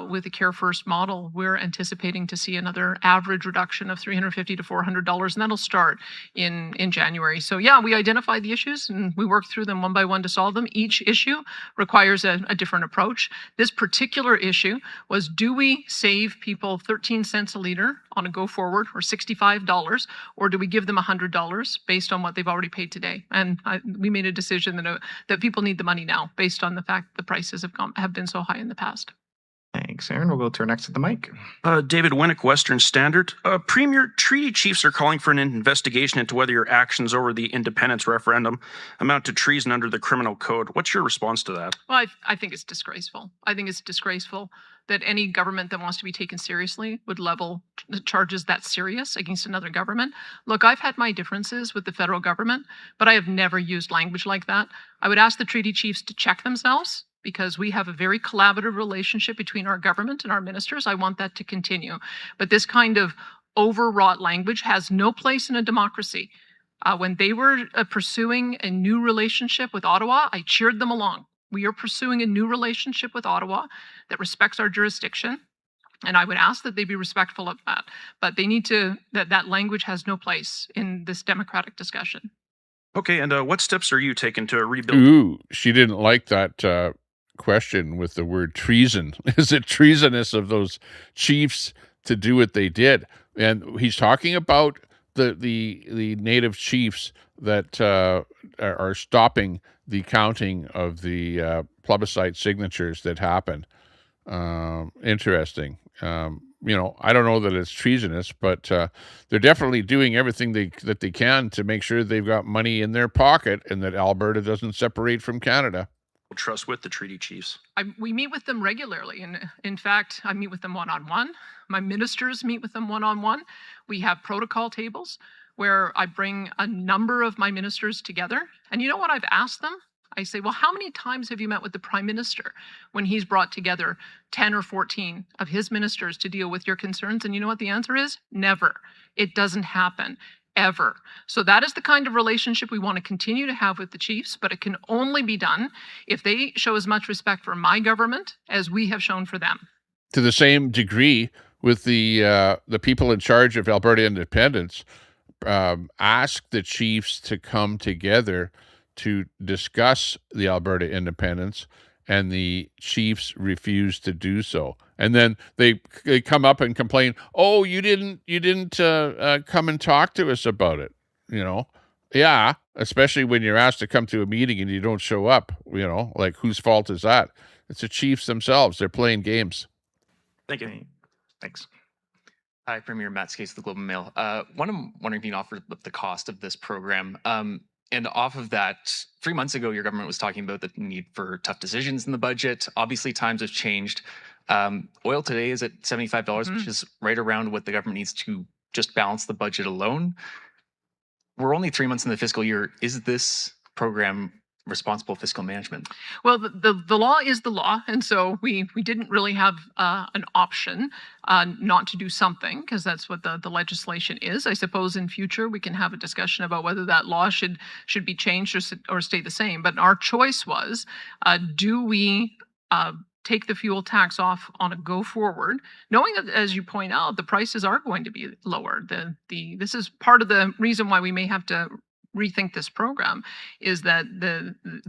[SPEAKER 19] with the Care First model, we're anticipating to see another average reduction of $350 to $400, and that'll start in January. So yeah, we identified the issues and we worked through them one by one to solve them. Each issue requires a different approach. This particular issue was, do we save people 13 cents a liter on a go forward, or $65, or do we give them $100 based on what they've already paid today? And we made a decision that people need the money now based on the fact the prices have been so high in the past.
[SPEAKER 3] Thanks, Aaron. We'll go to our next at the mic.
[SPEAKER 4] David Winnick, Western Standard. Premier, treaty chiefs are calling for an investigation into whether your actions over the independence referendum amount to treason under the criminal code. What's your response to that?
[SPEAKER 19] Well, I think it's disgraceful. I think it's disgraceful that any government that wants to be taken seriously would level charges that serious against another government. Look, I've had my differences with the federal government, but I have never used language like that. I would ask the treaty chiefs to check themselves, because we have a very collaborative relationship between our government and our ministers. I want that to continue. But this kind of overwrought language has no place in a democracy. When they were pursuing a new relationship with Ottawa, I cheered them along. We are pursuing a new relationship with Ottawa that respects our jurisdiction, and I would ask that they be respectful of that. But they need to, that language has no place in this democratic discussion.
[SPEAKER 4] Okay, and what steps are you taking to rebuild?
[SPEAKER 1] Ooh, she didn't like that question with the word treason. Is it treasonous of those chiefs to do what they did? And he's talking about the native chiefs that are stopping the counting of the plebiscite signatures that happened. Interesting. You know, I don't know that it's treasonous, but they're definitely doing everything that they can to make sure they've got money in their pocket and that Alberta doesn't separate from Canada.
[SPEAKER 4] Trust with the treaty chiefs.
[SPEAKER 19] We meet with them regularly, and in fact, I meet with them one-on-one. My ministers meet with them one-on-one. We have protocol tables where I bring a number of my ministers together. And you know what I've asked them? I say, well, how many times have you met with the Prime Minister when he's brought together 10 or 14 of his ministers to deal with your concerns? And you know what the answer is? Never. It doesn't happen. Ever. So that is the kind of relationship we want to continue to have with the chiefs, but it can only be done if they show as much respect for my government as we have shown for them.
[SPEAKER 1] To the same degree, with the people in charge of Alberta independence, ask the chiefs to come together to discuss the Alberta independence, and the chiefs refuse to do so. And then they come up and complain, "Oh, you didn't come and talk to us about it." You know, yeah, especially when you're asked to come to a meeting and you don't show up. You know, like, whose fault is that? It's the chiefs themselves. They're playing games.
[SPEAKER 4] Thank you.
[SPEAKER 3] Thanks.
[SPEAKER 5] Hi, Premier Matt Skase, the Globe and Mail. One, I'm wondering if you can offer the cost of this program. And off of that, 3 months ago, your government was talking about the need for tough decisions in the budget. Obviously, times have changed. Oil today is at $75, which is right around what the government needs to just balance the budget alone. We're only 3 months in the fiscal year. Is this program responsible fiscal management?
[SPEAKER 19] Well, the law is the law, and so we didn't really have an option not to do something, because that's what the legislation is. I suppose in future we can have a discussion about whether that law should be changed or stay the same. But our choice was, do we take the fuel tax off on a go forward, knowing that, as you point out, the prices are going to be lower. This is part of the reason why we may have to rethink this program, is that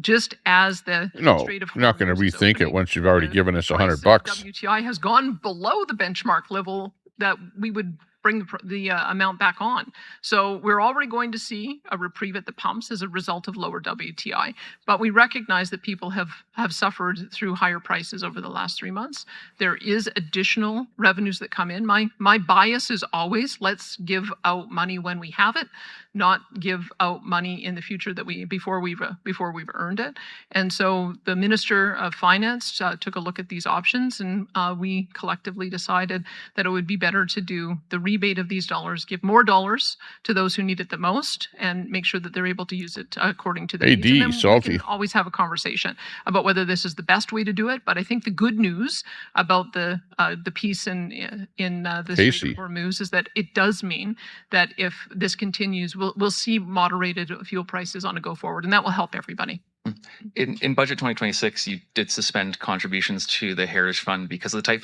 [SPEAKER 19] just as the
[SPEAKER 1] No, you're not going to rethink it once you've already given us $100.
[SPEAKER 19] WTI has gone below the benchmark level that we would bring the amount back on. So we're already going to see a reprieve at the pumps as a result of lower WTI. But we recognize that people have suffered through higher prices over the last 3 months. There is additional revenues that come in. My bias is always, let's give out money when we have it, not give out money in the future that before we've earned it. And so the Minister of Finance took a look at these options, and we collectively decided that it would be better to do the rebate of these dollars, give more dollars to those who need it the most, and make sure that they're able to use it according to their needs. And then
[SPEAKER 1] salty.
[SPEAKER 19] we can always have a conversation about whether this is the best way to do it. But I think the good news about the piece in this
[SPEAKER 1] Casey.
[SPEAKER 19] report moves is that it does mean that if this continues, we'll see moderated fuel prices on a go forward, and that will help everybody.
[SPEAKER 5] In budget 2026, you did suspend contributions to the Heritage Fund because of the tight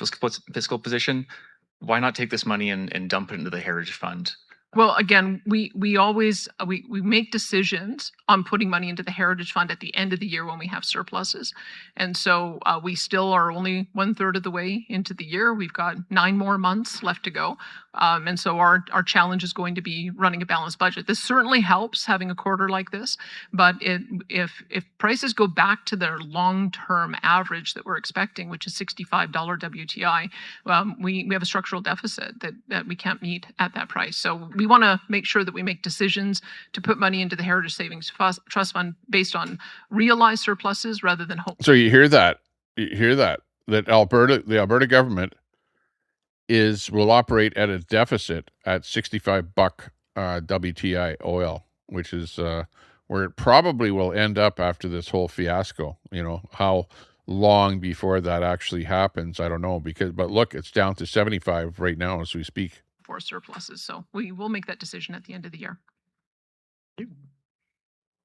[SPEAKER 5] fiscal position. Why not take this money and dump it into the Heritage Fund?
[SPEAKER 19] Well, again, we always we make decisions on putting money into the Heritage Fund at the end of the year when we have surpluses, and so we still are only 1/3 of the way into the year. We've got 9 more months left to go, and so our challenge is going to be running a balanced budget. This certainly helps having a quarter like this, but if prices go back to their long-term average that we're expecting, which is $65 WTI, we have a structural deficit that we can't meet at that price. So we want to make sure that we make decisions to put money into the Heritage Savings Trust Fund based on realized surpluses rather than hope.
[SPEAKER 1] So you hear that? That the Alberta government will operate at a deficit at $65 WTI oil, which is where it probably will end up after this whole fiasco. You know, how long before that actually happens, I don't know, but look, it's down to 75 right now as we speak.
[SPEAKER 19] For surpluses. So we will make that decision at the end of the year.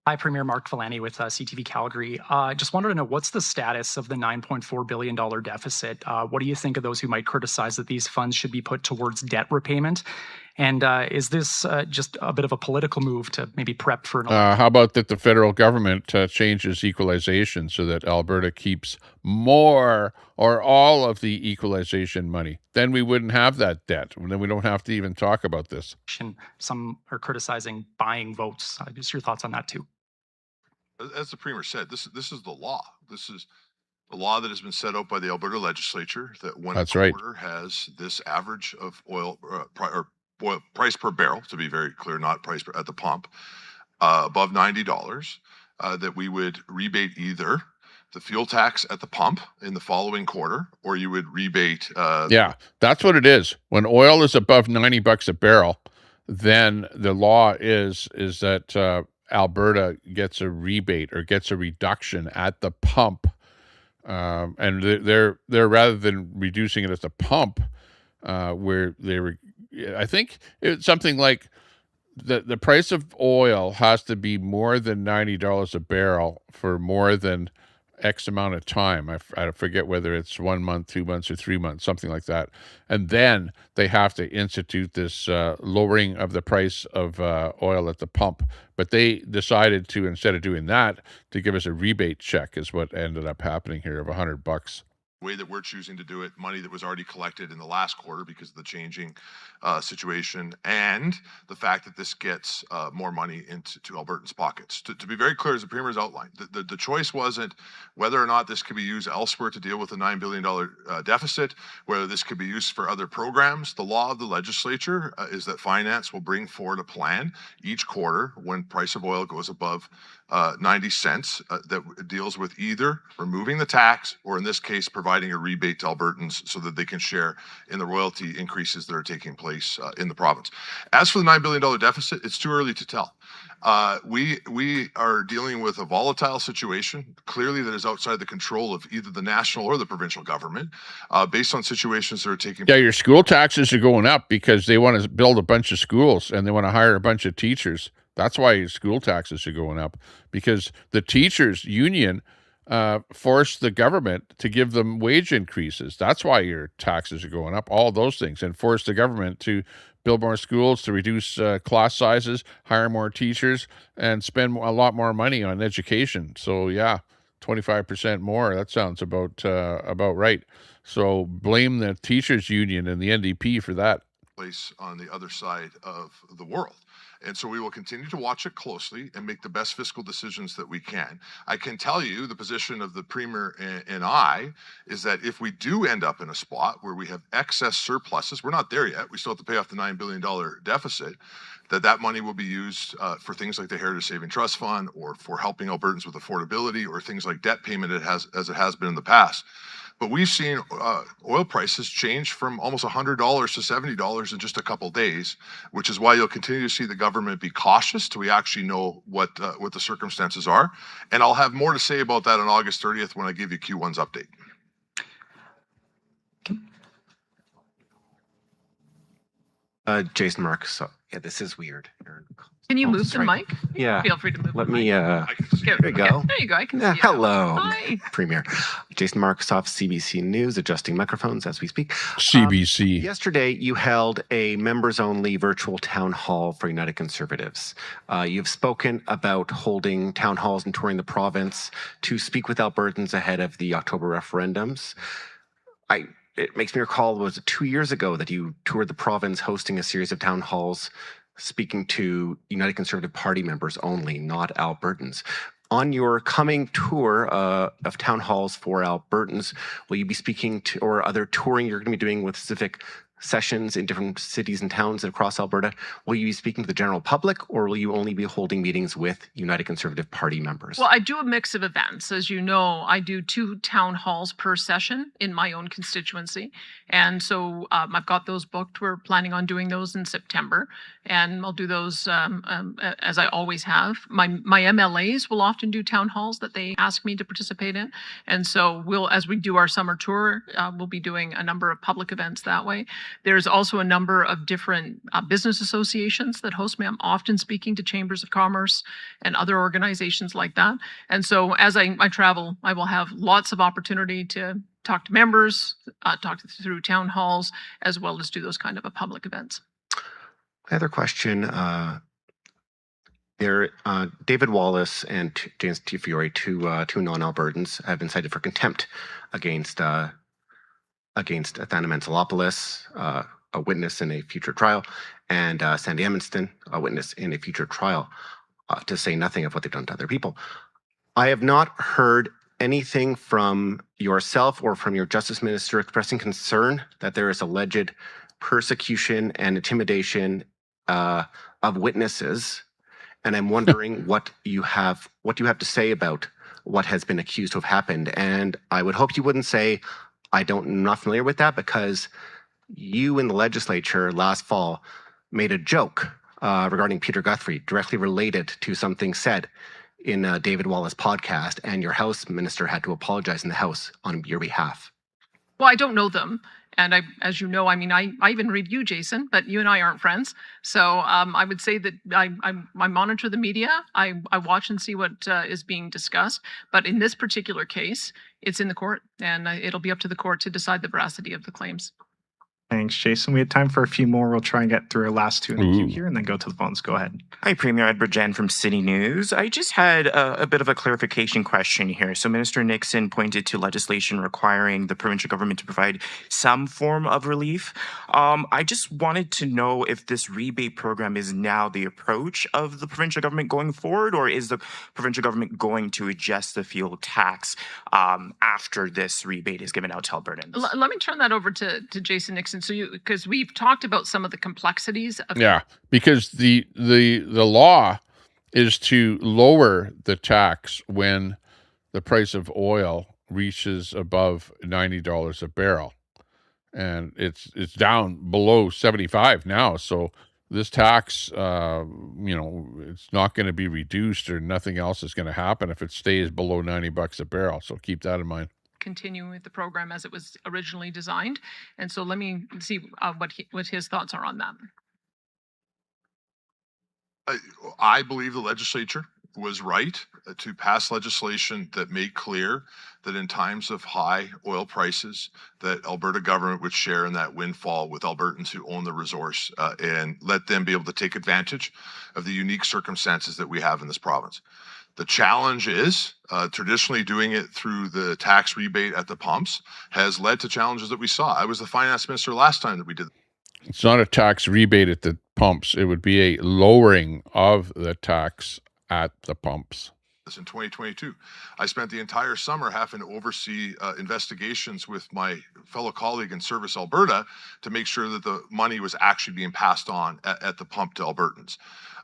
[SPEAKER 6] Hi, Premier Mark Villani with CTV Calgary. Just wanted to know, what's the status of the $9.4 billion deficit? What do you think of those who might criticize that these funds should be put towards debt repayment? And is this just a bit of a political move to maybe prep for an election?
[SPEAKER 1] How about that the federal government changes equalization so that Alberta keeps more or all of the equalization money? Then we wouldn't have that debt. And then we don't have to even talk about this.
[SPEAKER 6] Some are criticizing buying votes. Just your thoughts on that too.
[SPEAKER 18] As the Premier said, this is the law. This is the law that has been set out by the Alberta legislature, that when
[SPEAKER 1] That's
[SPEAKER 18] a
[SPEAKER 1] right.
[SPEAKER 18] quarter has this average of oil price per barrel, to be very clear, not price at the pump, above $90, that we would rebate either the fuel tax at the pump in the following quarter, or you would rebate.
[SPEAKER 1] Yeah, that's what it is. When oil is above $90 a barrel, then the law is that Alberta gets a rebate or gets a reduction at the pump, and they're rather than reducing it at the pump, where they were. I think it's something like the price of oil has to be more than $90 a barrel for more than X amount of time. I forget whether it's 1 month, 2 months, or 3 months, something like that. And then they have to institute this lowering of the price of oil at the pump. But they decided to, instead of doing that, to give us a rebate check is what ended up happening here of $100.
[SPEAKER 18] Way that we're choosing to do it, money that was already collected in the last quarter because of the changing situation, and the fact that this gets more money into Albertans' pockets. To be very clear, as the Premier has outlined, the choice wasn't whether or not this could be used elsewhere to deal with a $9 billion deficit, whether this could be used for other programs. The law of the legislature is that finance will bring forward a plan each quarter when price of oil goes above 90 cents that deals with either removing the tax or, in this case, providing a rebate to Albertans so that they can share in the royalty increases that are taking place in the province. As for the $9 billion deficit, it's too early to tell. We are dealing with a volatile situation, clearly that is outside the control of either the national or the provincial government, based on situations that are taking place.
[SPEAKER 1] Yeah, your school taxes are going up because they want to build a bunch of schools and they want to hire a bunch of teachers. That's why your school taxes are going up, because the teachers union forced the government to give them wage increases. That's why your taxes are going up, all those things, and force the government to build more schools, to reduce class sizes, hire more teachers, and spend a lot more money on education. So yeah, 25% more. That sounds about right. So blame the teachers union and the NDP for that.
[SPEAKER 18] Place on the other side of the world. And so we will continue to watch it closely and make the best fiscal decisions that we can. I can tell you the position of the Premier and I is that if we do end up in a spot where we have excess surpluses, we're not there yet, we still have to pay off the $9 billion deficit, that money will be used for things like the Heritage Saving Trust Fund, or for helping Albertans with affordability, or things like debt payment as it has been in the past. But we've seen oil prices change from almost $100 to $70 in just a couple days, which is why you'll continue to see the government be cautious till we actually know what the circumstances are. And I'll have more to say about that on August 30th when I give you Q1's update.
[SPEAKER 7] Jason Marks. So, yeah, this is weird.
[SPEAKER 19] Can you move the
[SPEAKER 7] right.
[SPEAKER 19] mic?
[SPEAKER 7] Yeah.
[SPEAKER 19] Feel free to move
[SPEAKER 7] Let
[SPEAKER 19] the
[SPEAKER 7] me.
[SPEAKER 19] mic.
[SPEAKER 7] There you go.
[SPEAKER 19] There you go. I can
[SPEAKER 7] Yeah,
[SPEAKER 19] see you.
[SPEAKER 7] hello,
[SPEAKER 19] Hi.
[SPEAKER 7] Premier. Jason Marksoff, CBC News, adjusting microphones as we speak.
[SPEAKER 1] CBC.
[SPEAKER 7] Yesterday, you held a members-only virtual town hall for United Conservatives. You've spoken about holding town halls and touring the province to speak with Albertans ahead of the October referendums. It makes me recall, was it 2 years ago that you toured the province hosting a series of town halls speaking to United Conservative Party members only, not Albertans. On your coming tour of town halls for Albertans, will you be speaking to, or other touring you're going to be doing with specific sessions in different cities and towns across Alberta? Will you be speaking to the general public, or will you only be holding meetings with United Conservative Party members?
[SPEAKER 19] Well, I do a mix of events. As you know, I do 2 town halls per session in my own constituency. And so I've got those booked. We're planning on doing those in September. And I'll do those as I always have. My MLAs will often do town halls that they ask me to participate in. And so as we do our summer tour, we'll be doing a number of public events that way. There's also a number of different business associations that host me. I'm often speaking to chambers of commerce and other organizations like that. And so as I travel, I will have lots of opportunity to talk to members, talk through town halls, as well as do those kind of public events.
[SPEAKER 7] Other question. David Wallace and James T. Fiore, two non-Albertans, have been cited for contempt against Athana Mentzelopoulos, a witness in a future trial, and Sandy Emmonston, a witness in a future trial, to say nothing of what they've done to other people. I have not heard anything from yourself or from your Justice Minister expressing concern that there is alleged persecution and intimidation of witnesses, and I'm wondering what you have to say about what has been accused to have happened. And I would hope you wouldn't say, I'm not familiar with that, because you in the legislature last fall made a joke regarding Peter Guthrie, directly related to something said in David Wallace podcast, and your House Minister had to apologize in the House on your behalf.
[SPEAKER 19] Well, I don't know them. And as you know, I mean, I even read you, Jason, but you and I aren't friends. So I would say that I monitor the media. I watch and see what is being discussed. But in this particular case, it's in the court, and it'll be up to the court to decide the veracity of the claims.
[SPEAKER 3] Thanks, Jason. We have time for a few more. We'll try and get through our last 2 in the queue here and then go to the phones. Go ahead.
[SPEAKER 10] Hi, Premier Edward Jen from City News. I just had a bit of a clarification question here. So Minister Nixon pointed to legislation requiring the provincial government to provide some form of relief. I just wanted to know if this rebate program is now the approach of the provincial government going forward, or is the provincial government going to adjust the fuel tax after this rebate is given out to Albertans?
[SPEAKER 19] Let me turn that over to Jason Nixon. So because we've talked about some of the complexities of
[SPEAKER 1] because the law is to lower the tax when the price of oil reaches above $90 a barrel, and it's down below 75 now. So this tax, it's not going to be reduced, or nothing else is going to happen if it stays below $90 a barrel. So keep that in mind.
[SPEAKER 19] Continuing with the program as it was originally designed. And so let me see what his thoughts are on that.
[SPEAKER 18] I believe the legislature was right to pass legislation that made clear that in times of high oil prices, that Alberta government would share in that windfall with Albertans who own the resource, and let them be able to take advantage of the unique circumstances that we have in this province. The challenge is traditionally doing it through the tax rebate at the pumps has led to challenges that we saw. I was the finance minister last time that we did.
[SPEAKER 1] It's not a tax rebate at the pumps. It would be a lowering of the tax at the pumps.
[SPEAKER 18] In 2022, I spent the entire summer having to oversee investigations with my fellow colleague in Service Alberta to make sure that the money was actually being passed on at the pump to Albertans.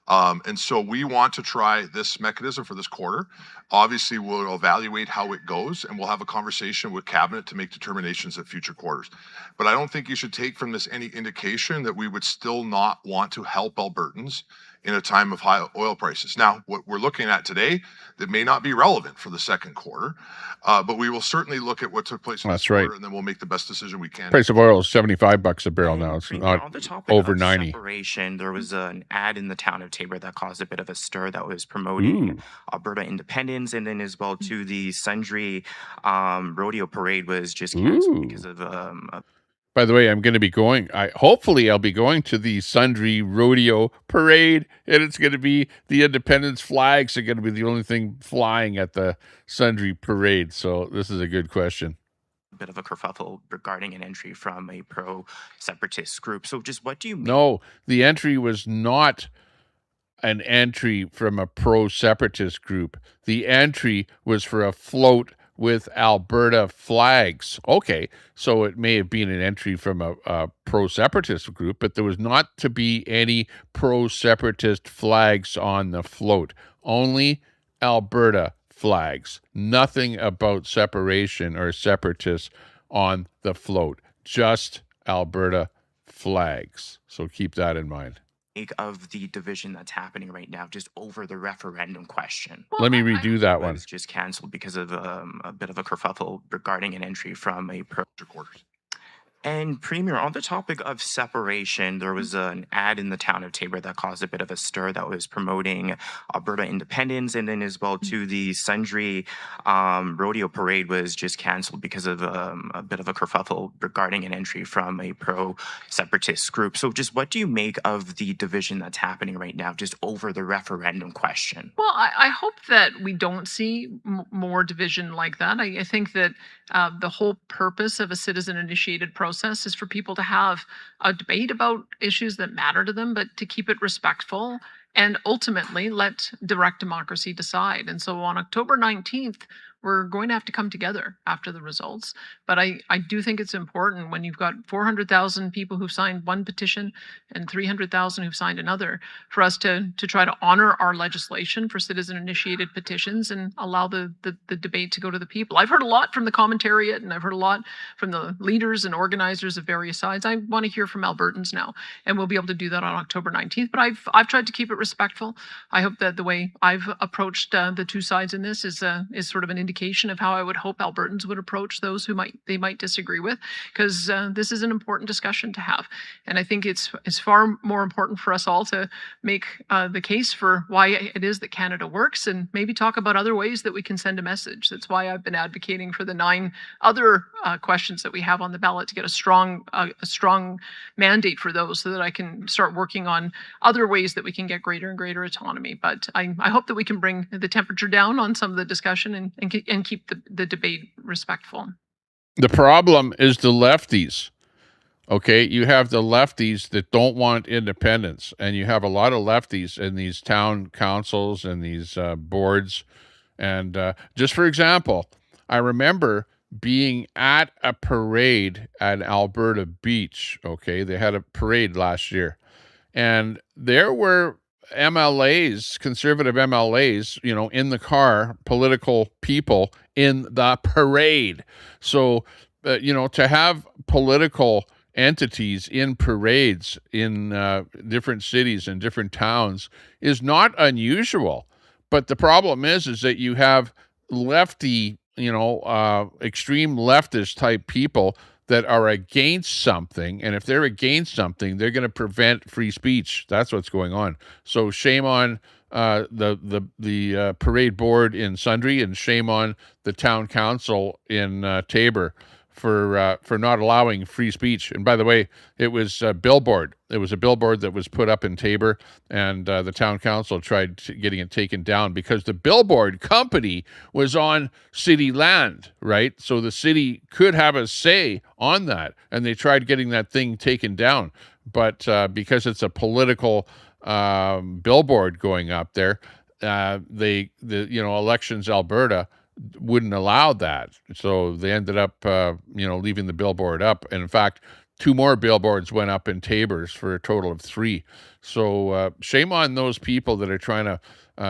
[SPEAKER 18] And so we want to try this mechanism for this quarter. Obviously, we'll evaluate how it goes, and we'll have a conversation with Cabinet to make determinations at future quarters. But I don't think you should take from this any indication that we would still not want to help Albertans in a time of high oil prices. Now, what we're looking at today, that may not be relevant for the second quarter, but we will certainly look at what took place in this
[SPEAKER 1] That's right.
[SPEAKER 18] quarter, and then we'll make the best decision we can.
[SPEAKER 1] Price of oil is $75 a barrel now. It's not
[SPEAKER 10] On the topic
[SPEAKER 1] over
[SPEAKER 10] of
[SPEAKER 1] 90.
[SPEAKER 10] separation, there was an ad in the town of Taber that caused a bit of a stir that was promoting
[SPEAKER 1] Ooh.
[SPEAKER 10] Alberta independence, and then as well to the Sundry rodeo parade was just canceled because of
[SPEAKER 1] By the way, I'm going to be going. Hopefully, I'll be going to the Sundry rodeo parade, and it's going to be the Independence flags are going to be the only thing flying at the Sundry parade. So this is a good question.
[SPEAKER 10] bit of a kerfuffle regarding an entry from a pro-separatist group. So just what do you mean?
[SPEAKER 1] No, the entry was not an entry from a pro-separatist group. The entry was for a float with Alberta flags. Okay, so it may have been an entry from a pro-separatist group, but there was not to be any pro-separatist flags on the float. Only Alberta flags. Nothing about separation or separatists on the float. Just Alberta flags. So keep that in mind.
[SPEAKER 10] Of the division that's happening right now just over the referendum question.
[SPEAKER 1] Let me redo that one.
[SPEAKER 10] Was just canceled because of a bit of a kerfuffle regarding an entry from a pro quarters. And Premier, on the topic of separation, there was an ad in the town of Taber that caused a bit of a stir that was promoting Alberta independence, and then as well to the Sundry rodeo parade was just canceled because of a bit of a kerfuffle regarding an entry from a pro-separatist group. So just what do you make of the division that's happening right now just over the referendum question?
[SPEAKER 19] Well, I hope that we don't see more division like that. I think that the whole purpose of a citizen-initiated process is for people to have a debate about issues that matter to them, but to keep it respectful and ultimately let direct democracy decide. And so on October 19th, we're going to have to come together after the results. But I do think it's important when you've got 400,000 people who've signed one petition and 300,000 who've signed another for us to try to honor our legislation for citizen-initiated petitions and allow the debate to go to the people. I've heard a lot from the commentariat, and I've heard a lot from the leaders and organizers of various sides. I want to hear from Albertans now, and we'll be able to do that on October 19th. But I've tried to keep it respectful. I hope that the way I've approached the two sides in this is sort of an indication of how I would hope Albertans would approach those who might disagree with, because this is an important discussion to have. And I think it's far more important for us all to make the case for why it is that Canada works, and maybe talk about other ways that we can send a message. That's why I've been advocating for the 9 other questions that we have on the ballot to get a strong mandate for those, so that I can start working on other ways that we can get greater and greater autonomy. But I hope that we can bring the temperature down on some of the discussion and keep the debate respectful.
[SPEAKER 1] The problem is the lefties. Okay, you have the lefties that don't want independence, and you have a lot of lefties in these town councils and these boards. And just for example, I remember being at a parade at Alberta Beach. Okay, they had a parade last year, and there were MLAs, conservative MLAs, in the car, political people in the parade. So, to have political entities in parades in different cities and different towns is not unusual. But the problem is that you have lefty, extreme leftist type people that are against something, and if they're against something, they're going to prevent free speech. That's what's going on. So shame on the parade board in Sundry, and shame on the town council in Taber for not allowing free speech. And by the way, it was a billboard. It was a billboard that was put up in Taber, and the town council tried getting it taken down because the billboard company was on city land, right? So the city could have a say on that, and they tried getting that thing taken down. But because it's a political billboard going up there, Elections Alberta wouldn't allow that. So they ended up, leaving the billboard up. And in fact, 2 more billboards went up in Tabor's for a total of 3. So shame on those people that are trying to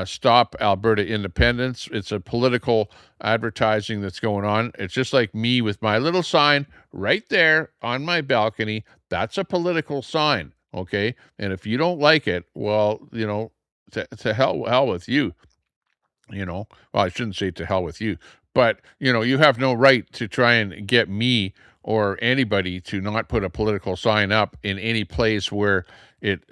[SPEAKER 1] stop Alberta independence. It's a political advertising that's going on. It's just like me with my little sign right there on my balcony. That's a political sign, okay? And if you don't like it, well, you know, to hell with you. You know, well, I shouldn't say to hell with you, but you know, you have no right to try and get me or anybody to not put a political sign up in any place where it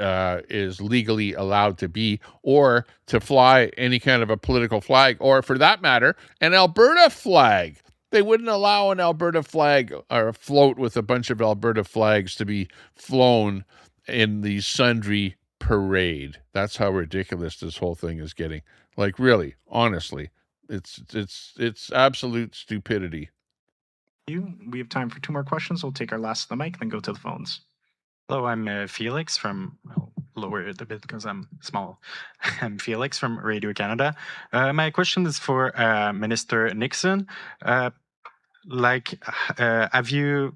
[SPEAKER 1] is legally allowed to be, or to fly any kind of a political flag, or for that matter, an Alberta flag. They wouldn't allow an Alberta flag or a float with a bunch of Alberta flags to be flown in the Sundry parade. That's how ridiculous this whole thing is getting. Like, really, honestly, it's absolute stupidity.
[SPEAKER 3] We have time for 2 more questions. We'll take our last of the mic, then go to the phones.
[SPEAKER 8] Hello, I'm Felix from, I'll lower it a bit because I'm small. I'm Felix from Radio Canada. My question is for Minister Nixon. Have you,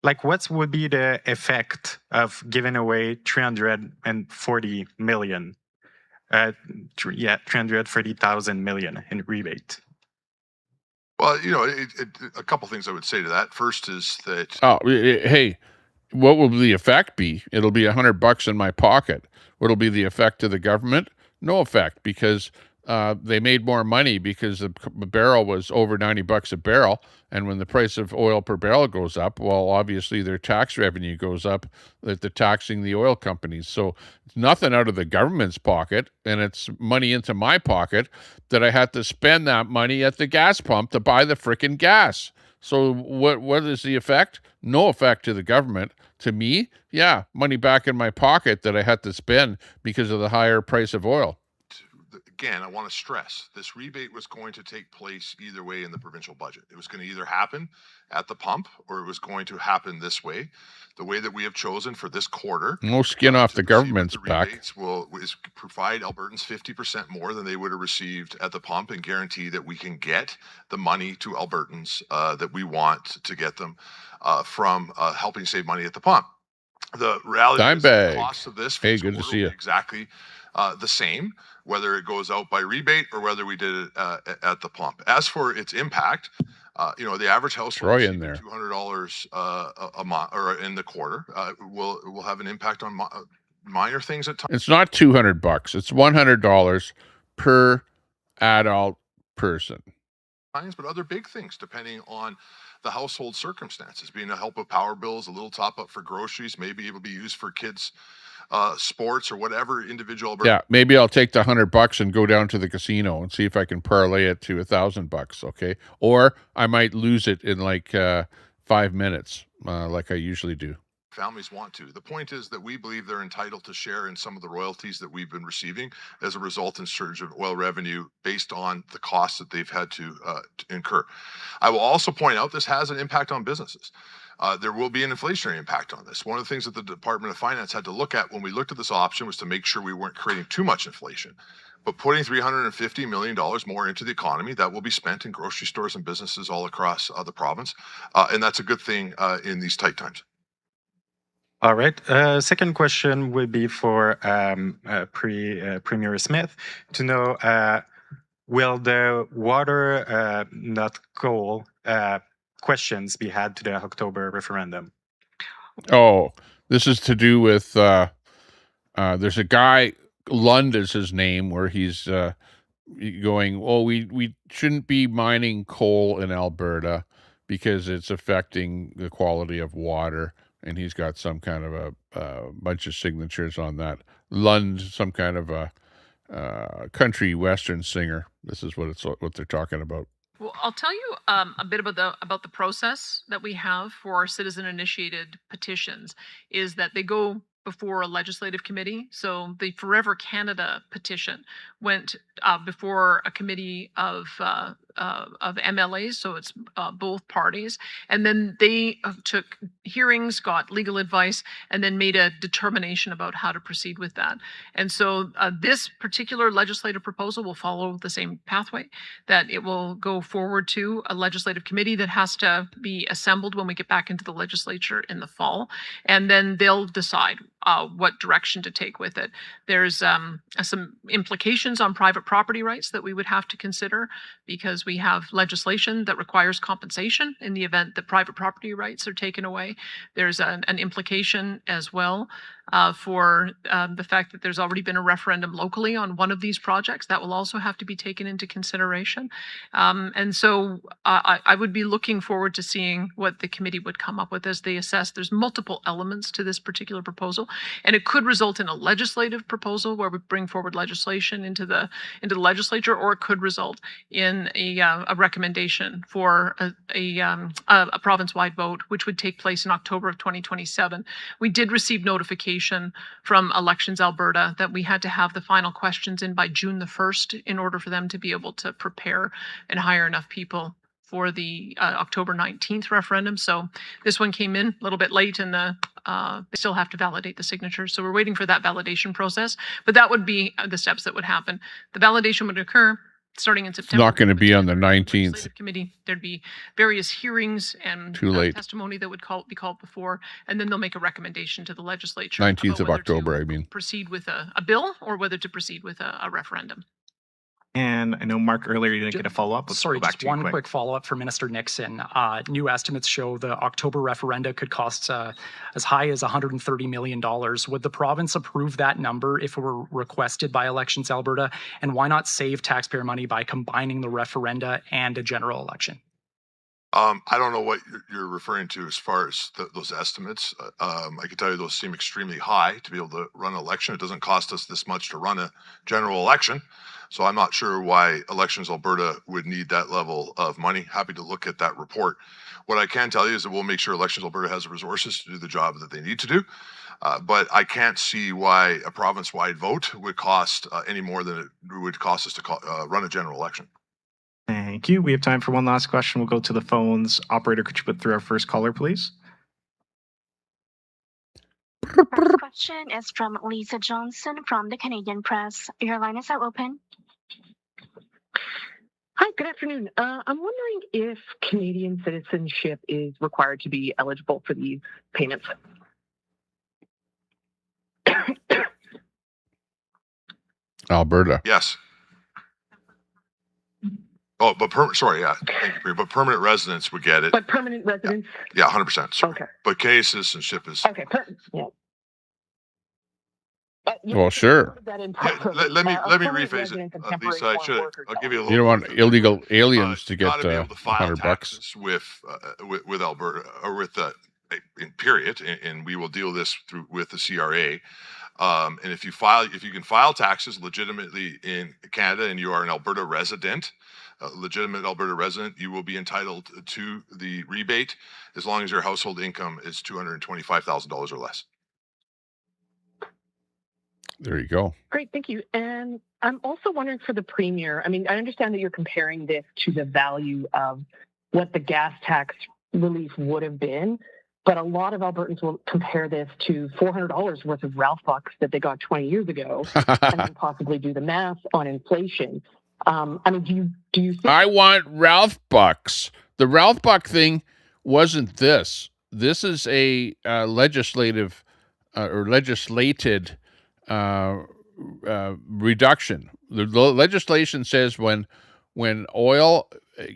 [SPEAKER 8] what would be the effect of giving away 340 million? 330,000 million in rebate?
[SPEAKER 18] Well, you know, a couple things I would say to that. First is that
[SPEAKER 1] hey, what will the effect be? It'll be $100 in my pocket. What'll be the effect to the government? No effect, because they made more money because the barrel was over $90 a barrel, and when the price of oil per barrel goes up, well, obviously their tax revenue goes up. That they're taxing the oil companies, so it's nothing out of the government's pocket, and it's money into my pocket that I had to spend that money at the gas pump to buy the frickin' gas. So what is the effect? No effect to the government. To me, yeah, money back in my pocket that I had to spend because of the higher price of oil.
[SPEAKER 18] Again, I want to stress this rebate was going to take place either way in the provincial budget. It was going to either happen at the pump or it was going to happen this way. The way that we have chosen for this quarter,
[SPEAKER 1] no skin off the government's back,
[SPEAKER 18] is provide Albertans 50% more than they would have received at the pump and guarantee that we can get the money to Albertans that we want to get them from helping save money at the pump. The reality is the cost of this for
[SPEAKER 1] hey,
[SPEAKER 18] this
[SPEAKER 1] good to see you.
[SPEAKER 18] Exactly the same, whether it goes out by rebate or whether we did it at the pump. As for its impact, you know, the average household receiving $200 a month or in the quarter will have an impact on minor things at times.
[SPEAKER 1] It's not $200; it's $100 per adult person.
[SPEAKER 18] But other big things depending on the household circumstances, being a help with power bills, a little top up for groceries, maybe it will be used for kids' sports or whatever individual.
[SPEAKER 1] Yeah, maybe I'll take the $100 and go down to the casino and see if I can parlay it to $1,000. Okay, or I might lose it in like 5 minutes, like I usually do.
[SPEAKER 18] Families want to. The point is that we believe they're entitled to share in some of the royalties that we've been receiving as a result in surge of oil revenue based on the costs that they've had to incur. I will also point out this has an impact on businesses. There will be an inflationary impact on this. One of the things that the Department of Finance had to look at when we looked at this option was to make sure we weren't creating too much inflation. But putting $350 million more into the economy, that will be spent in grocery stores and businesses all across the province. And that's a good thing in these tight times.
[SPEAKER 8] All right. Second question would be for Premier Smith to know, will the water, not coal, questions be had to the October referendum?
[SPEAKER 1] Oh, this is to do with, there's a guy, Lund is his name, where he's going, oh, we shouldn't be mining coal in Alberta because it's affecting the quality of water. And he's got some kind of a bunch of signatures on that. Lund, some kind of a country western singer. This is what they're talking about.
[SPEAKER 19] Well, I'll tell you a bit about the process that we have for our citizen-initiated petitions. Is that they go before a legislative committee. So the Forever Canada petition went before a committee of MLAs, so it's both parties. And then they took hearings, got legal advice, and then made a determination about how to proceed with that. And so this particular legislative proposal will follow the same pathway, that it will go forward to a legislative committee that has to be assembled when we get back into the legislature in the fall, and then they'll decide what direction to take with it. There's some implications on private property rights that we would have to consider, because we have legislation that requires compensation in the event that private property rights are taken away. There's an implication as well for the fact that there's already been a referendum locally on one of these projects. That will also have to be taken into consideration. And so I would be looking forward to seeing what the committee would come up with as they assess. There's multiple elements to this particular proposal, and it could result in a legislative proposal where we bring forward legislation into the legislature, or it could result in a recommendation for a province-wide vote, which would take place in October of 2027. We did receive notification from Elections Alberta that we had to have the final questions in by June the 1st in order for them to be able to prepare and hire enough people for the October 19th referendum. So this one came in a little bit late, and they still have to validate the signatures. So we're waiting for that validation process. But that would be the steps that would happen. The validation would occur starting in
[SPEAKER 1] It's
[SPEAKER 19] September.
[SPEAKER 1] not going to be on the 19th.
[SPEAKER 19] Committee. There'd be various hearings and
[SPEAKER 1] Too late.
[SPEAKER 19] testimony that would be called before, and then they'll make a recommendation to the legislature.
[SPEAKER 1] 19th of
[SPEAKER 19] about whether
[SPEAKER 1] October,
[SPEAKER 19] to
[SPEAKER 1] I mean.
[SPEAKER 19] proceed with a bill or whether to proceed with a referendum.
[SPEAKER 3] And I know, Mark, earlier you didn't get a follow-up. Let's
[SPEAKER 6] Sorry,
[SPEAKER 3] go back
[SPEAKER 6] just
[SPEAKER 3] to you
[SPEAKER 6] one quick follow-up for Minister Nixon. New estimates show the October referenda could cost as high as $130 million. Would the province approve that number if it were requested by Elections Alberta? And why not save taxpayer money by combining the referenda and a general election?
[SPEAKER 18] I don't know what you're referring to as far as those estimates. I can tell you those seem extremely high to be able to run an election. It doesn't cost us this much to run a general election. So I'm not sure why Elections Alberta would need that level of money. Happy to look at that report. What I can tell you is that we'll make sure Elections Alberta has the resources to do the job that they need to do. But I can't see why a province-wide vote would cost any more than it would cost us to run a general election.
[SPEAKER 3] Thank you. We have time for one last question. We'll go to the phones. Operator, could you put through our first caller, please?
[SPEAKER 9] First question is from Lisa Johnson from the Canadian Press. Your line is now open.
[SPEAKER 11] Hi, good afternoon. I'm wondering if Canadian citizenship is required to be eligible for these payments.
[SPEAKER 1] Alberta.
[SPEAKER 18] Yes. Oh, but sorry, yeah, thank you, but permanent residents would get it.
[SPEAKER 11] But permanent residents?
[SPEAKER 18] Yeah, 100%. Sorry.
[SPEAKER 11] Okay.
[SPEAKER 18] But Canadian citizenship is.
[SPEAKER 11] Okay, yeah.
[SPEAKER 1] Well, sure.
[SPEAKER 18] Let me rephrase it. Lisa, I'll give you a little.
[SPEAKER 1] You don't want illegal aliens to get $100
[SPEAKER 18] with Alberta or with in period, and we will deal this through with the CRA. And if you can file taxes legitimately in Canada and you are an Alberta resident, a legitimate Alberta resident, you will be entitled to the rebate as long as your household income is $225,000 or less.
[SPEAKER 1] There you go.
[SPEAKER 11] Great, thank you. And I'm also wondering for the Premier, I mean, I understand that you're comparing this to the value of what the gas tax relief would have been, but a lot of Albertans will compare this to $400 worth of Ralph bucks that they got 20 years ago, and then possibly do the math on inflation. I mean, do you think
[SPEAKER 1] I want Ralph bucks? The Ralph buck thing wasn't this. This is a legislative or legislated reduction. The legislation says when oil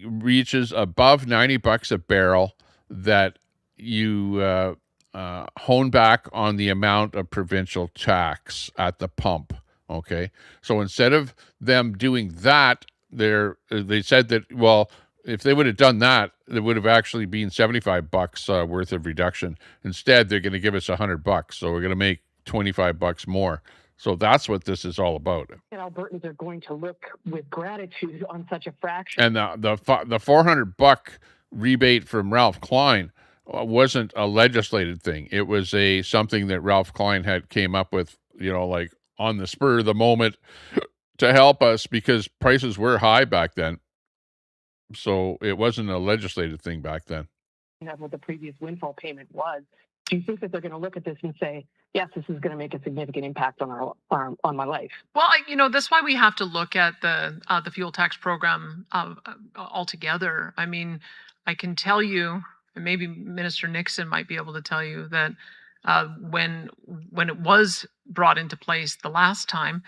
[SPEAKER 1] reaches above $90 a barrel, that you hone back on the amount of provincial tax at the pump. Okay, so instead of them doing that, they said that, well, if they would have done that, there would have actually been $75 worth of reduction. Instead, they're going to give us $100, so we're going to make $25 more. So that's what this is all about.
[SPEAKER 11] And Albertans are going to look with gratitude on such a fraction.
[SPEAKER 1] And the $400 rebate from Ralph Klein wasn't a legislated thing. It was something that Ralph Klein had came up with, like on the spur of the moment to help us because prices were high back then. So it wasn't a legislated thing back then.
[SPEAKER 11] That's what the previous windfall payment was. Do you think that they're going to look at this and say, yes, this is going to make a significant impact on on my life?
[SPEAKER 19] Well, that's why we have to look at the fuel tax program altogether. I mean, I can tell you, and maybe Minister Nixon might be able to tell you that when it was brought into place the last time,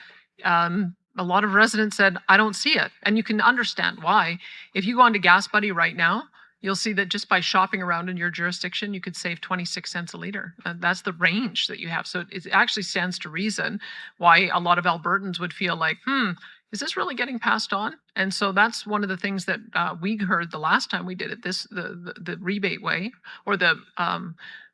[SPEAKER 19] a lot of residents said, "I don't see it," and you can understand why. If you go onto Gas Buddy right now, you'll see that just by shopping around in your jurisdiction, you could save 26 cents a liter. That's the range that you have. So it actually stands to reason why a lot of Albertans would feel like, is this really getting passed on? And so that's one of the things that we heard the last time we did it, the rebate way, or the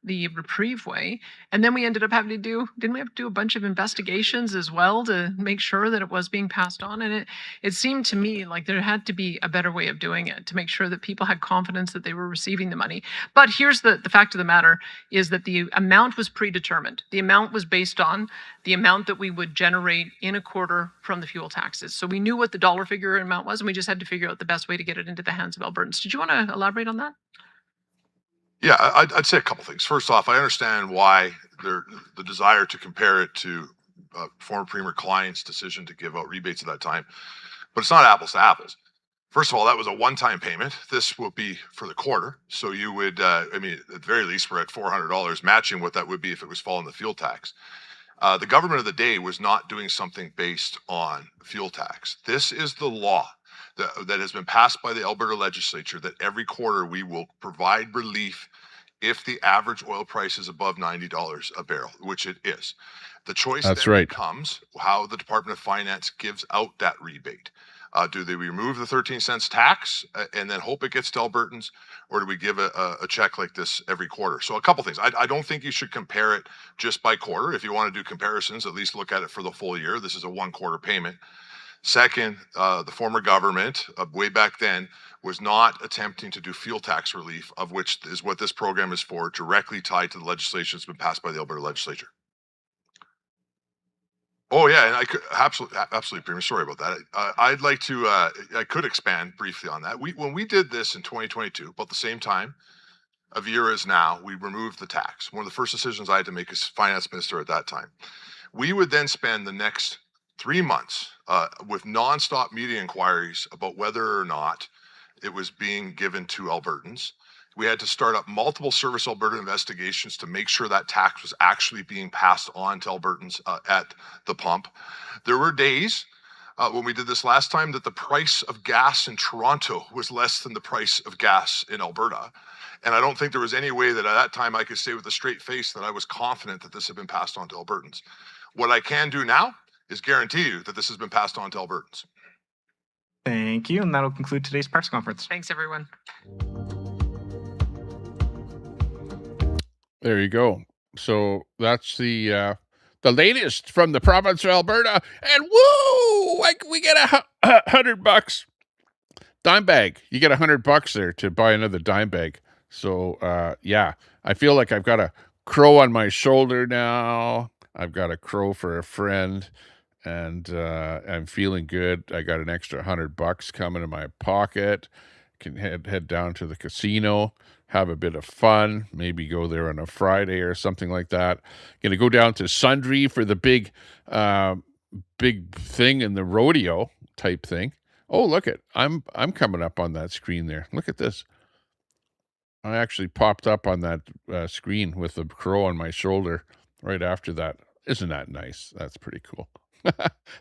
[SPEAKER 19] reprieve way. And then we ended up having to didn't we have to do a bunch of investigations as well to make sure that it was being passed on? And it seemed to me like there had to be a better way of doing it to make sure that people had confidence that they were receiving the money. But here's the fact of the matter is that the amount was predetermined. The amount was based on the amount that we would generate in a quarter from the fuel taxes. So we knew what the dollar figure amount was, and we just had to figure out the best way to get it into the hands of Albertans. Did you want to elaborate on that?
[SPEAKER 18] Yeah, I'd say a couple things. First off, I understand why the desire to compare it to former Premier Klein's decision to give out rebates at that time, but it's not apples to apples. First of all, that was a one-time payment. This will be for the quarter. So you would, at the very least, we're at $400, matching what that would be if it was following the fuel tax. The government of the day was not doing something based on fuel tax. This is the law that has been passed by the Alberta legislature, that every quarter we will provide relief if the average oil price is above $90 a barrel, which it is. The choice then becomes how the Department of Finance gives out that rebate. Do they remove the 13 cents tax and then hope it gets to Albertans, or do we give a check like this every quarter? So a couple things. I don't think you should compare it just by quarter. If you want to do comparisons, at least look at it for the full year. This is a one-quarter payment. Second, the former government, way back then, was not attempting to do fuel tax relief, of which is what this program is for, directly tied to the legislation that's been passed by the Alberta legislature. Oh yeah, and I could absolutely, Premier. Sorry about that. I'd like to. I could expand briefly on that. When we did this in 2022, about the same time of year as now, we removed the tax. One of the first decisions I had to make as finance minister at that time. We would then spend the next 3 months with nonstop media inquiries about whether or not it was being given to Albertans. We had to start up multiple Service Alberta investigations to make sure that tax was actually being passed on to Albertans at the pump. There were days when we did this last time that the price of gas in Toronto was less than the price of gas in Alberta. And I don't think there was any way that at that time I could say with a straight face that I was confident that this had been passed on to Albertans. What I can do now is guarantee you that this has been passed on to Albertans.
[SPEAKER 3] Thank you, and that'll conclude today's press conference.
[SPEAKER 19] Thanks, everyone.
[SPEAKER 1] There you go. So that's the latest from the province of Alberta, and woo! Like we get $100 dime bag. You get $100 there to buy another dime bag. So yeah, I feel like I've got a crow on my shoulder now. I've got a crow for a friend, and I'm feeling good. I got an extra $100 coming in my pocket. Can head down to the casino, have a bit of fun, maybe go there on a Friday or something like that. Gonna go down to Sundry for the big thing in the rodeo type thing. Oh, look it. I'm coming up on that screen there. Look at this. I actually popped up on that screen with the crow on my shoulder right after that. Isn't that nice? That's pretty cool.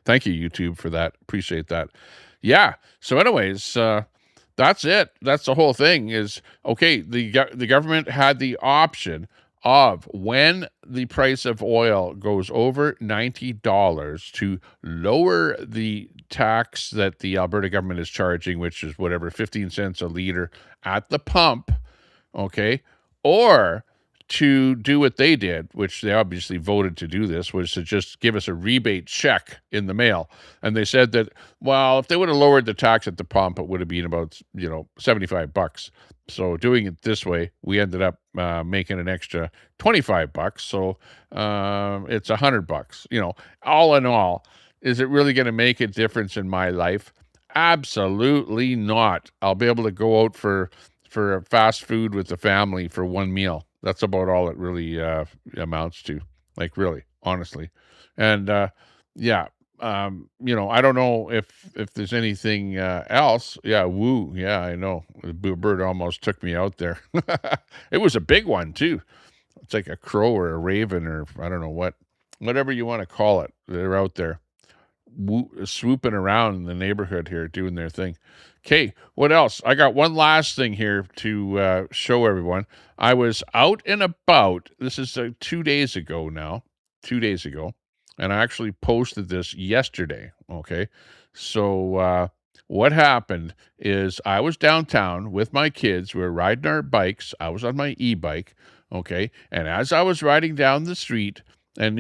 [SPEAKER 1] Thank you, YouTube, for that. Appreciate that. Yeah. So anyways, that's it. That's the whole thing is, okay, the government had the option of, when the price of oil goes over $90, to lower the tax that the Alberta government is charging, which is whatever, 15 cents a liter at the pump, okay, or to do what they did, which they obviously voted to do this, was to just give us a rebate check in the mail. And they said that, well, if they would have lowered the tax at the pump, it would have been about, $75. So doing it this way, we ended up making an extra $25. So it's $100. All in all, is it really going to make a difference in my life? Absolutely not. I'll be able to go out for fast food with the family for one meal. That's about all it really amounts to. Like, really, honestly. And yeah, I don't know if there's anything else. Yeah, woo. Yeah, I know. The bird almost took me out there. It was a big one too. It's like a crow or a raven or I don't know whatever you want to call it. They're out there swooping around in the neighborhood here doing their thing. Okay, what else? I got one last thing here to show everyone. I was out and about. This is 2 days ago now. 2 days ago. And I actually posted this yesterday. Okay. So what happened is I was downtown with my kids. We were riding our bikes. I was on my e-bike. Okay. And as I was riding down the street, and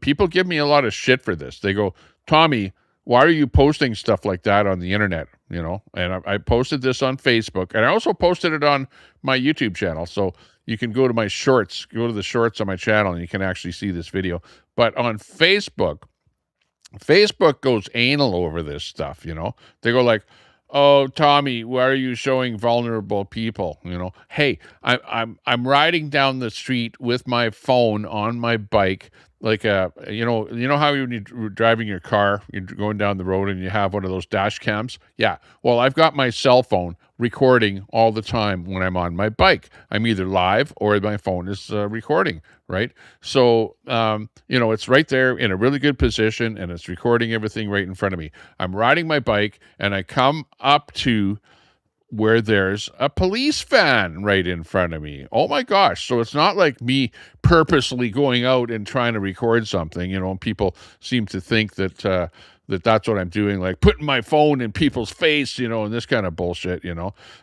[SPEAKER 1] people give me a lot of shit for this. They go, Tommy, why are you posting stuff like that on the internet? And I posted this on Facebook, and I also posted it on my YouTube channel. So you can go to my shorts, go to the shorts on my channel, and you can actually see this video. But on Facebook goes anal over this stuff. They go like, oh, Tommy, why are you showing vulnerable people? Hey, I'm riding down the street with my phone on my bike, like how when you're driving your car, you're going down the road and you have one of those dash cams. Yeah, well, I've got my cell phone recording all the time when I'm on my bike. I'm either live or my phone is recording, right? So, it's right there in a really good position and it's recording everything right in front of me. I'm riding my bike and I come up to where there's a police van right in front of me. Oh my gosh. So it's not like me purposely going out and trying to record something. People seem to think that that's what I'm doing, like putting my phone in people's face, and this kind of bullshit,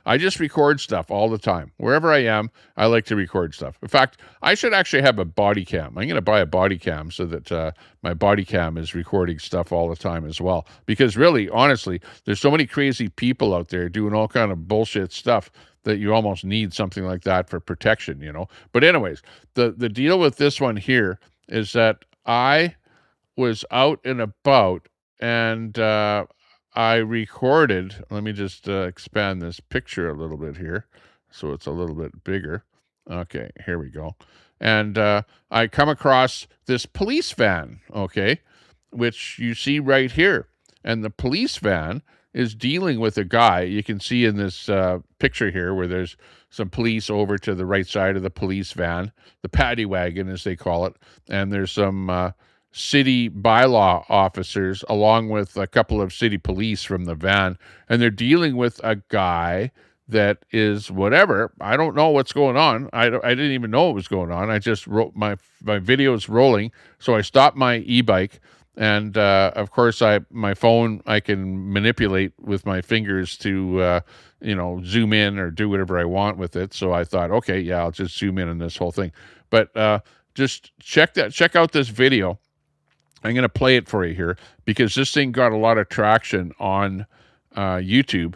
[SPEAKER 1] I just record stuff all the time. Wherever I am, I like to record stuff. In fact, I should actually have a body cam. I'm going to buy a body cam so that my body cam is recording stuff all the time as well. Because really, honestly, there's so many crazy people out there doing all kind of bullshit stuff that you almost need something like that for protection, But anyways, the deal with this one here is that I was out and about and I recorded. Let me just expand this picture a little bit here so it's a little bit bigger. Okay, here we go. And I come across this police van, okay, which you see right here. And the police van is dealing with a guy. You can see in this picture here where there's some police over to the right side of the police van, the paddy wagon as they call it, and there's some city bylaw officers along with a couple of city police from the van, and they're dealing with a guy that is whatever. I don't know what's going on. I didn't even know what was going on. I just wrote my video is rolling, so I stopped my e-bike, and of course my phone I can manipulate with my fingers to zoom in or do whatever I want with it. So I thought, okay, yeah, I'll just zoom in on this whole thing. But just check out this video. I'm going to play it for you here because this thing got a lot of traction on YouTube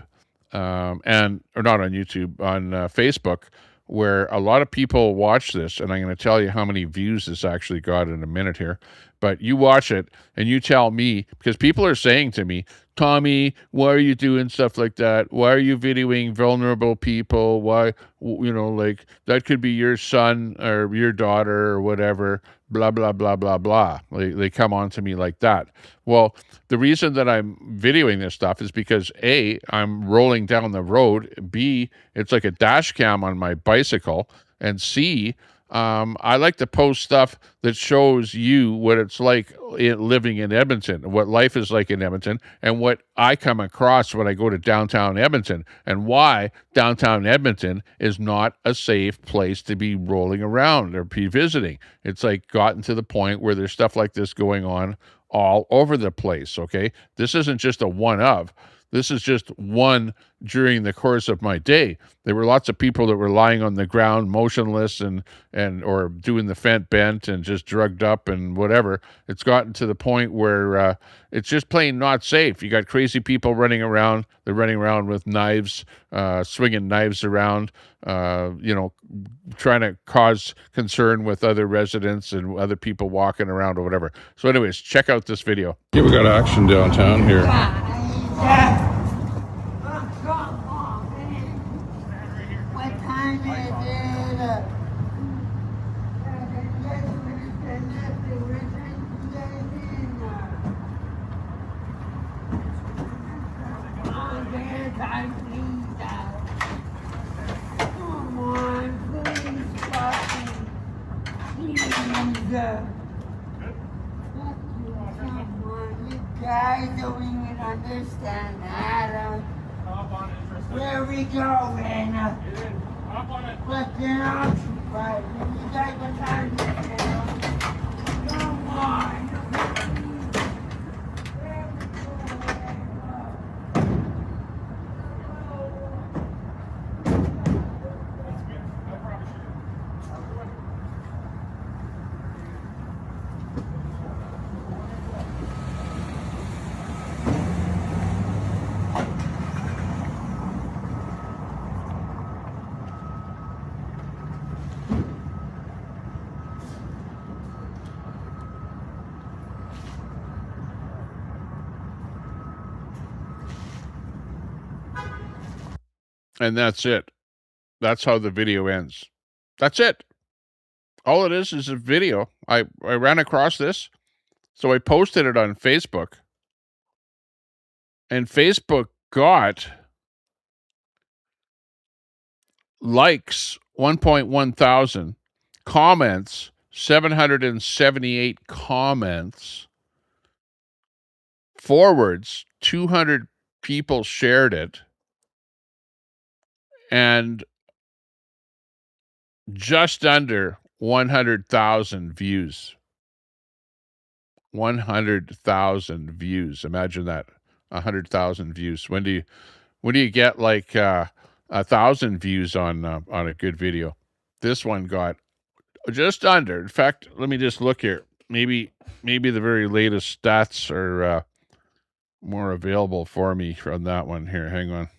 [SPEAKER 1] or not on YouTube, on Facebook, where a lot of people watch this. And I'm going to tell you how many views this actually got in a minute here. But you watch it and you tell me, because people are saying to me, Tommy, why are you doing stuff like that? Why are you videoing vulnerable people? Why, like that could be your son or your daughter or whatever, blah, blah, blah, blah, blah. They come on to me like that. Well, the reason that I'm videoing this stuff is because A, I'm rolling down the road. B, it's like a dash cam on my bicycle. And C, I like to post stuff that shows you what it's like living in Edmonton, what life is like in Edmonton, and what I come across when I go to downtown Edmonton, and why downtown Edmonton is not a safe place to be rolling around or be visiting. It's like gotten to the point where there's stuff like this going on all over the place, okay? This isn't just a one-of. This is just one during the course of my day. There were lots of people that were lying on the ground, motionless and or doing the fent bent and just drugged up and whatever. It's gotten to the point where it's just plain not safe. You got crazy people running around. They're running around with knives, swinging knives around, trying to cause concern with other residents and other people walking around or whatever. So anyways, check out this video. Here we got action downtown here.
[SPEAKER 13] What time is it? Come on, please, fucking, please. Come on, you guys don't even understand that. Where are we going? What's an option fight? You guys are trying to come on.
[SPEAKER 1] And that's it. That's how the video ends. That's it. All it is a video. I ran across this, so I posted it on Facebook. And Facebook got likes 1.1 thousand, comments 778 comments, forwards 200 people shared it, and just under 100,000 views. 100,000 views. Imagine that. 100,000 views. When do you get like 1,000 views on a good video? This one got just under. In fact, let me just look here. Maybe the very latest stats are more available for me from that one here. Hang on.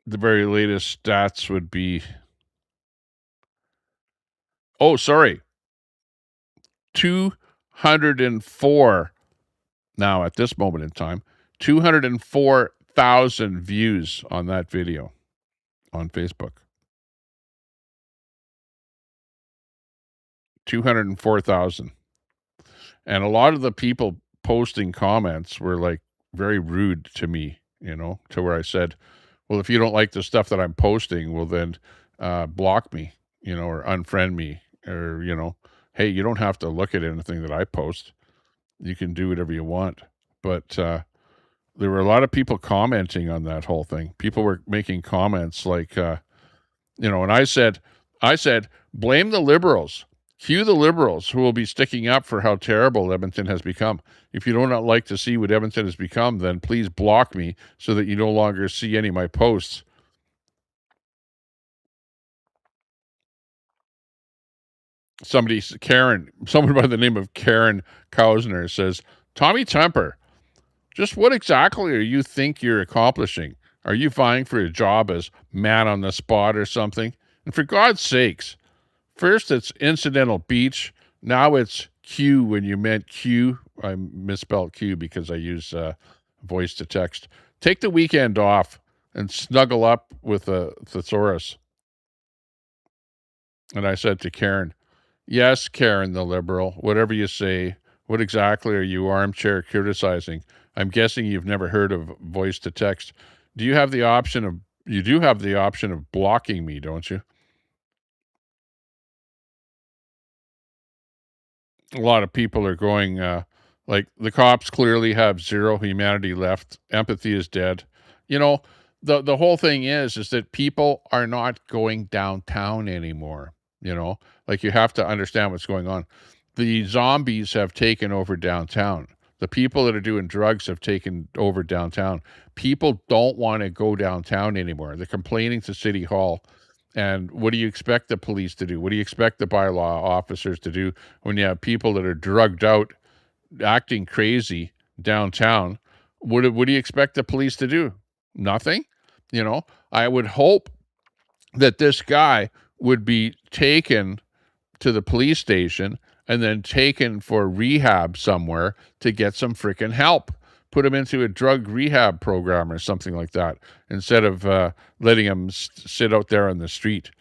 [SPEAKER 1] The very latest stats would be, oh, sorry, 204 now at this moment in time, 204,000 views on that video on Facebook. 204,000. And a lot of the people posting comments were like very rude to me, to where I said, well, if you don't like the stuff that I'm posting, well, then block me, or unfriend me, or, hey, you don't have to look at anything that I post. You can do whatever you want. But there were a lot of people commenting on that whole thing. People were making comments like, and I said, blame the Liberals. Cue the Liberals who will be sticking up for how terrible Edmonton has become. If you do not like to see what Edmonton has become, then please block me so that you no longer see any of my posts. Someone by the name of Karen Kausner says, Tommy Temper, just what exactly are you think you're accomplishing? Are you vying for a job as man on the spot or something? And for God's sakes, first it's incidental beach. Now it's Q when you meant Q. I misspelled Q because I use voice to text. Take the weekend off and snuggle up with a thesaurus. And I said to Karen, yes, Karen the liberal, whatever you say, what exactly are you armchair criticizing? I'm guessing you've never heard of voice to text. You do have the option of blocking me, don't you? A lot of people are going, like, the cops clearly have zero humanity left. Empathy is dead. The whole thing is that people are not going downtown anymore. Like, you have to understand what's going on. The zombies have taken over downtown. The people that are doing drugs have taken over downtown. People don't want to go downtown anymore. They're complaining to City Hall. And what do you expect the police to do? What do you expect the bylaw officers to do when you have people that are drugged out, acting crazy downtown? What do you expect the police to do? Nothing. I would hope that this guy would be taken to the police station and then taken for rehab somewhere to get some freaking help, put him into a drug rehab program or something like that instead of letting him sit out there on the street.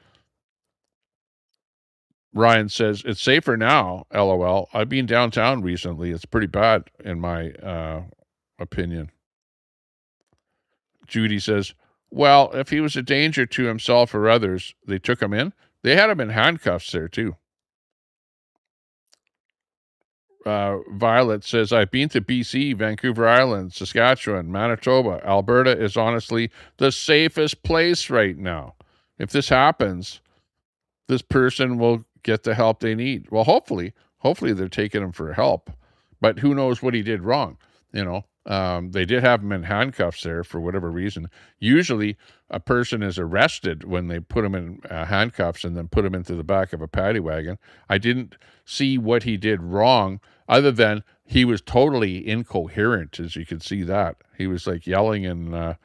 [SPEAKER 1] Ryan says, it's safer now, LOL. I've been downtown recently. It's pretty bad, in my opinion. Judy says, well, if he was a danger to himself or others, they took him in. They had him in handcuffs there, too. Violet says, I've been to BC, Vancouver Island, Saskatchewan, Manitoba. Alberta is honestly the safest place right now. If this happens, this person will get the help they need. Well, hopefully they're taking him for help, but who knows what he did wrong? They did have him in handcuffs there for whatever reason. Usually a person is arrested when they put him in handcuffs and then put him into the back of a paddy wagon. I didn't see what he did wrong other than he was totally incoherent, as you could see that. He was like yelling and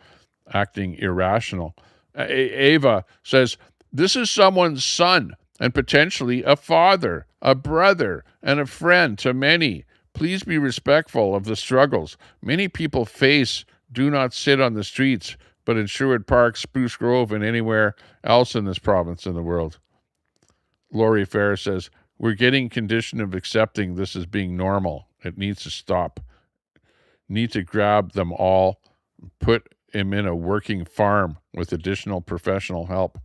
[SPEAKER 1] acting irrational. Ava says, this is someone's son and potentially a father, a brother, and a friend to many. Please be respectful of the struggles many people face. Do not sit on the streets, but in Sherwood Park, Spruce Grove, and anywhere else in this province in the world. Lori Fair says, we're getting condition of accepting this as being normal. It needs to stop. Need to grab them all, put him in a working farm with additional professional help.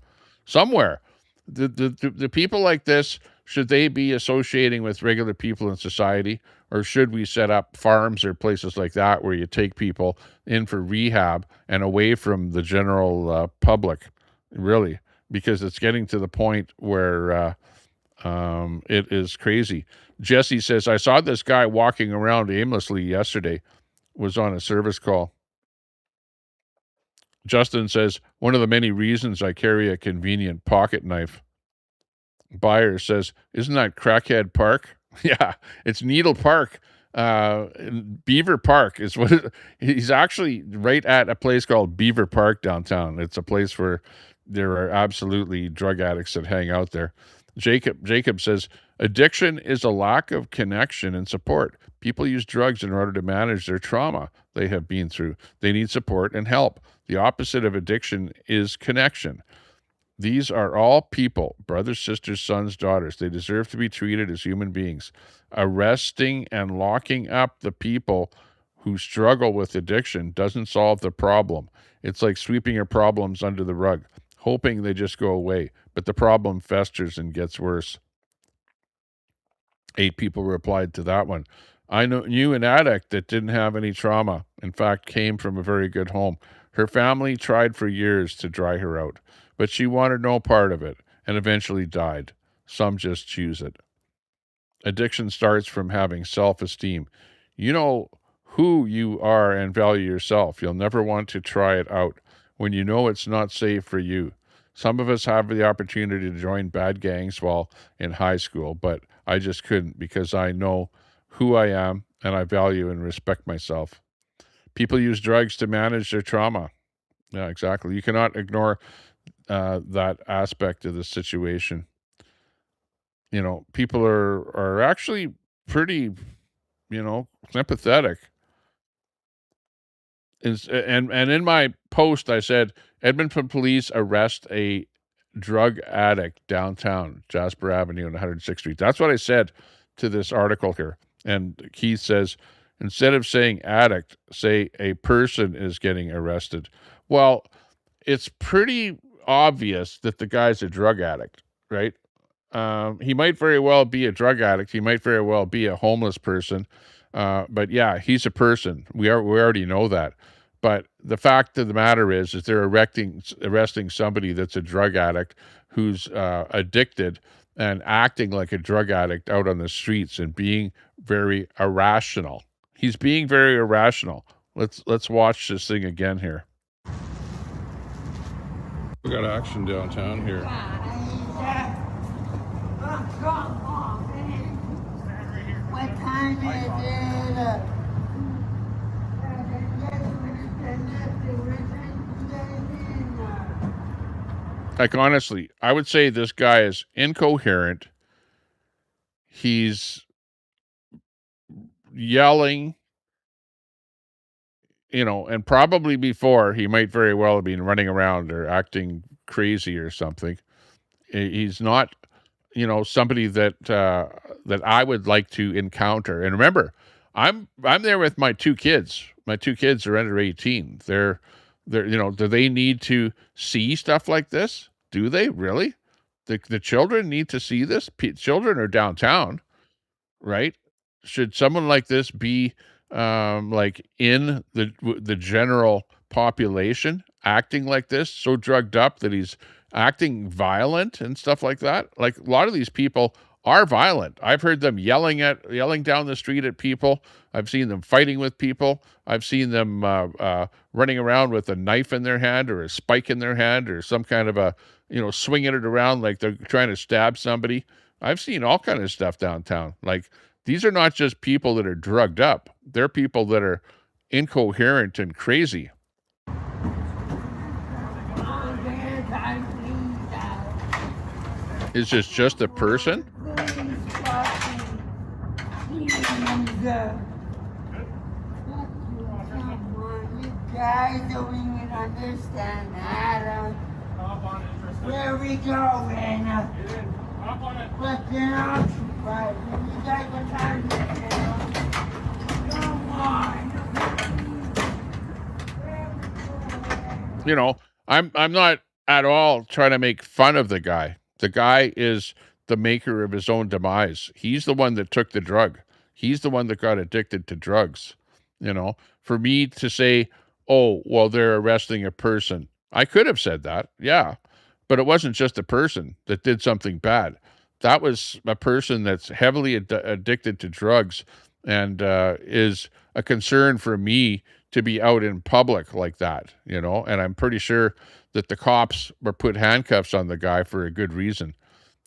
[SPEAKER 1] Somewhere. The people like this, should they be associating with regular people in society, or should we set up farms or places like that where you take people in for rehab and away from the general public, really? Because it's getting to the point where it is crazy. Jesse says, I saw this guy walking around aimlessly yesterday, was on a service call. Justin says, one of the many reasons I carry a convenient pocket knife. Buyer says, isn't that Crackhead Park? Yeah, it's Needle Park. Beaver Park is what he's actually right at a place called Beaver Park downtown. It's a place where there are absolutely drug addicts that hang out there. Jacob says, addiction is a lack of connection and support. People use drugs in order to manage their trauma they have been through. They need support and help. The opposite of addiction is connection. These are all people, brothers, sisters, sons, daughters. They deserve to be treated as human beings. Arresting and locking up the people who struggle with addiction doesn't solve the problem. It's like sweeping your problems under the rug, hoping they just go away, but the problem festers and gets worse. 8 people replied to that one. I knew an addict that didn't have any trauma, in fact, came from a very good home. Her family tried for years to dry her out, but she wanted no part of it and eventually died. Some just choose it. Addiction starts from having self-esteem. You know who you are and value yourself. You'll never want to try it out when you know it's not safe for you. Some of us have the opportunity to join bad gangs while in high school, but I just couldn't because I know who I am and I value and respect myself. People use drugs to manage their trauma. Yeah, exactly. You cannot ignore that aspect of the situation. You know, people are actually pretty, sympathetic. And in my post, I said, Edmonton police arrest a drug addict downtown, Jasper Avenue and 106th Street. That's what I said to this article here. And Keith says, instead of saying addict, say a person is getting arrested. Well, it's pretty obvious that the guy's a drug addict, right? He might very well be a drug addict. He might very well be a homeless person. But yeah, he's a person. We already know that. But the fact of the matter is they're arresting somebody that's a drug addict who's addicted and acting like a drug addict out on the streets and being very irrational. He's being very irrational. Let's watch this thing again here. We got action downtown here.
[SPEAKER 14] What time is it?
[SPEAKER 1] Like, honestly, I would say this guy is incoherent. He's yelling you know, and probably before, he might very well have been running around or acting crazy or something. He's not, you know, somebody that that I would like to encounter. And remember, I'm there with my 2 kids. My 2 kids are under 18. They're you know, do they need to see stuff like this? Do they really? The children need to see this. Children are downtown, right? Should someone like this be like in the general population acting like this, so drugged up that he's acting violent and stuff like that? Like, a lot of these people are violent. I've heard them yelling down the street at people. I've seen them fighting with people. I've seen them running around with a knife in their hand or a spike in their hand or some kind of a, you know, swinging it around like they're trying to stab somebody. I've seen all kind of stuff downtown. Like, these are not just people that are drugged up. They're people that are incoherent and crazy. Is this just a person?
[SPEAKER 2] Guys don't even understand that. Where we going? Fucking occupied. You guys are trying to come on.
[SPEAKER 1] You know, I'm not at all trying to make fun of the guy. The guy is the maker of his own demise. He's the one that took the drug. He's the one that got addicted to drugs. You know, for me to say, oh, well, they're arresting a person. I could have said that, yeah. But it wasn't just a person that did something bad. That was a person that's heavily addicted to drugs and is a concern for me to be out in public like that, you know? And I'm pretty sure that the cops were put handcuffs on the guy for a good reason.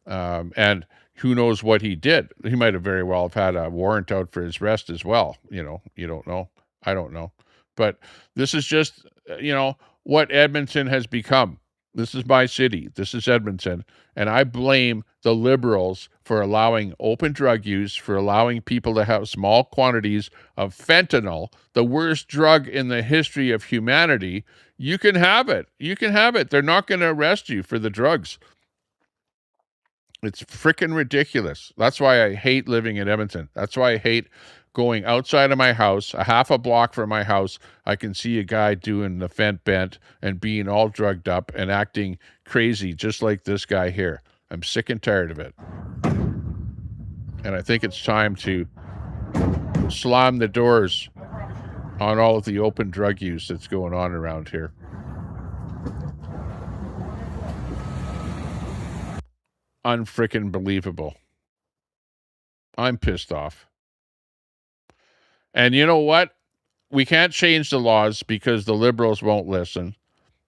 [SPEAKER 1] And who knows what he did? He might have very well have had a warrant out for his arrest as well. You know, you don't know. I don't know. But this is just, you know, what Edmonton has become. This is my city. This is Edmonton. And I blame the Liberals for allowing open drug use, for allowing people to have small quantities of fentanyl, the worst drug in the history of humanity. You can have it. You can have it. They're not going to arrest you for the drugs. It's freaking ridiculous. That's why I hate living in Edmonton. That's why I hate going outside of my house, a half a block from my house. I can see a guy doing the fent bent and being all drugged up and acting crazy, just like this guy here. I'm sick and tired of it. And I think it's time to slam the doors on all of the open drug use that's going on around here. Unfrickin' believable. I'm pissed off. And you know what? We can't change the laws because the Liberals won't listen.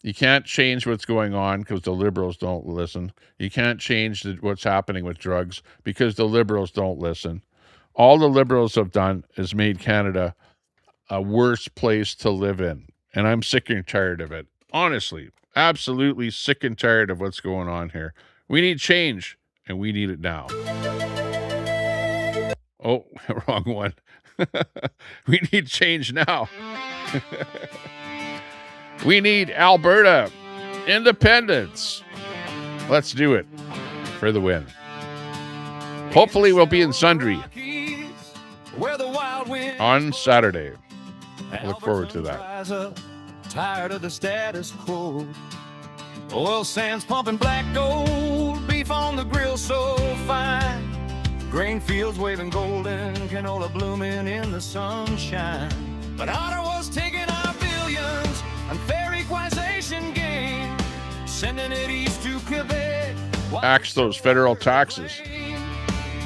[SPEAKER 1] You can't change what's going on because the Liberals don't listen. You can't change what's happening with drugs because the Liberals don't listen. All the Liberals have done is made Canada a worse place to live in. And I'm sick and tired of it. Honestly, absolutely sick and tired of what's going on here. We need change, and we need it now. Oh, wrong one. We need change now. We need Alberta independence. Let's do it for the win. Hopefully we'll be in Sundry on Saturday. I look forward to that.
[SPEAKER 12] Tired of the status quo. Oil sands pumping black gold, beef on the grill so fine. Grain fields waving golden, canola blooming in the sunshine. But Ottawa's taking our billions, unfair equalization gain, sending it east to Quebec.
[SPEAKER 1] Axe those federal taxes.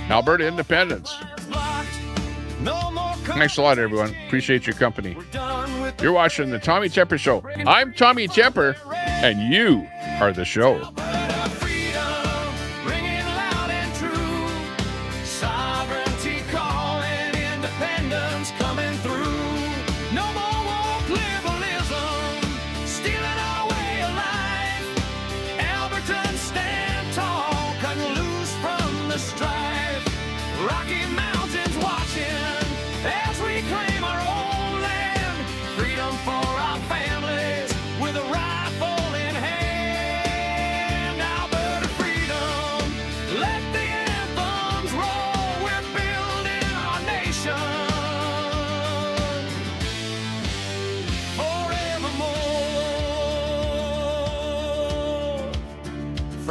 [SPEAKER 1] Alberta independence. Thanks a lot, everyone. Appreciate your company. You're watching the Tommy Tepper Show. I'm Tommy Tepper, and you are the show.
[SPEAKER 12] Rocky Mountains watching as we claim our own land. Freedom for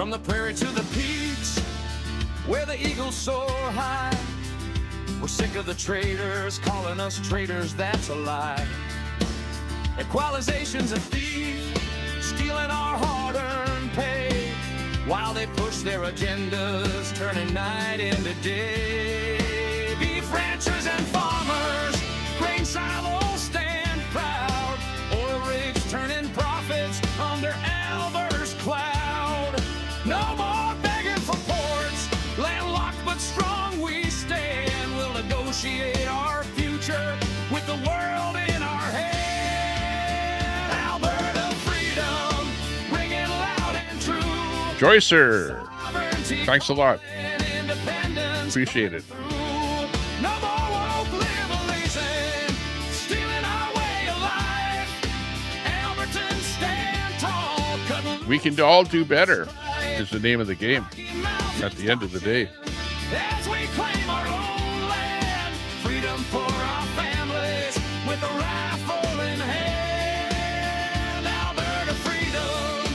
[SPEAKER 12] From the prairie to the peaks, where the eagles soar high. We're sick of the traitors calling us traitors, that's a lie. Equalization's a thief, stealing our hard-earned pay, while they push their agendas, turning night into day. Beef ranchers and farmers, grain silos stand proud, oil rigs turning profits under Albert's cloud. No more begging for ports, landlocked but strong we stand. We'll negotiate our future with the world in our hand. Alberta freedom, ringing loud and true.
[SPEAKER 1] Joycer, thanks a lot. Appreciate it.
[SPEAKER 12] No more woke liberalism, stealing our way of life. Albertans stand tall, cutting
[SPEAKER 1] We can all do better is the name of the game at the end of the day.
[SPEAKER 12] as we claim our own land. Freedom for our families with a rifle in hand. Alberta freedom,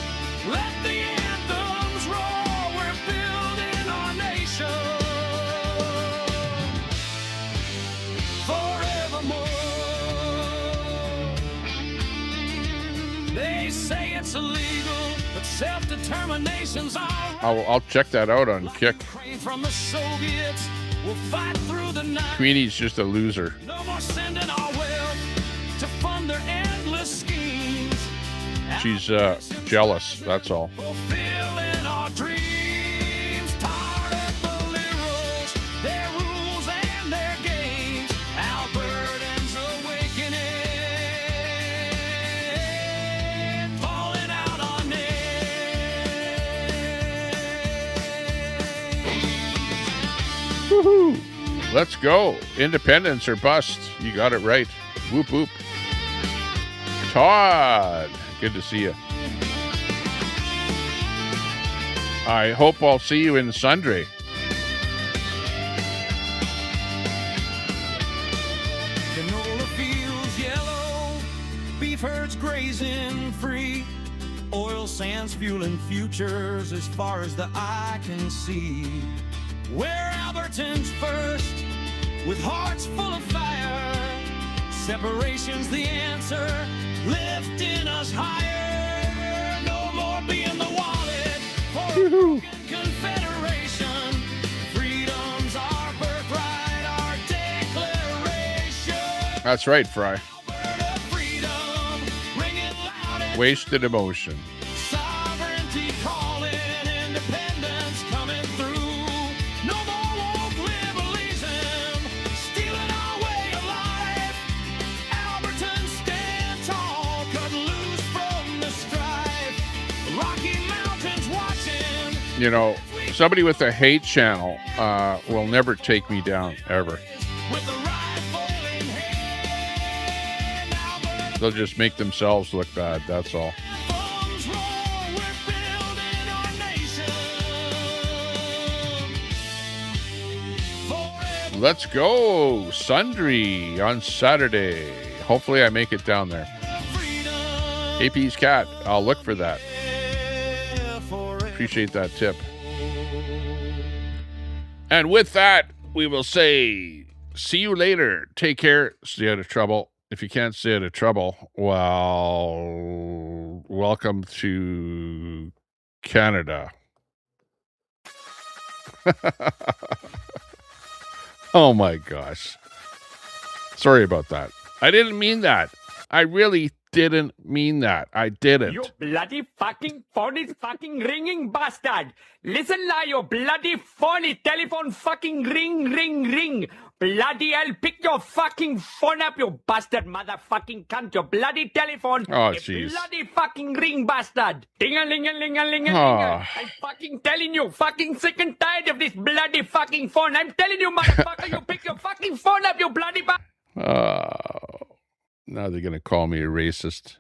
[SPEAKER 12] let the anthems roar. We're building our nation forevermore. They say it's illegal, but self-determination's all right.
[SPEAKER 1] I'll check that out on Kick.
[SPEAKER 12] From the Soviets, we'll fight through the night.
[SPEAKER 1] Queenie's just a loser.
[SPEAKER 12] No more sending our wealth to fund their endless schemes.
[SPEAKER 1] She's jealous, that's all.
[SPEAKER 12] Fulfilling our dreams. Tired of the liberals, their rules and their games. Albertans awakening, falling out on
[SPEAKER 1] Woohoo! Let's go. Independence or bust. You got it right. Whoop whoop. Todd, good to see you. I hope I'll see you in Sundry.
[SPEAKER 12] Canola fields yellow, beef herds grazing free, oil sands fueling futures as far as the eye can see. We're Albertans first, with hearts full of fire. Separation's the answer, lifting us higher. No more being the wallet for a broken confederation. Freedom's our birthright, our declaration.
[SPEAKER 1] That's right, Fry. Wasted emotion.
[SPEAKER 12] Sovereignty calling, independence coming through. No more woke liberalism, stealing our way of life. Albertans stand tall, cut loose from the strife. Rocky Mountains watching.
[SPEAKER 1] You know, somebody with a hate channel will never take me down, ever. They'll just make themselves look bad, that's all. Let's go Sundry on Saturday. Hopefully I make it down there. AP's cat, I'll look for that. Appreciate that tip. And with that, we will say, see you later. Take care. Stay out of trouble. If you can't stay out of trouble, well, welcome to Canada. Oh my gosh. Sorry about that. I didn't mean that. I really didn't mean that. I didn't.
[SPEAKER 15] You bloody fucking phone is fucking ringing, bastard. Listen now, you bloody phony telephone fucking ring. Bloody hell, pick your fucking phone up, you bastard motherfucking cunt. Your bloody telephone.
[SPEAKER 1] Oh,
[SPEAKER 15] You
[SPEAKER 1] jeez.
[SPEAKER 15] bloody fucking ring, bastard. Ding-a-ling-a-ling-a-ling-a-ling.
[SPEAKER 1] Oh.
[SPEAKER 15] I'm fucking telling you, fucking sick and tired of this bloody fucking phone. I'm telling you, motherfucker, you pick your fucking phone up, you bloody bastard.
[SPEAKER 1] Now they're going to call me a racist.